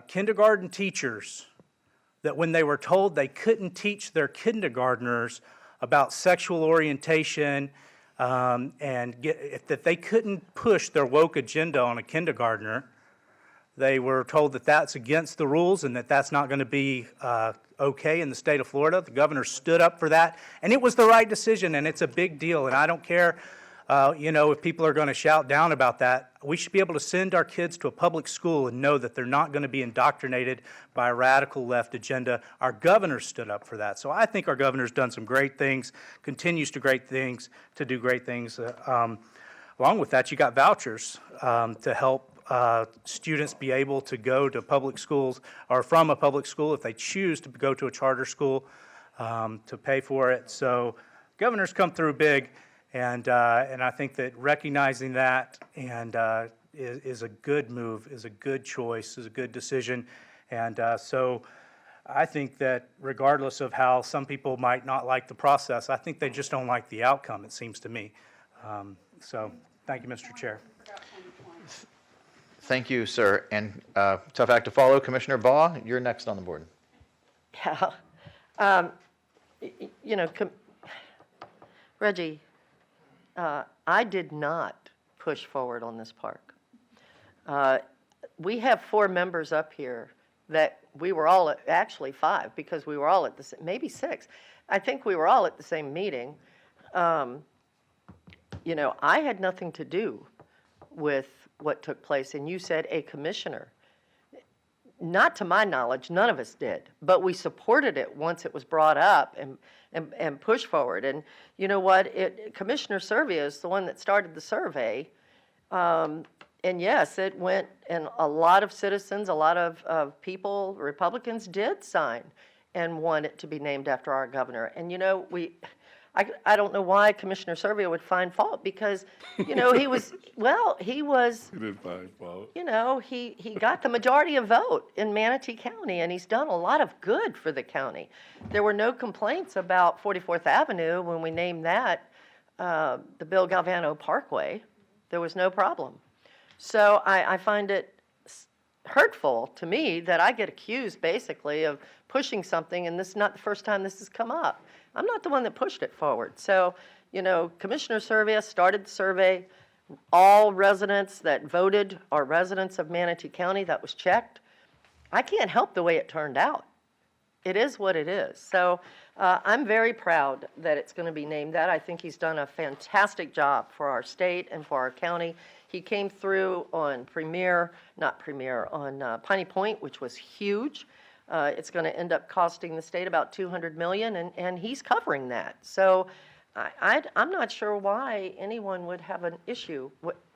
kindergarten teachers, that when they were told they couldn't teach their kindergartners about sexual orientation and that they couldn't push their woke agenda on a kindergartner, they were told that that's against the rules and that that's not going to be okay in the state of Florida. The governor stood up for that, and it was the right decision, and it's a big deal. And I don't care, you know, if people are going to shout down about that. We should be able to send our kids to a public school and know that they're not going to be indoctrinated by a radical left agenda. Our governor stood up for that. So I think our governor's done some great things, continues to do great things. Along with that, you got vouchers to help students be able to go to public schools or from a public school if they choose to go to a charter school to pay for it. So governor's come through big. And I think that recognizing that and is a good move, is a good choice, is a good decision. And so I think that regardless of how some people might not like the process, I think they just don't like the outcome, it seems to me. So thank you, Mr. Chair. Thank you, sir. And tough act to follow. Commissioner Baugh, you're next on the board. Yeah. You know, Reggie, I did not push forward on this park. We have 4 members up here that we were all, actually 5, because we were all at the, maybe 6. I think we were all at the same meeting. You know, I had nothing to do with what took place, and you said a commissioner. Not to my knowledge, none of us did, but we supported it once it was brought up and pushed forward. And you know what? Commissioner Servia is the one that started the survey. And yes, it went, and a lot of citizens, a lot of people, Republicans did sign and want it to be named after our governor. And you know, I don't know why Commissioner Serbia would find fault because, he was, well, he was, You didn't find fault. he got the majority of vote in Manatee County, and he's done a lot of good for the county. There were no complaints about 44th Avenue when we named that the Bill Galvano Parkway. There was no problem. So I find it hurtful to me that I get accused basically of pushing something, and this is not the first time this has come up. I'm not the one that pushed it forward. So, Commissioner Serbia started the survey. All residents that voted are residents of Manatee County. That was checked. I can't help the way it turned out. It is what it is. So I'm very proud that it's going to be named that. I think he's done a fantastic job for our state and for our county. He came through on on Piney Point, which was huge. It's going to end up costing the state about $200 million, and he's covering that. So I'm not sure why anyone would have an issue.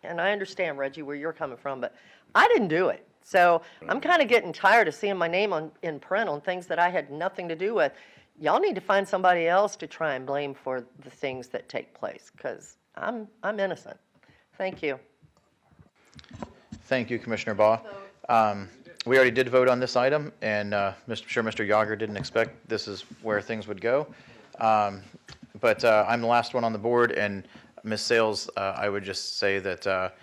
And I understand, Reggie, where you're coming from, but I didn't do it. So I'm kind of getting tired of seeing my name in print on things that I had nothing to do with. Y'all need to find somebody else to try and blame for the things that take place, because I'm innocent. Thank you. Thank you, Commissioner Baugh. We already did vote on this item, and I'm sure Mr. Yager didn't expect this is where things would go. But I'm the last one on the board, and Ms. Sales, I would just say that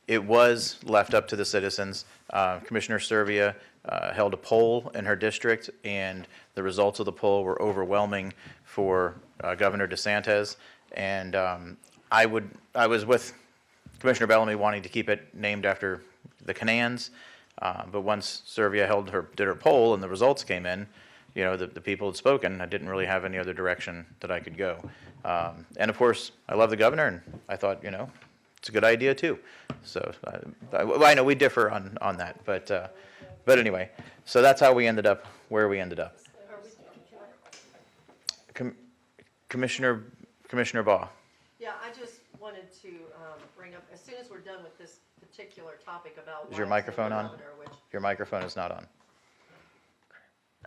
it was left up to the citizens. Commissioner Serbia held a poll in her district, and the results of the poll were overwhelming for Governor DeSantis. And I was with Commissioner Bellamy wanting to keep it named after the Canans, but once Serbia did her poll and the results came in, the people had spoken. I didn't really have any other direction that I could go. And of course, I love the governor, and I thought, it's a good idea too. So I know we differ on that, but anyway, so that's how we ended up where we ended up. Commissioner Baugh. Yeah, I just wanted to bring up, as soon as we're done with this particular topic about. Is your microphone on? Your microphone is not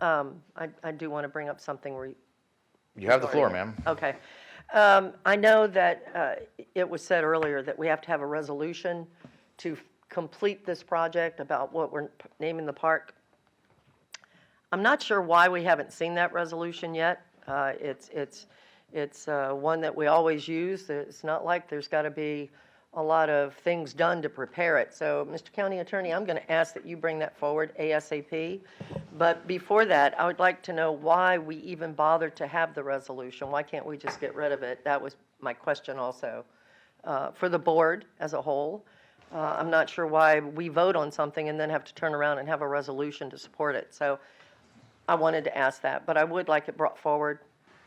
on. I do want to bring up something where. You have the floor, ma'am. Okay. I know that it was said earlier that we have to have a resolution to complete this project about what we're naming the park. I'm not sure why we haven't seen that resolution yet. It's one that we always use. It's not like there's got to be a lot of things done to prepare it. So, Mr. County Attorney, I'm going to ask that you bring that forward ASAP. But before that, I would like to know why we even bothered to have the resolution. Why can't we just get rid of it? That was my question also. For the board as a whole, I'm not sure why we vote on something and then have to turn around and have a resolution to support it. So I wanted to ask that, but I would like it brought forward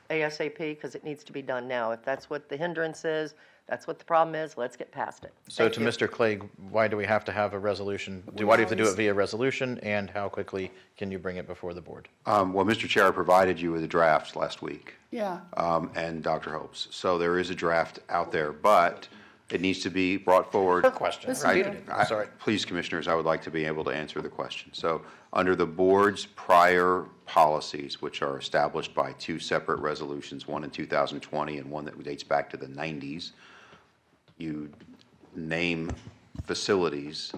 ASAP because it needs to be done now. If that's what the hindrance is, that's what the problem is, let's get past it. So Thank to you. Mr. Clegg, why do we have to have a resolution? Why do you have to do it via resolution, and how quickly can you bring it before the board? Well, Mr. Chair, I provided you with a draft last week, Yeah. and Dr. Hope's. So there is a draft out there, but it needs to be brought forward. Her question. Sorry. Please, Commissioners, I would like to be able to answer the question. So under the board's prior policies, which are established by two separate resolutions, one in 2020 and one that dates back to the 90s, you name facilities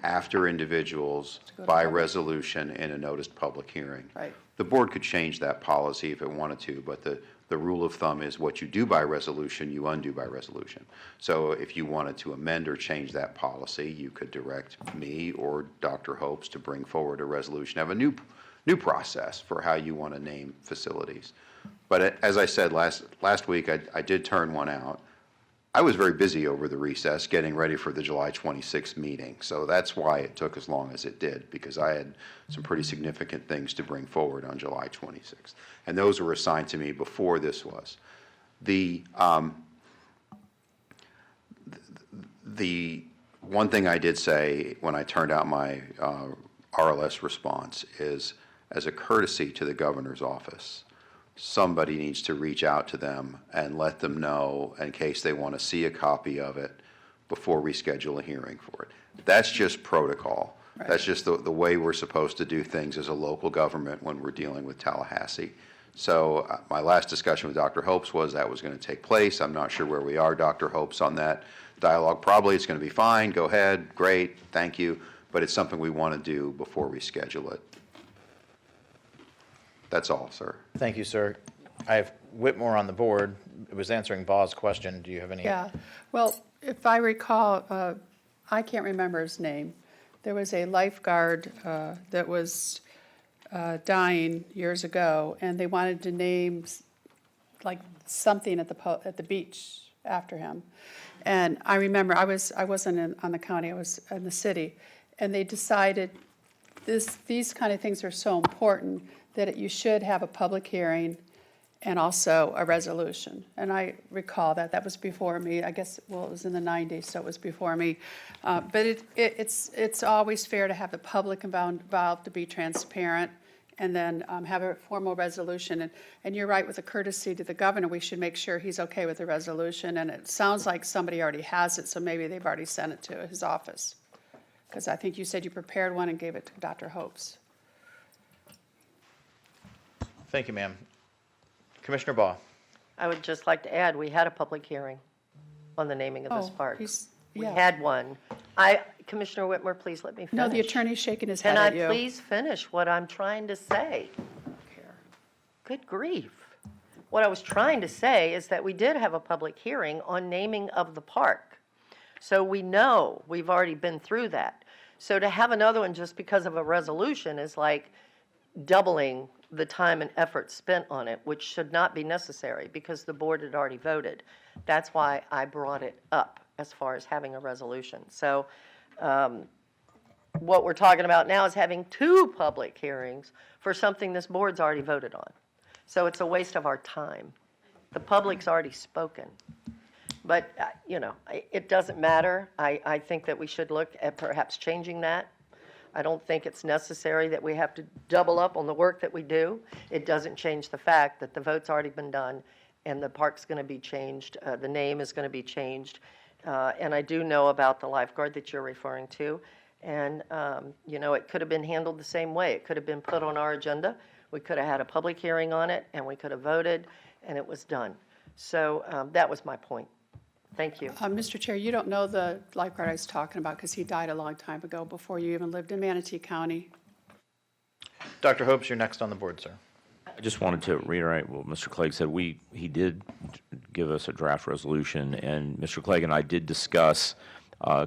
after individuals by resolution in a noticed public hearing. Right. The board could change that policy if it wanted to, but the rule of thumb is what you do by resolution, you undo by resolution. So if you wanted to amend or change that policy, you could direct me or Dr. Hopes to bring forward a resolution, have a new process for how you want to name facilities. But as I said last week, I did turn one out. I was very busy over the recess getting ready for the July 26th meeting. So that's why it took as long as it did, because I had some pretty significant things to bring forward on July 26th. And those were assigned to me before this was. The one thing I did say when I turned out my RLS response is, as a courtesy to the governor's office, somebody needs to reach out to them and let them know in case they want to see a copy of it before we schedule a hearing for it. That's just protocol. Right. That's just the way we're supposed to do things as a local government when we're dealing with Tallahassee. So my last discussion with Dr. Hopes was that was going to take place. I'm not sure where we are, Dr. Hopes, on that dialogue. Probably it's going to be fine. Go ahead. Great. Thank you. But it's something we want to do before we schedule it. That's all, sir. Thank you, sir. I have Whitmore on the board. It was answering Bob's question. Do you have any? Yeah, well, if I recall, I can't remember his name. There was a lifeguard that was dying years ago, and they wanted to name like something at the beach after him. And I remember I wasn't on the county, I was in the city, and they decided these kind of things are so important that you should have a public hearing and also a resolution. And I recall that was before me. I guess, well, it was in the 90s, so it was before me. But it's always fair to have the public involved, to be transparent, and then have a formal resolution. And you're right, with a courtesy to the governor, we should make sure he's okay with the resolution. And it sounds like somebody already has it, so maybe they've already sent it to his office. Because I think you said you prepared one and gave it to Dr. Hopes. Thank you, ma'am. Commissioner Baugh. I would just like to add, we had a public hearing on the naming of this park. We yeah. had one. Commissioner Whitmore, please let me finish. No, the attorney's shaking his head Can I at you. please finish what I'm trying to say? Good grief. What I was trying to say is that we did have a public hearing on naming of the park. So we know, we've already been through that. So to have another one just because of a resolution is like doubling the time and effort spent on it, which should not be necessary because the board had already voted. That's why I brought it up as far as having a resolution. So what we're talking about now is having 2 public hearings for something this board's already voted on. So it's a waste of our time. The public's already spoken. But, it doesn't matter. I think that we should look at perhaps changing that. I don't think it's necessary that we have to double up on the work that we do. It doesn't change the fact that the vote's already been done and the park's going to be changed, the name is going to be changed. And I do know about the lifeguard that you're referring to. And, it could have been handled the same way. It could have been put on our agenda. We could have had a public hearing on it and we could have voted and it was done. So that was my point. Thank you. Mr. Chair, you don't know the lifeguard I was talking about because he died a long time ago, before you even lived in Manatee County. Dr. Hopes, you're next on the board, sir. I just wanted to reiterate what Mr. Clegg said. He did give us a draft resolution, and Mr. Clegg and I did discuss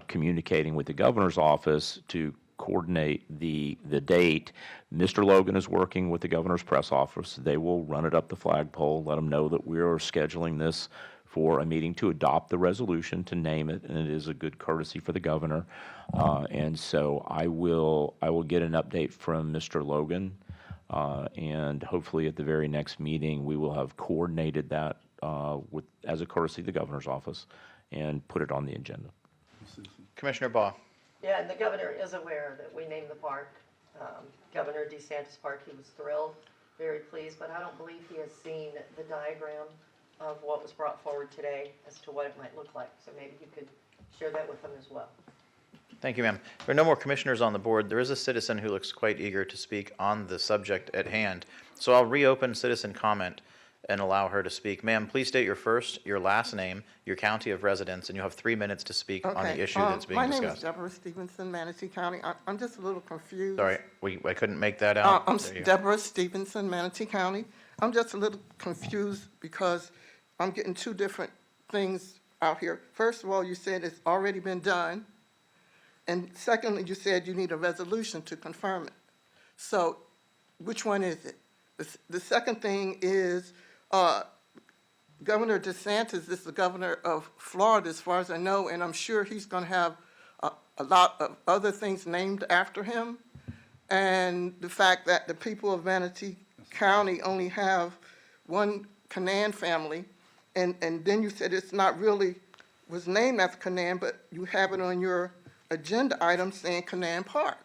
communicating with the governor's office to coordinate the date. Mr. Logan is working with the governor's press office. They will run it up the flagpole, let them know that we are scheduling this for a meeting to adopt the resolution, to name it, and it is a good courtesy for the governor. And so I will get an update from Mr. Logan, and hopefully at the very next meeting, we will have coordinated that as a courtesy to the governor's office and put it on the agenda. Commissioner Baugh. Yeah, and the governor is aware that we named the park Governor DeSantis Park. He was thrilled, very pleased, but I don't believe he has seen the diagram of what was brought forward today as to what it might look like. So maybe you could share that with him as well. Thank you, ma'am. There are no more commissioners on the board. There is a citizen who looks quite eager to speak on the subject at hand. So I'll reopen citizen comment and allow her to speak. Ma'am, please state your first, your last name, your county of residence, and you'll have 3 minutes to speak on the issue that's being discussed. My name is Deborah Stevenson, Manatee County. I'm just a little confused. Sorry, I couldn't make that out. I'm There you go. Deborah Stevenson, Manatee County. I'm just a little confused because I'm getting 2 different things out here. First of all, you said it's already been done. And secondly, you said you need a resolution to confirm it. So which one is it? The second thing is Governor DeSantis is the governor of Florida, as far as I know, and I'm sure he's going to have a lot of other things named after him. And the fact that the people of Manatee County only have one Canaan family, and then you said it's not really was named after Canaan, but you have it on your agenda item saying Canaan Park.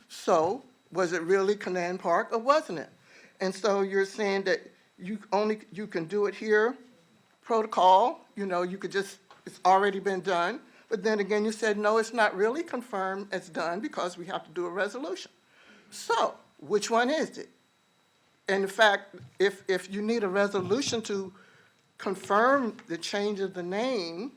So was it really Canaan Park or wasn't it? And so you're saying that you can do it here, protocol, you could just, it's already been done. But then again, you said, no, it's not really confirmed as done because we have to do a resolution. So which one is it? in fact, if you need a resolution to confirm the change of the name,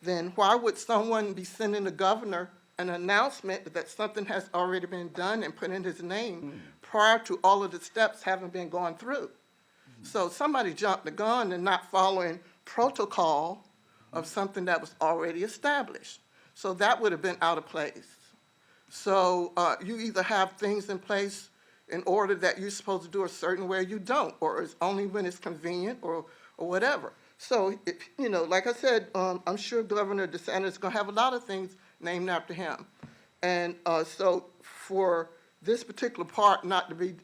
then why would someone be sending the governor an announcement that something has already been done and put in his name prior to all of the steps having been gone through? So somebody jumped the gun and not following protocol of something that was already established. So that would have been out of place. So you either have things in place in order that you're supposed to do a certain way, or you don't, or it's only when it's convenient, or whatever. So, you know, like I said, I'm sure Governor DeSantis is going to have a lot of things named after him. And so for this particular park not to be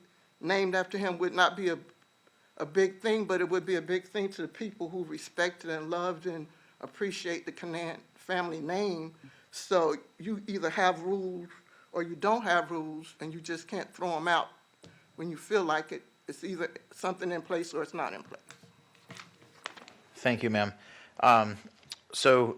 named after him would not be a big thing, but it would be a big thing to the people who respected and loved and appreciate the Canaan family name. So you either have rules or you don't have rules, and you just can't throw them out when you feel like it. It's either something in place or it's not in place. Thank you, ma'am. So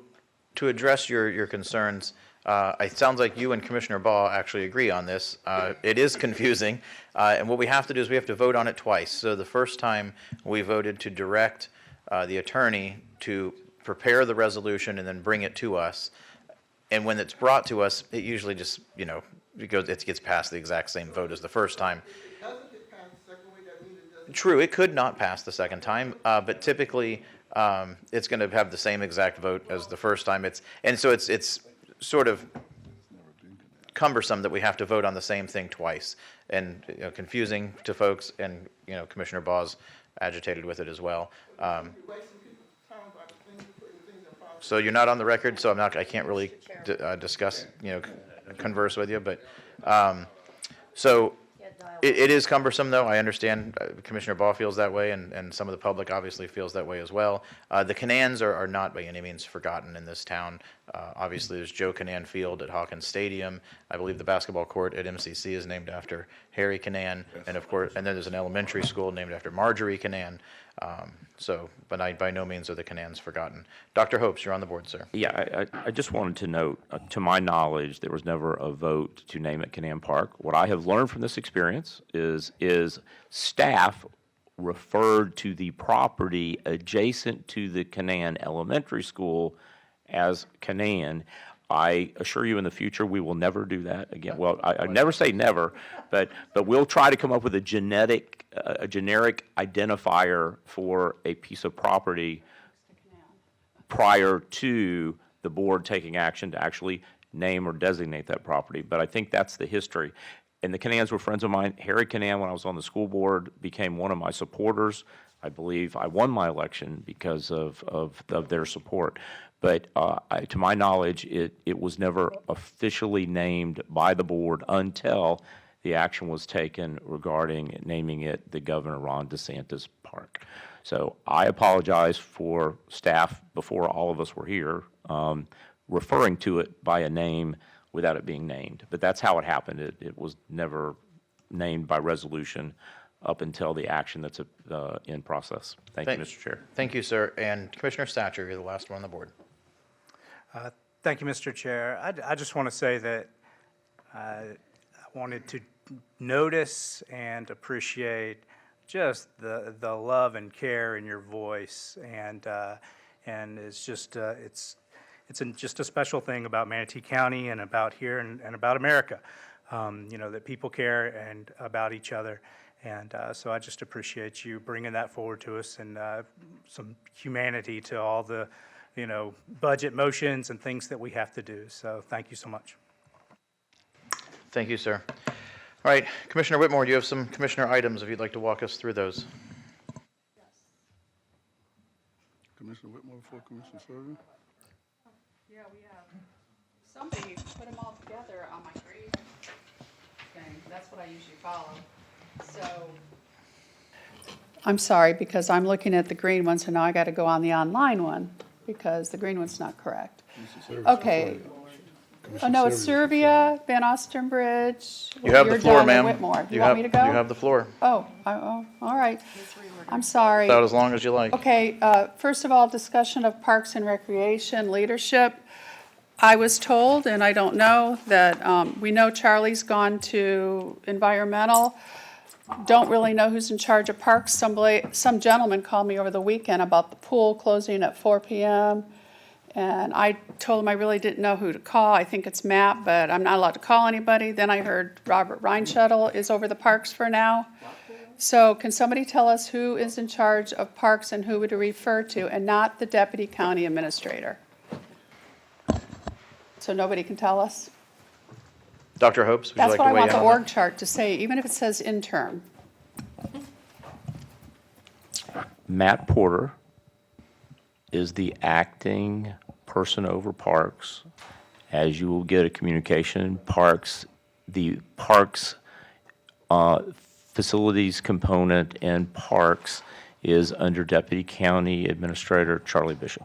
to address your concerns, it sounds like you and Commissioner Baugh actually agree on this. It is confusing, and what we have to do is we have to vote on it twice. So the first time we voted to direct the attorney to prepare the resolution and then bring it to us. And when it's brought to us, it usually just, you know, it gets passed the exact same vote as the first time. True, it could not pass the second time, but typically it's going to have the same exact vote as the first time. So it's sort of cumbersome that we have to vote on the same thing twice, and you know, confusing to folks. And you know, Commissioner Baugh's agitated with it as well. So you're not on the record, so I can't really discuss, you know, converse with you. But so it is cumbersome, though. I understand Commissioner Baugh feels that way, and some of the public obviously feels that way as well. The Canans are not by any means forgotten in this town. Obviously, there's Joe Canan Field at Hawkins Stadium. I believe the basketball court at MCC is named after Harry Canan, and of course, and then there's an elementary school named after Marjorie Canan. But by no means are the Canans forgotten. Dr. Hopes, you're on the board, sir. Yeah, I just wanted to note, to my knowledge, there was never a vote to name it Canaan Park. What I have learned from this experience is staff referred to the property adjacent to the Canaan Elementary School as Canaan. I assure you in the future, we will never do that again. Well, I never say never, but we'll try to come up with a generic identifier for a piece of property prior to the board taking action to actually name or designate that property. But I think that's the history. And the Canans were friends of mine. Harry Canan, when I was on the school board, became one of my supporters. I believe I won my election because of their support. But to my knowledge, it was never officially named by the board until the action was taken regarding naming it the Governor Ron DeSantis Park. So I apologize for staff before all of us were here referring to it by a name without it being named. But that's how it happened. It was never named by resolution up until the action that's in process. Thank you, Mr. Chair. Thank you, sir. And Commissioner Satcher, you're the last one on the board. Thank you, Mr. Chair. I just want to say that I wanted to notice and appreciate just the love and care in your voice, and it's just just a special thing about Manatee County and about here and about America. You know, that people care and about each other, and so I just appreciate you bringing that forward to us, and some humanity to all the, you know, budget motions and things that we have to do. So thank you so much. Thank you, sir. All right, Commissioner Whitmore, do you have some commissioner items if you'd like to walk us through those? Commissioner Whitmore before Commissioner Survey. Yeah, we have. Somebody put them all together on my grade thing. That's what I usually follow. So. I'm sorry, because I'm looking at the green one, so now I got to go on the online one because the green one's not correct. Okay. Oh, no, it's Serbia, Van Osten Bridge. You have the floor, ma'am. Whitmore. You want me to go? You have the floor. Oh, all right. I'm sorry. About as long as you like. Okay, first of all, discussion of Parks and Recreation leadership. I was told, and I don't know, that we know Charlie's gone to environmental. don't really know who's in charge of parks. Some gentleman called me over the weekend about the pool closing at 4 p.m. And I told him I really didn't know who to call. I think it's Matt, but I'm not allowed to call anybody. Then I heard Robert Reinschuttle is over the parks for now. So can somebody tell us who is in charge of parks and who to refer to, and not the deputy county administrator? So nobody can tell us? Dr. Hopes, would you That's like what to I weigh want in the on that? org chart to say, even if it says interim. Matt Porter is the acting person over parks. As you will get a communication, the parks facilities component in parks is under Deputy County Administrator Charlie Bishop.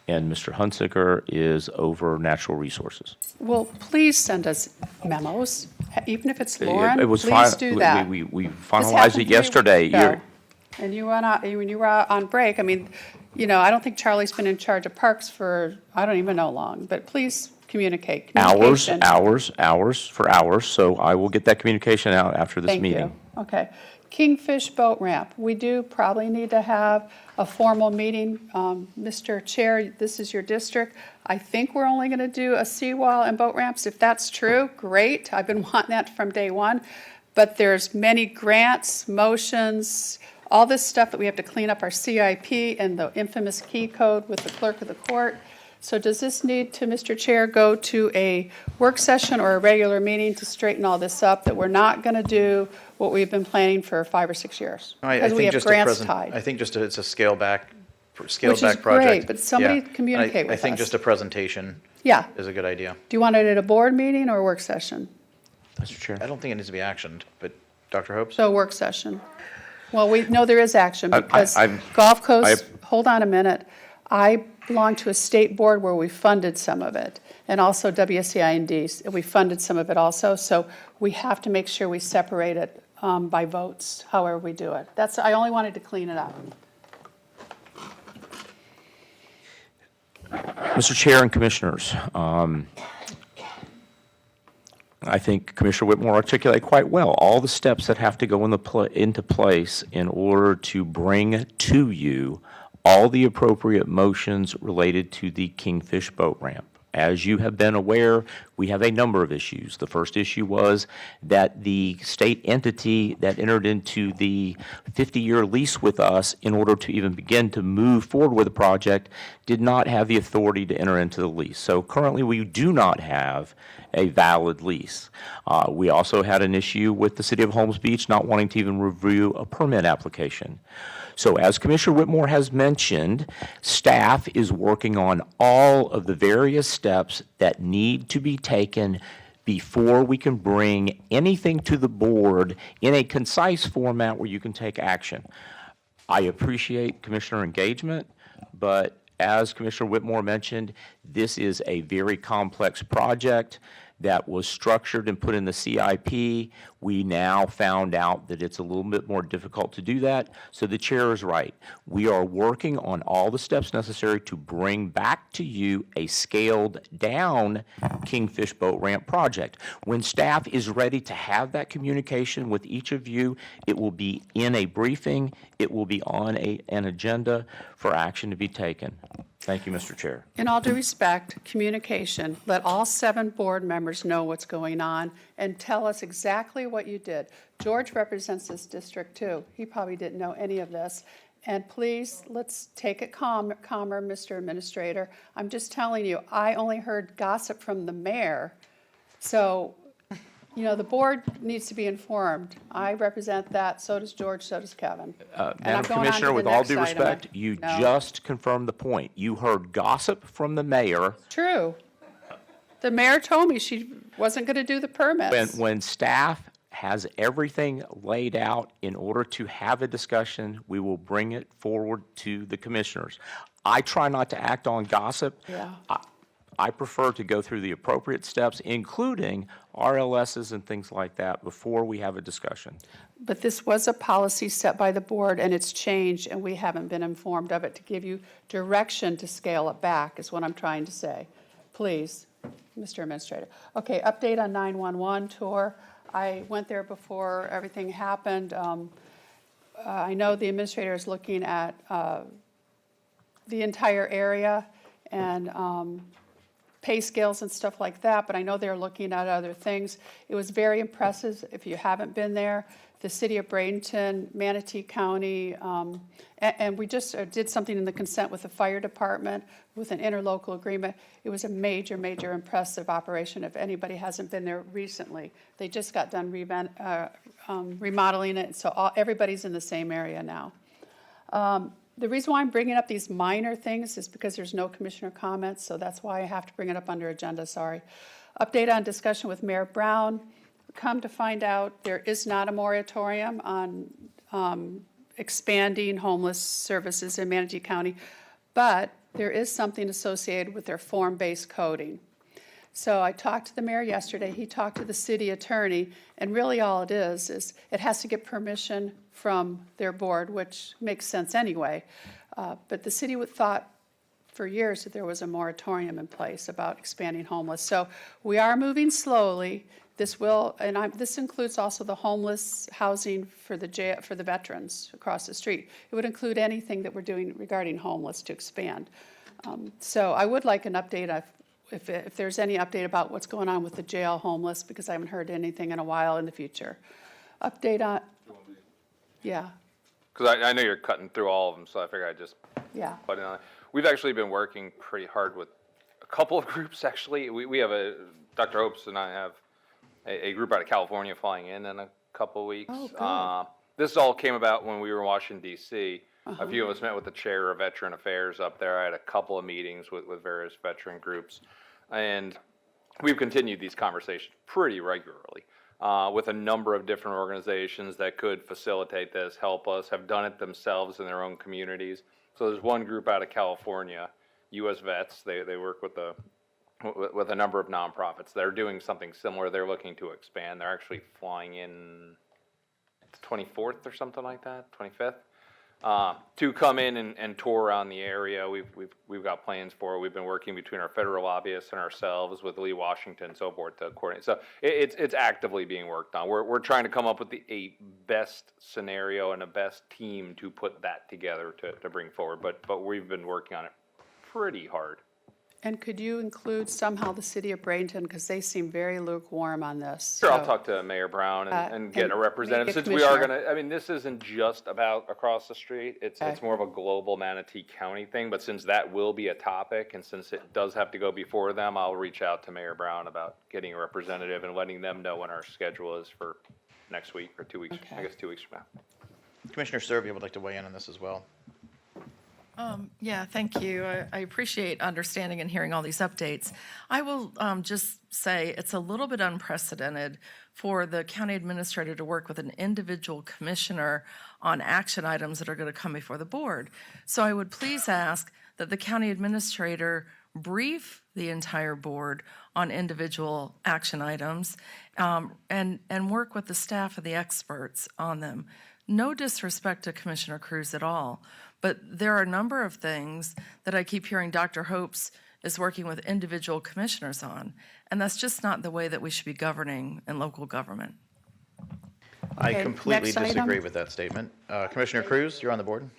And Mr. Hunsaker is over natural resources. Well, please send us memos, even if it's It Lauren, was please do that. We This finalized happened it 3 yesterday. weeks ago. And you went out, when you were out on break, I mean, you know, I don't think Charlie's been in charge of parks for, I don't even know long, but please communicate. Hours, Communication. so I will get that communication out after this Thank meeting. you. Okay. Kingfish Boat Ramp, we do probably need to have a formal meeting. Mr. Chair, this is your district. I think we're only going to do a seawall and boat ramps. If that's true, great. I've been wanting that from day one. But there's many grants, motions, all this stuff that we have to clean up our CIP and the infamous key code with the clerk of the court. So does this need to, Mr. Chair, go to a work session or a regular meeting to straighten all this up, that we're not going to do what we've been planning for 5 or 6 years? Because we have grants tied. I think just it's a scaled back Which is project. great, but somebody Yeah. communicate with I think us. just a presentation Yeah. is a good idea. Do you want it at a board meeting or a work session? Mr. Chair. I don't think it needs to be actioned, but Dr. Hopes? So a work session. Well, we know there is action because I'm- Gulf Coast, hold on a minute. I belong to a state board where we funded some of it, and also WCIND, we funded some of it also. So we have to make sure we separate it by votes, however we do it. I only wanted to clean it up. Mr. Chair and Commissioners, I think Commissioner Whitmore articulated quite well all the steps that have to go into place in order to bring to you all the appropriate motions related to the Kingfish Boat Ramp. As you have been aware, we have a number of issues. The first issue was that the state entity that entered into the 50-year lease with us in order to even begin to move forward with the project did not have the authority to enter into the lease. So currently, we do not have a valid lease. We also had an issue with the City of Holmes Beach not wanting to even review a permit application. So as Commissioner Whitmore has mentioned, staff is working on all of the various steps that need to be taken before we can bring anything to the board in a concise format where you can take action. I appreciate Commissioner engagement, but as Commissioner Whitmore mentioned, this is a very complex project that was structured and put in the CIP. We now found out that it's a little bit more difficult to do that. So the chair is right. We are working on all the steps necessary to bring back to you a scaled down Kingfish Boat Ramp project. When staff is ready to have that communication with each of you, it will be in a briefing. It will be on an agenda for action to be taken. Thank you, Mr. Chair. In all due respect, communication, let all 7 board members know what's going on and tell us exactly what you did. George represents this district too. He probably didn't know any of this. And please, let's take it calmer, Mr. Administrator. I'm just telling you, I only heard gossip from the mayor. So, you know, the board needs to be informed. I represent that, so does George, so does Kevin. And I'm Madam going on to Commissioner, the with all next due item. respect, you No. just confirmed the point. You heard gossip from the mayor. True. The mayor told me she wasn't going to do the permits. When staff has everything laid out in order to have a discussion, we will bring it forward to the commissioners. I try not to act on gossip. Yeah. I prefer to go through the appropriate steps, including RLSs and things like that, before we have a discussion. But this was a policy set by the board, and it's changed, and we haven't been informed of it to give you direction to scale it back, is what I'm trying to say. Please, Mr. Administrator. Okay, update on 911 tour. I went there before everything happened. I know the administrator is looking at the entire area and pay scales and stuff like that, but I know they're looking at other things. It was very impressive if you haven't been there. The city of Bradenton, Manatee County, and we just did something in the consent with the fire department with an interlocal agreement. It was a major, major impressive operation if anybody hasn't been there recently. They just got done remodeling it, so everybody's in the same area now. The reason why I'm bringing up these minor things is because there's no commissioner comments, so that's why I have to bring it up under agenda, sorry. Update on discussion with Mayor Brown. Come to find out, there is not a moratorium on expanding homeless services in Manatee County, but there is something associated with their form-based coding. So I talked to the mayor yesterday, he talked to the city attorney, and really all it is it has to get permission from their board, which makes sense anyway. But the city thought for years that there was a moratorium in place about expanding homeless. So we are moving slowly. This will, and this includes also the homeless housing for the veterans across the street. It would include anything that we're doing regarding homeless to expand. So I would like an update if there's any update about what's going on with the jail homeless, because I haven't heard anything in a while in the future. Update on, yeah, Because I know you're cutting through all of them, so I figured I'd just yeah. put it on. We've actually been working pretty hard with a couple of groups, actually. We have Dr. Hopes and I have a group out of California flying in a couple of weeks. Oh, good. This all came about when we were in Washington, D.C. A few of us met with the chair of Veteran Affairs up there. I had a couple of meetings with various veteran groups. And we've continued these conversations pretty regularly with a number of different organizations that could facilitate this, help us, have done it themselves in their own communities. So there's one group out of California, U.S. Vets. They work with a number of nonprofits. They're doing something similar. They're looking to expand. They're actually flying in the 24th or something like that, 25th. To come in and tour around the area. We've got plans for it. We've been working between our federal lobbyists and ourselves with Lee Washington and so forth to coordinate. So it's actively being worked on. We're trying to come up with a best scenario and a best team to put that together to bring forward. But we've been working on it pretty hard. And could you include somehow the city of Bradenton, because they seem very lukewarm on this? Sure, So, I'll talk to Mayor Brown and get and a representative, maybe a since we are commissioner. gonna, I mean, this isn't just about across the street, it's more of a global Manatee County thing, but since that will be a topic, and since it does have to go before them, I'll reach out to Mayor Brown about getting a representative and letting them know when our schedule is for next week or 2 weeks, I guess 2 weeks from now. Commissioner Serbia would like to weigh in on this as well. Yeah, thank you. I appreciate understanding and hearing all these updates. I will just say it's a little bit unprecedented for the county administrator to work with an individual commissioner on action items that are going to come before the board. So I would please ask that the county administrator brief the entire board on individual action items and work with the staff and the experts on them. No disrespect to Commissioner Cruz at all, but there are a number of things that I keep hearing Dr. Hopes is working with individual commissioners on, and that's just not the way that we should be governing in local government. I Okay, completely next item. disagree with that statement. Commissioner Cruz, you're on the board.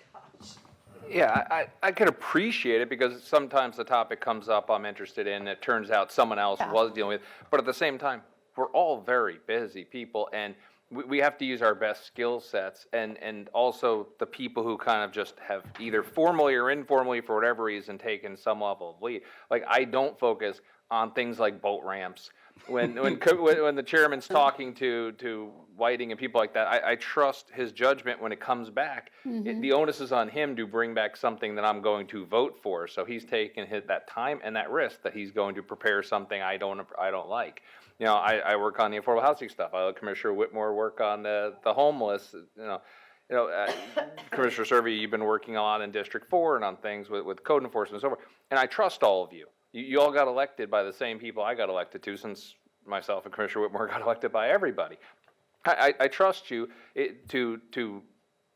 Yeah, I could appreciate it because sometimes the topic comes up I'm interested in, it turns out someone else was dealing with, but at the same time, we're all very busy people, and we have to use our best skill sets, and also the people who kind of just have either formally or informally, for whatever reason, taken some level of lead. Like, I don't focus on things like boat ramps. When the chairman's talking to Whiting and people like that, I trust his judgment when it comes back. The onus is on him to bring back something that I'm going to vote for. So he's taken that time and that risk that he's going to prepare something I don't like. You know, I work on the affordable housing stuff. I let Commissioner Whitmore work on the homeless. Commissioner Serbia, you've been working a lot in District 4 and on things with code enforcement and so forth. And I trust all of you. You all got elected by the same people I got elected to, since myself and Commissioner Whitmore got elected by everybody. I trust you to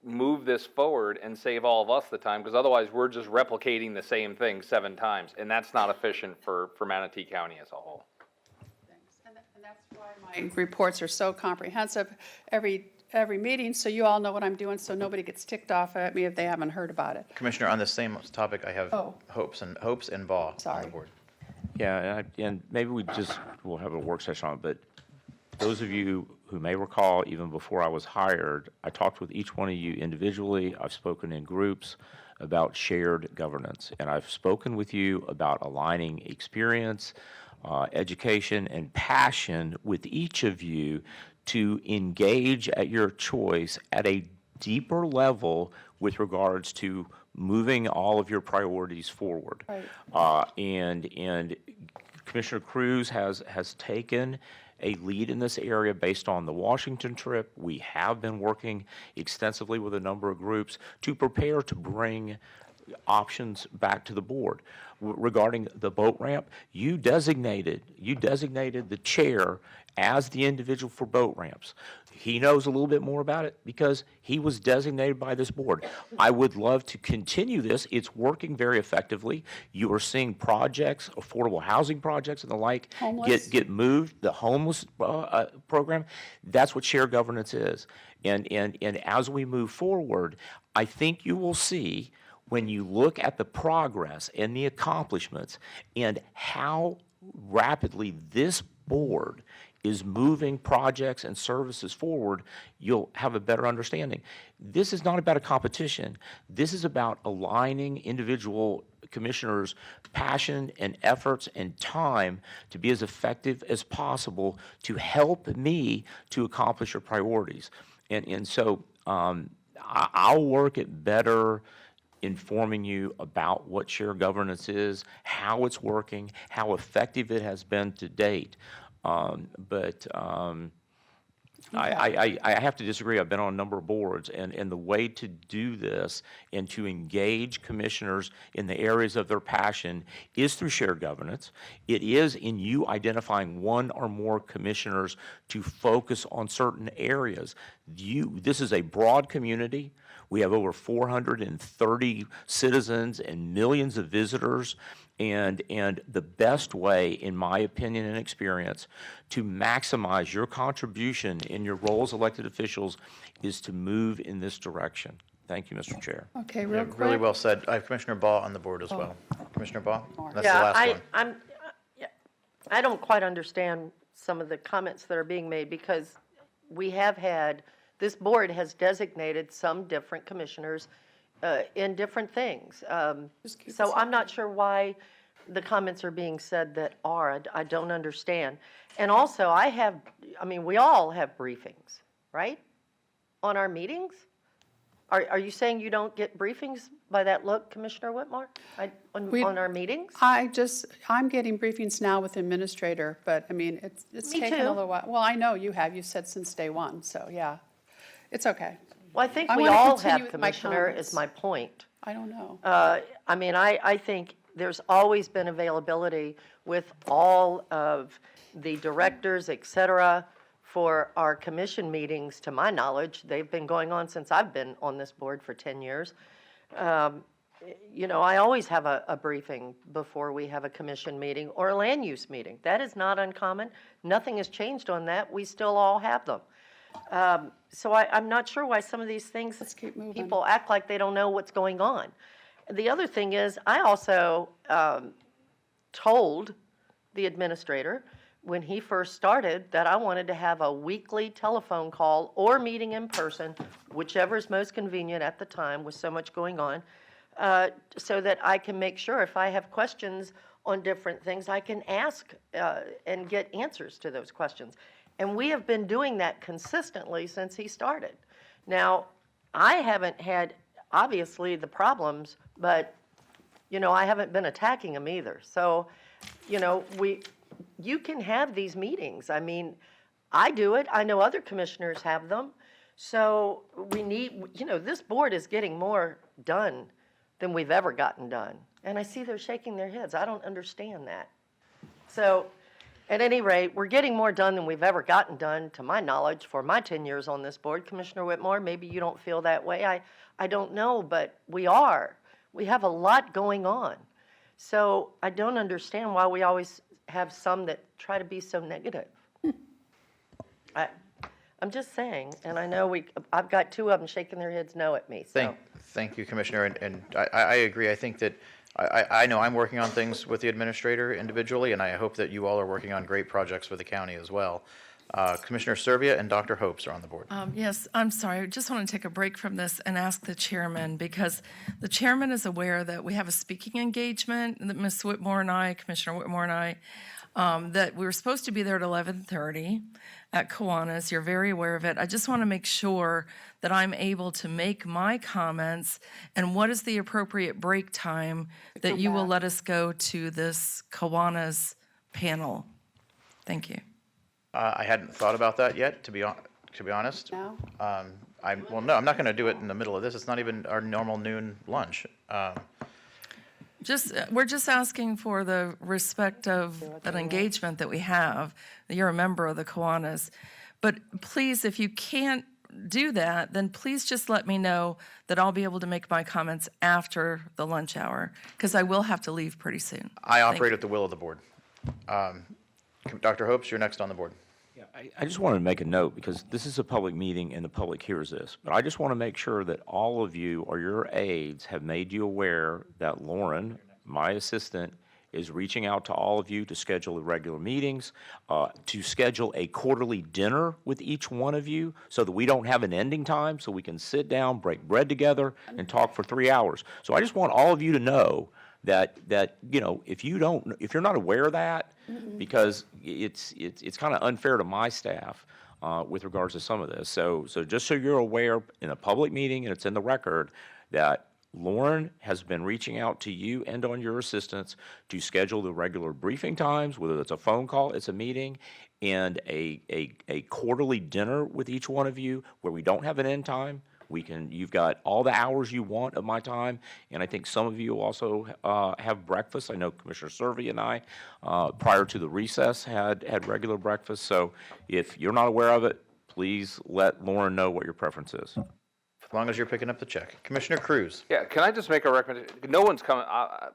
move this forward and save all of us the time, because otherwise we're just replicating the same thing 7 times, and that's not efficient for Manatee County as a whole. And that's why my reports are so comprehensive every meeting, so you all know what I'm doing, so nobody gets ticked off at me if they haven't heard about it. Commissioner, on the same topic, I have Oh. Hopes and Baugh on Sorry. the board. Yeah, and maybe we'll have a work session on it, but those of you who may recall, even before I was hired, I talked with each one of you individually. I've spoken in groups about shared governance, and I've spoken with you about aligning experience, education, and passion with each of you to engage at your choice at a deeper level with regards to moving all of your priorities forward. Right. And Commissioner Cruz has taken a lead in this area based on the Washington trip. We have been working extensively with a number of groups to prepare to bring options back to the board. Regarding the boat ramp, you designated the chair as the individual for boat ramps. He knows a little bit more about it because he was designated by this board. I would love to continue this. It's working very effectively. You are seeing projects, affordable housing projects and the like, Homeless. get moved. The homeless program, that's what shared governance is. And as we move forward, I think you will see, when you look at the progress and the accomplishments and how rapidly this board is moving projects and services forward, you'll have a better understanding. This is not about a competition. This is about aligning individual commissioners' passion and efforts and time to be as effective as possible to help me to accomplish your priorities. And so I'll work at better informing you about what shared governance is, how it's working, how effective it has been to date. But I have to disagree. I've been on a number of boards, and the way to do this and to engage commissioners in the areas of their passion is through shared governance. It is in you identifying one or more commissioners to focus on certain areas. This is a broad community. We have over 430 citizens and millions of visitors. And the best way, in my opinion and experience, to maximize your contribution in your role as elected officials is to move in this direction. Thank you, Mr. Chair. Okay, real quick. Really well said. I have Commissioner Baugh on the board as well. Commissioner Baugh? That's the Yeah, last one. I don't quite understand some of the comments that are being made, because this board has designated some different commissioners in different things. So I'm not sure why the comments are being said that are. I don't understand. And also, we all have briefings, right? On our meetings? Are you saying you don't get briefings by that look, Commissioner Whitmore, on our meetings? I'm getting briefings now with administrator, but it's Me taken too. a little while. Well, I know you have. You said since day one, so yeah, it's okay. Well, I think I we wanna all continue have, with my Commissioner, comments. is my point. I don't know. I think there's always been availability with all of the directors, et cetera, for our commission meetings. To my knowledge, they've been going on since I've been on this board for 10 years. I always have a briefing before we have a commission meeting or a land use meeting. That is not uncommon. Nothing has changed on that. We still all have them. So I'm not sure why some of these things, people act like they don't know what's going on. The other thing is, I also told the administrator when he first started that I wanted to have a weekly telephone call or meeting in person, whichever is most convenient at the time with so much going on, so that I can make sure if I have questions on different things, I can ask and get answers to those questions. And we have been doing that consistently since he started. Now, I haven't had, obviously, the problems, but, I haven't been attacking him either. So, you can have these meetings. I do it. I know other commissioners have them. So we need, this board is getting more done than we've ever gotten done. And I see they're shaking their heads. I don't understand that. So, At any rate, we're getting more done than we've ever gotten done, to my knowledge, for my 10 years on this board. Commissioner Whitmore, maybe you don't feel that way. I don't know, but we are. We have a lot going on. So I don't understand why we always have some that try to be so negative. I'm just saying, and I know I've got two of them shaking their heads no at me, so. Thank you, Commissioner, and I agree. I think that, I know I'm working on things with the administrator individually, and I hope that you all are working on great projects for the county as well. Commissioner Serbia and Dr. Hopes are on the board. Yes, I'm sorry. I just want to take a break from this and ask the chairman, because the chairman is aware that we have a speaking engagement, that Ms. Whitmore and I, Commissioner Whitmore and I, that we were supposed to be there at 11:30 at Kiwanis. You're very aware of it. I just want to make sure that I'm able to make my comments, and what is the appropriate break time that you will let us go to this Kiwanis panel? Thank you. I hadn't thought about that yet, to be honest. No? Well, no, I'm not going to do it in the middle of this. It's not even our normal noon lunch. We're just asking for the respect of an engagement that we have. You're a member of the Kiwanis. But please, if you can't do that, then please just let me know that I'll be able to make my comments after the lunch hour, because I will have to leave pretty soon. I operate at the will of the board. Dr. Hopes, you're next on the board. Yeah, I just wanted to make a note, because this is a public meeting and the public hears this. But I just want to make sure that all of you or your aides have made you aware that Lauren, my assistant, is reaching out to all of you to schedule the regular meetings, to schedule a quarterly dinner with each one of you so that we don't have an ending time, so we can sit down, break bread together, and talk for 3 hours. So I just want all of you to know that if you're not aware of that, because it's kind of unfair to my staff with regards to some of this. So just so you're aware, in a public meeting, and it's in the record, that Lauren has been reaching out to you and on your assistants to schedule the regular briefing times, whether it's a phone call, it's a meeting, and a quarterly dinner with each one of you where we don't have an end time. You've got all the hours you want of my time, and I think some of you also have breakfast. I know Commissioner Servey and I, prior to the recess, had regular breakfast. So if you're not aware of it, please let Lauren know what your preference is. As long as you're picking up the check. Commissioner Cruz. Yeah, can I just make a recommendation? No one's coming, I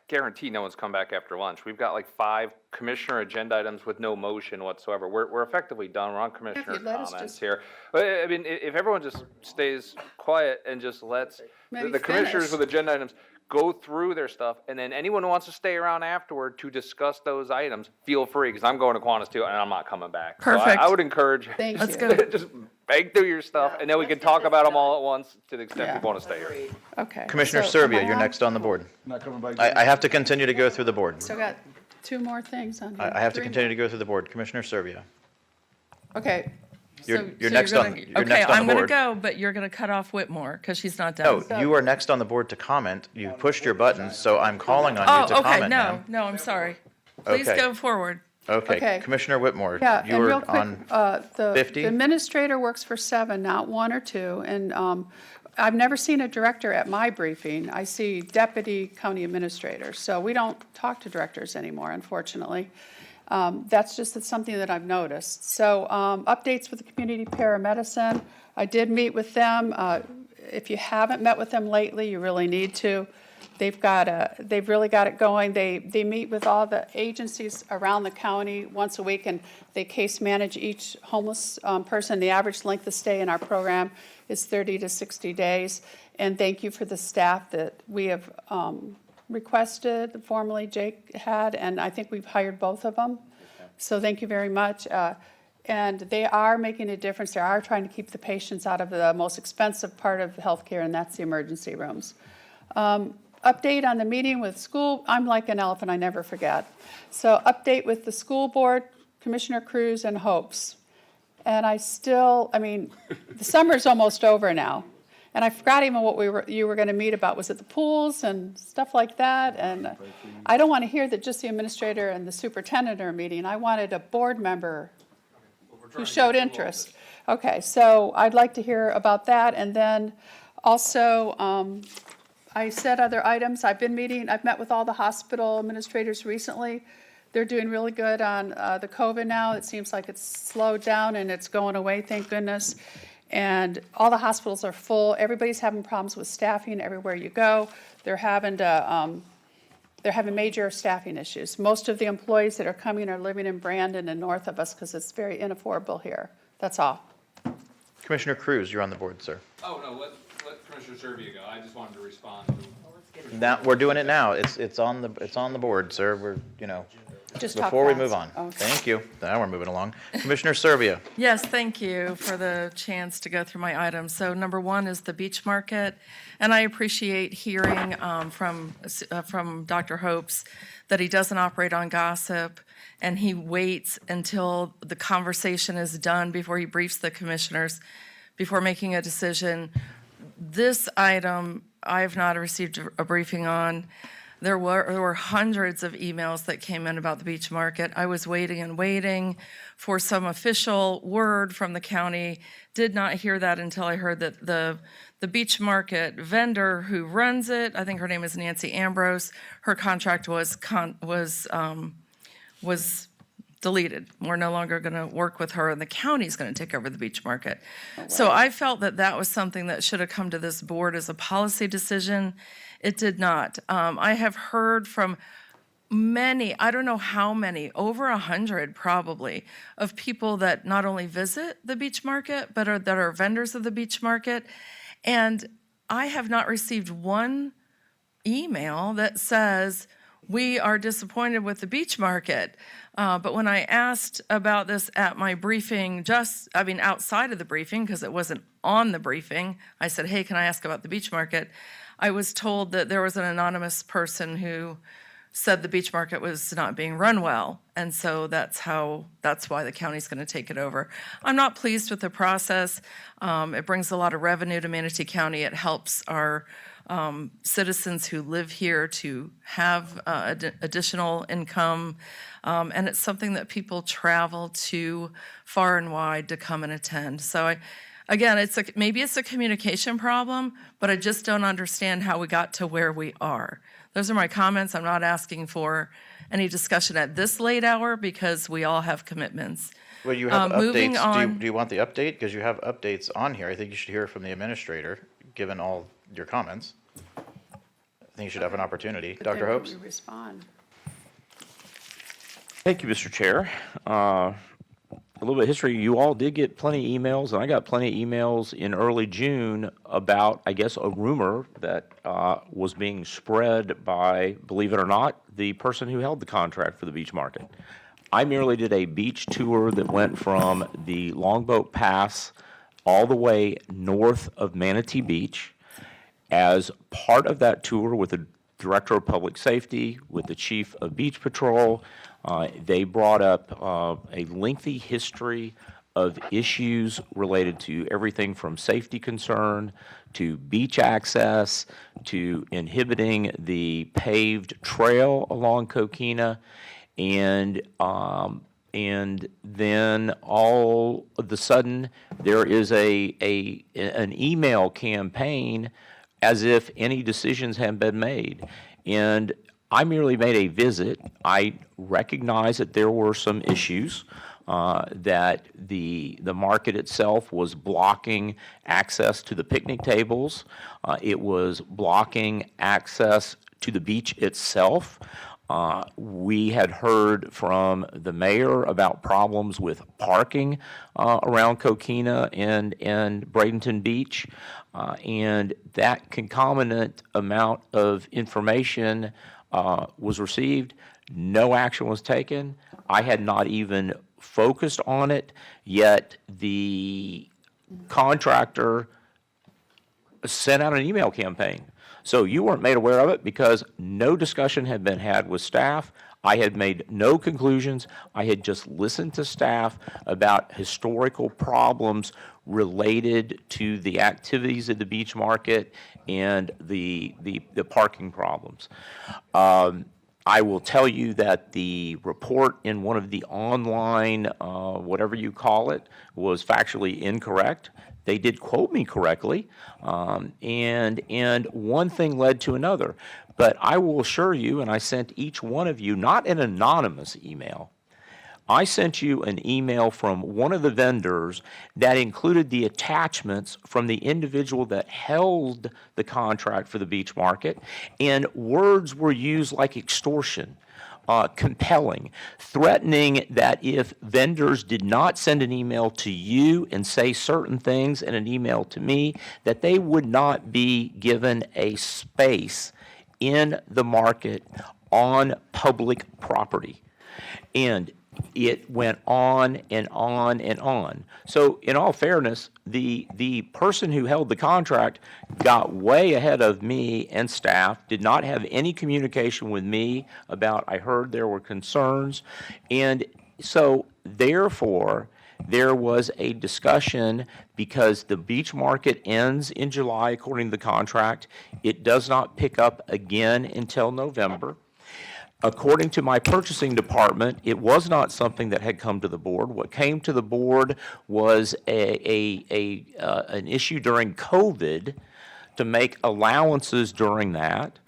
guarantee no one's come back after lunch. We've got like 5 commissioner agenda items with no motion whatsoever. We're effectively done. We're on commissioner comments here. But I mean, if everyone just stays quiet and just lets the commissioners with agenda items go through their stuff, and then anyone who wants to stay around afterward to discuss those items, feel free, because I'm going to Kiwanis too, and I'm not coming back. Perfect. So I would encourage Thank Let's you. go. just bang through your stuff, and then we can talk about them all at once to the extent Yeah. people want to stay here. Okay. Commissioner So Serbia, am I you're on? next on the board. Not coming back. I have to continue to go through the board. So I got 2 more things on here. I have to 3 continue to go through the board. Commissioner Serbia. Okay. You're So next on Okay, the I'm going to board. go, but you're going to cut off Whitmore because she's not No, done. you are next on the board to comment. You pushed your button, so I'm calling on you to Oh, okay, comment now. no, I'm sorry. Please Okay. go forward. Okay, Okay. Commissioner Whitmore, Yeah, you and were real quick, on the 50? administrator works for 7, not 1 or 2, and I've never seen a director at my briefing. I see deputy county administrators, so we don't talk to directors anymore, unfortunately. That's something that I've noticed. So updates with the community paramedicine. I did meet with them. If you haven't met with them lately, you really need to. They've really got it going. They meet with all the agencies around the county once a week, and they case manage each homeless person. The average length of stay in our program is 30 to 60 days. And thank you for the staff that we have requested, formerly Jake had, and I think we've hired both of them. So thank you very much. And they are making a difference. They are trying to keep the patients out of the most expensive part of healthcare, and that's the emergency rooms. Update on the meeting with school. I'm like an elephant, I never forget. So update with the school board, Commissioner Cruz and Hopes. And the summer's almost over now. And I forgot even what you were going to meet about. Was it the pools and stuff like that? And I don't want to hear that just the administrator and the superintendent are meeting. I wanted a board member who showed interest. Okay, so I'd like to hear about that. And then also, I said other items. I've met with all the hospital administrators recently. They're doing really good on the COVID now. It seems like it's slowed down and it's going away, thank goodness. And all the hospitals are full. Everybody's having problems with staffing everywhere you go. They're having major staffing issues. Most of the employees that are coming are living in Brandon and north of us because it's very unaffordable here. That's all. Commissioner Cruz, you're on the board, sir. Oh, no, let Commissioner Serbia go. I just wanted to respond. Now, we're doing it now. It's on the board, sir. We're, Just talk before we fast. move on. Okay. Thank you. Now we're moving along. Commissioner Serbia. Yes, thank you for the chance to go through my items. So number one is the beach market, and I appreciate hearing from Dr. Hopes that he doesn't operate on gossip, and he waits until the conversation is done before he briefs the commissioners, before making a decision. This item, I have not received a briefing on. There were hundreds of emails that came in about the beach market. I was waiting and waiting for some official word from the county. Did not hear that until I heard that the beach market vendor who runs it, I think her name is Nancy Ambrose, her contract was deleted. We're no longer going to work with her, and the county's going to take over the beach market. So I felt that that was something that should have come to this board as a policy decision. It did not. I have heard from many, I don't know how many, over 100 probably, of people that not only visit the beach market, but that are vendors of the beach market. And I have not received one email that says, we are disappointed with the beach market. But when I asked about this at my briefing, outside of the briefing, because it wasn't on the briefing, I said, hey, can I ask about the beach market? I was told that there was an anonymous person who said the beach market was not being run well. And so that's why the county's going to take it over. I'm not pleased with the process. It brings a lot of revenue to Manatee County. It helps our citizens who live here to have additional income. And it's something that people travel to far and wide to come and attend. So again, maybe it's a communication problem, but I just don't understand how we got to where we are. Those are my comments. I'm not asking for any discussion at this late hour because we all have commitments. Well, you have Moving updates. on- Do you want the update? Because you have updates on here. I think you should hear from the administrator, given all your comments. I think you should have an opportunity. But Dr. then Hopes? we respond. Thank you, Mr. Chair. A little bit of history. You all did get plenty of emails, and I got plenty of emails in early June about, I guess, a rumor that was being spread by, believe it or not, the person who held the contract for the beach market. I merely did a beach tour that went from the Longboat Pass all the way north of Manatee Beach. As part of that tour with the Director of Public Safety, with the Chief of Beach Patrol, they brought up a lengthy history of issues related to everything from safety concern to beach access to inhibiting the paved trail along Coquina. And then all of a sudden, there is an email campaign as if any decisions had been made. And I merely made a visit. I recognize that there were some issues, that the market itself was blocking access to the picnic tables. It was blocking access to the beach itself. We had heard from the mayor about problems with parking around Coquina and Bradenton Beach. And that concomitant amount of information was received. No action was taken. I had not even focused on it, yet the contractor sent out an email campaign. So you weren't made aware of it because no discussion had been had with staff. I had made no conclusions. I had just listened to staff about historical problems related to the activities of the beach market and the parking problems. I will tell you that the report in one of the online, whatever you call it, was factually incorrect. they did quote me correctly, and one thing led to another. But I will assure you, and I sent each one of you, not an anonymous email, I sent you an email from one of the vendors that included the attachments from the individual that held the contract for the beach market, and words were used like extortion, compelling, threatening that if vendors did not send an email to you and say certain things in an email to me, that they would not be given a space in the market on public property. And it went on and on and on. So in all fairness, the person who held the contract got way ahead of me and staff, did not have any communication with me about, I heard there were concerns. And so therefore, there was a discussion because the beach market ends in July according to the contract. It does not pick up again until November. According to my purchasing department, it was not something that had come to the board. What came to the board was an issue during COVID to make allowances during that.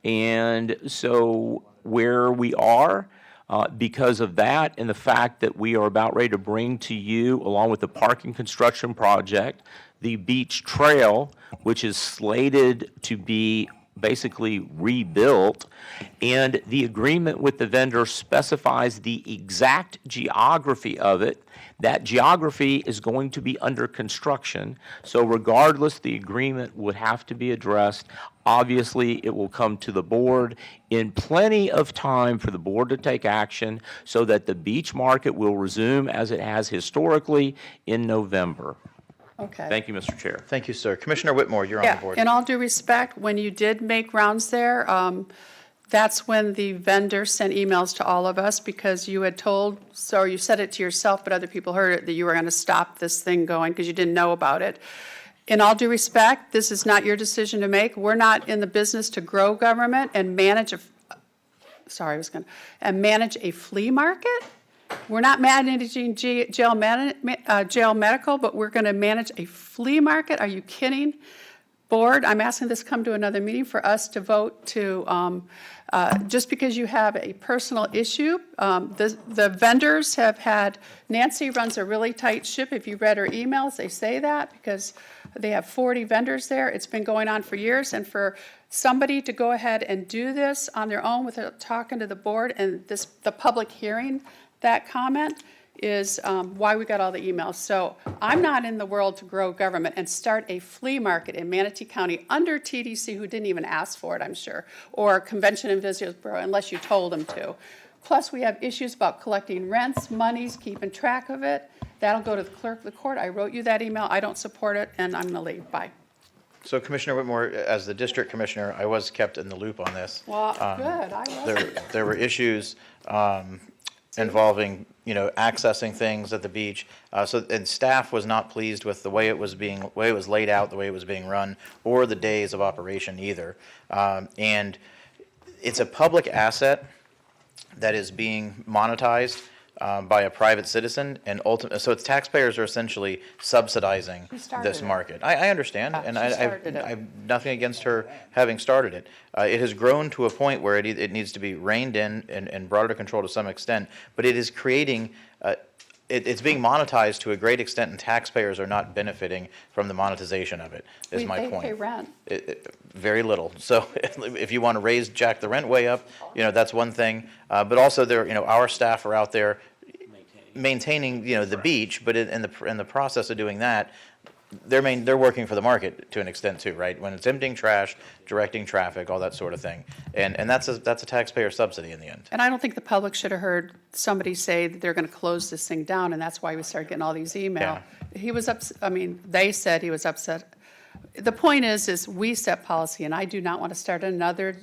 And so where we are, because of that and the fact that we are about ready to bring to you, along with the parking construction project, the beach trail, which is slated to be basically rebuilt, and the agreement with the vendor specifies the exact geography of it. That geography is going to be under construction, so regardless, the agreement would have to be addressed. Obviously, it will come to the board in plenty of time for the board to take action so that the beach market will resume as it has historically in November. Okay. Thank you, Mr. Chair. Thank you, sir. Commissioner Whitmore, you're on the board. In all due respect, when you did make rounds there, that's when the vendor sent emails to all of us because you had told, so you said it to yourself, but other people heard it, that you were going to stop this thing going because you didn't know about it. In all due respect, this is not your decision to make. We're not in the business to grow government and manage manage a flea market. We're not managing jail medical, but we're going to manage a flea market. Are you kidding? Board, I'm asking this come to another meeting for us to vote to, just because you have a personal issue. The vendors have had, Nancy runs a really tight ship. If you read her emails, they say that because they have 40 vendors there. It's been going on for years. And for somebody to go ahead and do this on their own without talking to the board and the public hearing that comment is why we got all the emails. So I'm not in the world to grow government and start a flea market in Manatee County under TDC, who didn't even ask for it, I'm sure, or Convention and Visitors Bureau, unless you told them to. Plus, we have issues about collecting rents, monies, keeping track of it. That'll go to the clerk of the court. I wrote you that email. I don't support it, and I'm going to leave. Bye. So Commissioner Whitmore, as the district commissioner, I was kept in the loop on this. Well, good. I wasn't. There were issues involving, accessing things at the beach. And staff was not pleased with the way it was laid out, the way it was being run, or the days of operation either. And it's a public asset that is being monetized by a private citizen, and so its taxpayers are essentially subsidizing this market. I understand, and I have nothing against her having started it. It has grown to a point where it needs to be reined in and brought under control to some extent, but it is creating, it's being monetized to a great extent, and taxpayers are not benefiting from the monetization of it, is my point. They pay rent. Very little. So if you want to jack the rent way up, that's one thing. But also our staff are out there maintaining, the beach, but in the process of doing that, they're working for the market to an extent too, right? When it's emptying trash, directing traffic, all that sort of thing. And that's a taxpayer subsidy in the end. And I don't think the public should have heard somebody say that they're going to close this thing down, and that's why we started getting all these emails. Yeah. He was they said he was upset. The point is we set policy, and I do not want to start another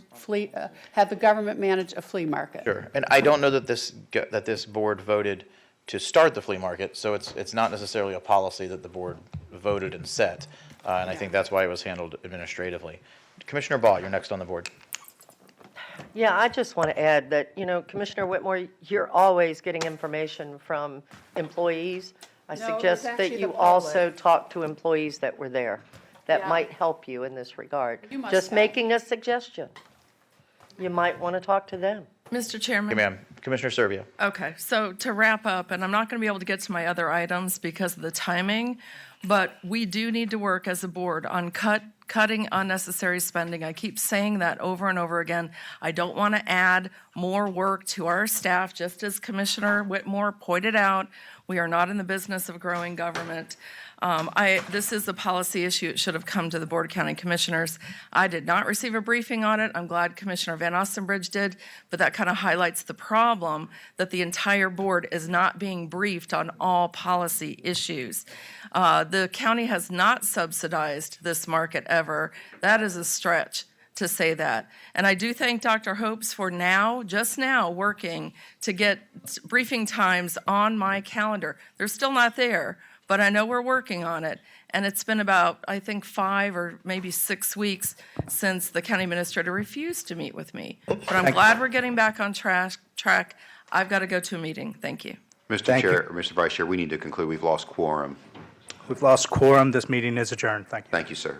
have the government manage a flea market. Sure. And I don't know that this board voted to start the flea market, so it's not necessarily a policy that the board voted and set. And I think that's why it was handled administratively. Commissioner Baugh, you're next on the board. Yeah, I just want to add that, Commissioner Whitmore, you're always getting information from employees I No, it was suggest actually that the you public. also talk to employees that were there. That Yeah. might help you in this regard. You must Just have. making a suggestion. You might want to talk to them. Mr. Chairman? Ma'am, Commissioner Serbia. Okay, so to wrap up, and I'm not going to be able to get to my other items because of the timing, but we do need to work as a board on cutting unnecessary spending. I keep saying that over and over again. I don't want to add more work to our staff, just as Commissioner Whitmore pointed out. We are not in the business of growing government. This is a policy issue. It should have come to the Board of County Commissioners. I did not receive a briefing on it. I'm glad Commissioner Van Ostenbridge did, but that kind of highlights the problem that the entire board is not being briefed on all policy issues. The county has not subsidized this market ever. That is a stretch to say that. And I do thank Dr. Hopes for just now, working to get briefing times on my calendar. They're still not there, but I know we're working on it. And it's been about, I think, 5 or maybe 6 weeks since the county administrator refused to meet with me. But I'm glad we're getting back on track. I've got to go to a meeting. Thank you. Mr. Chair, or Mr. Vice Chair, we need to conclude. We've lost quorum. We've lost quorum. This meeting is adjourned. Thank you. Thank you, sir.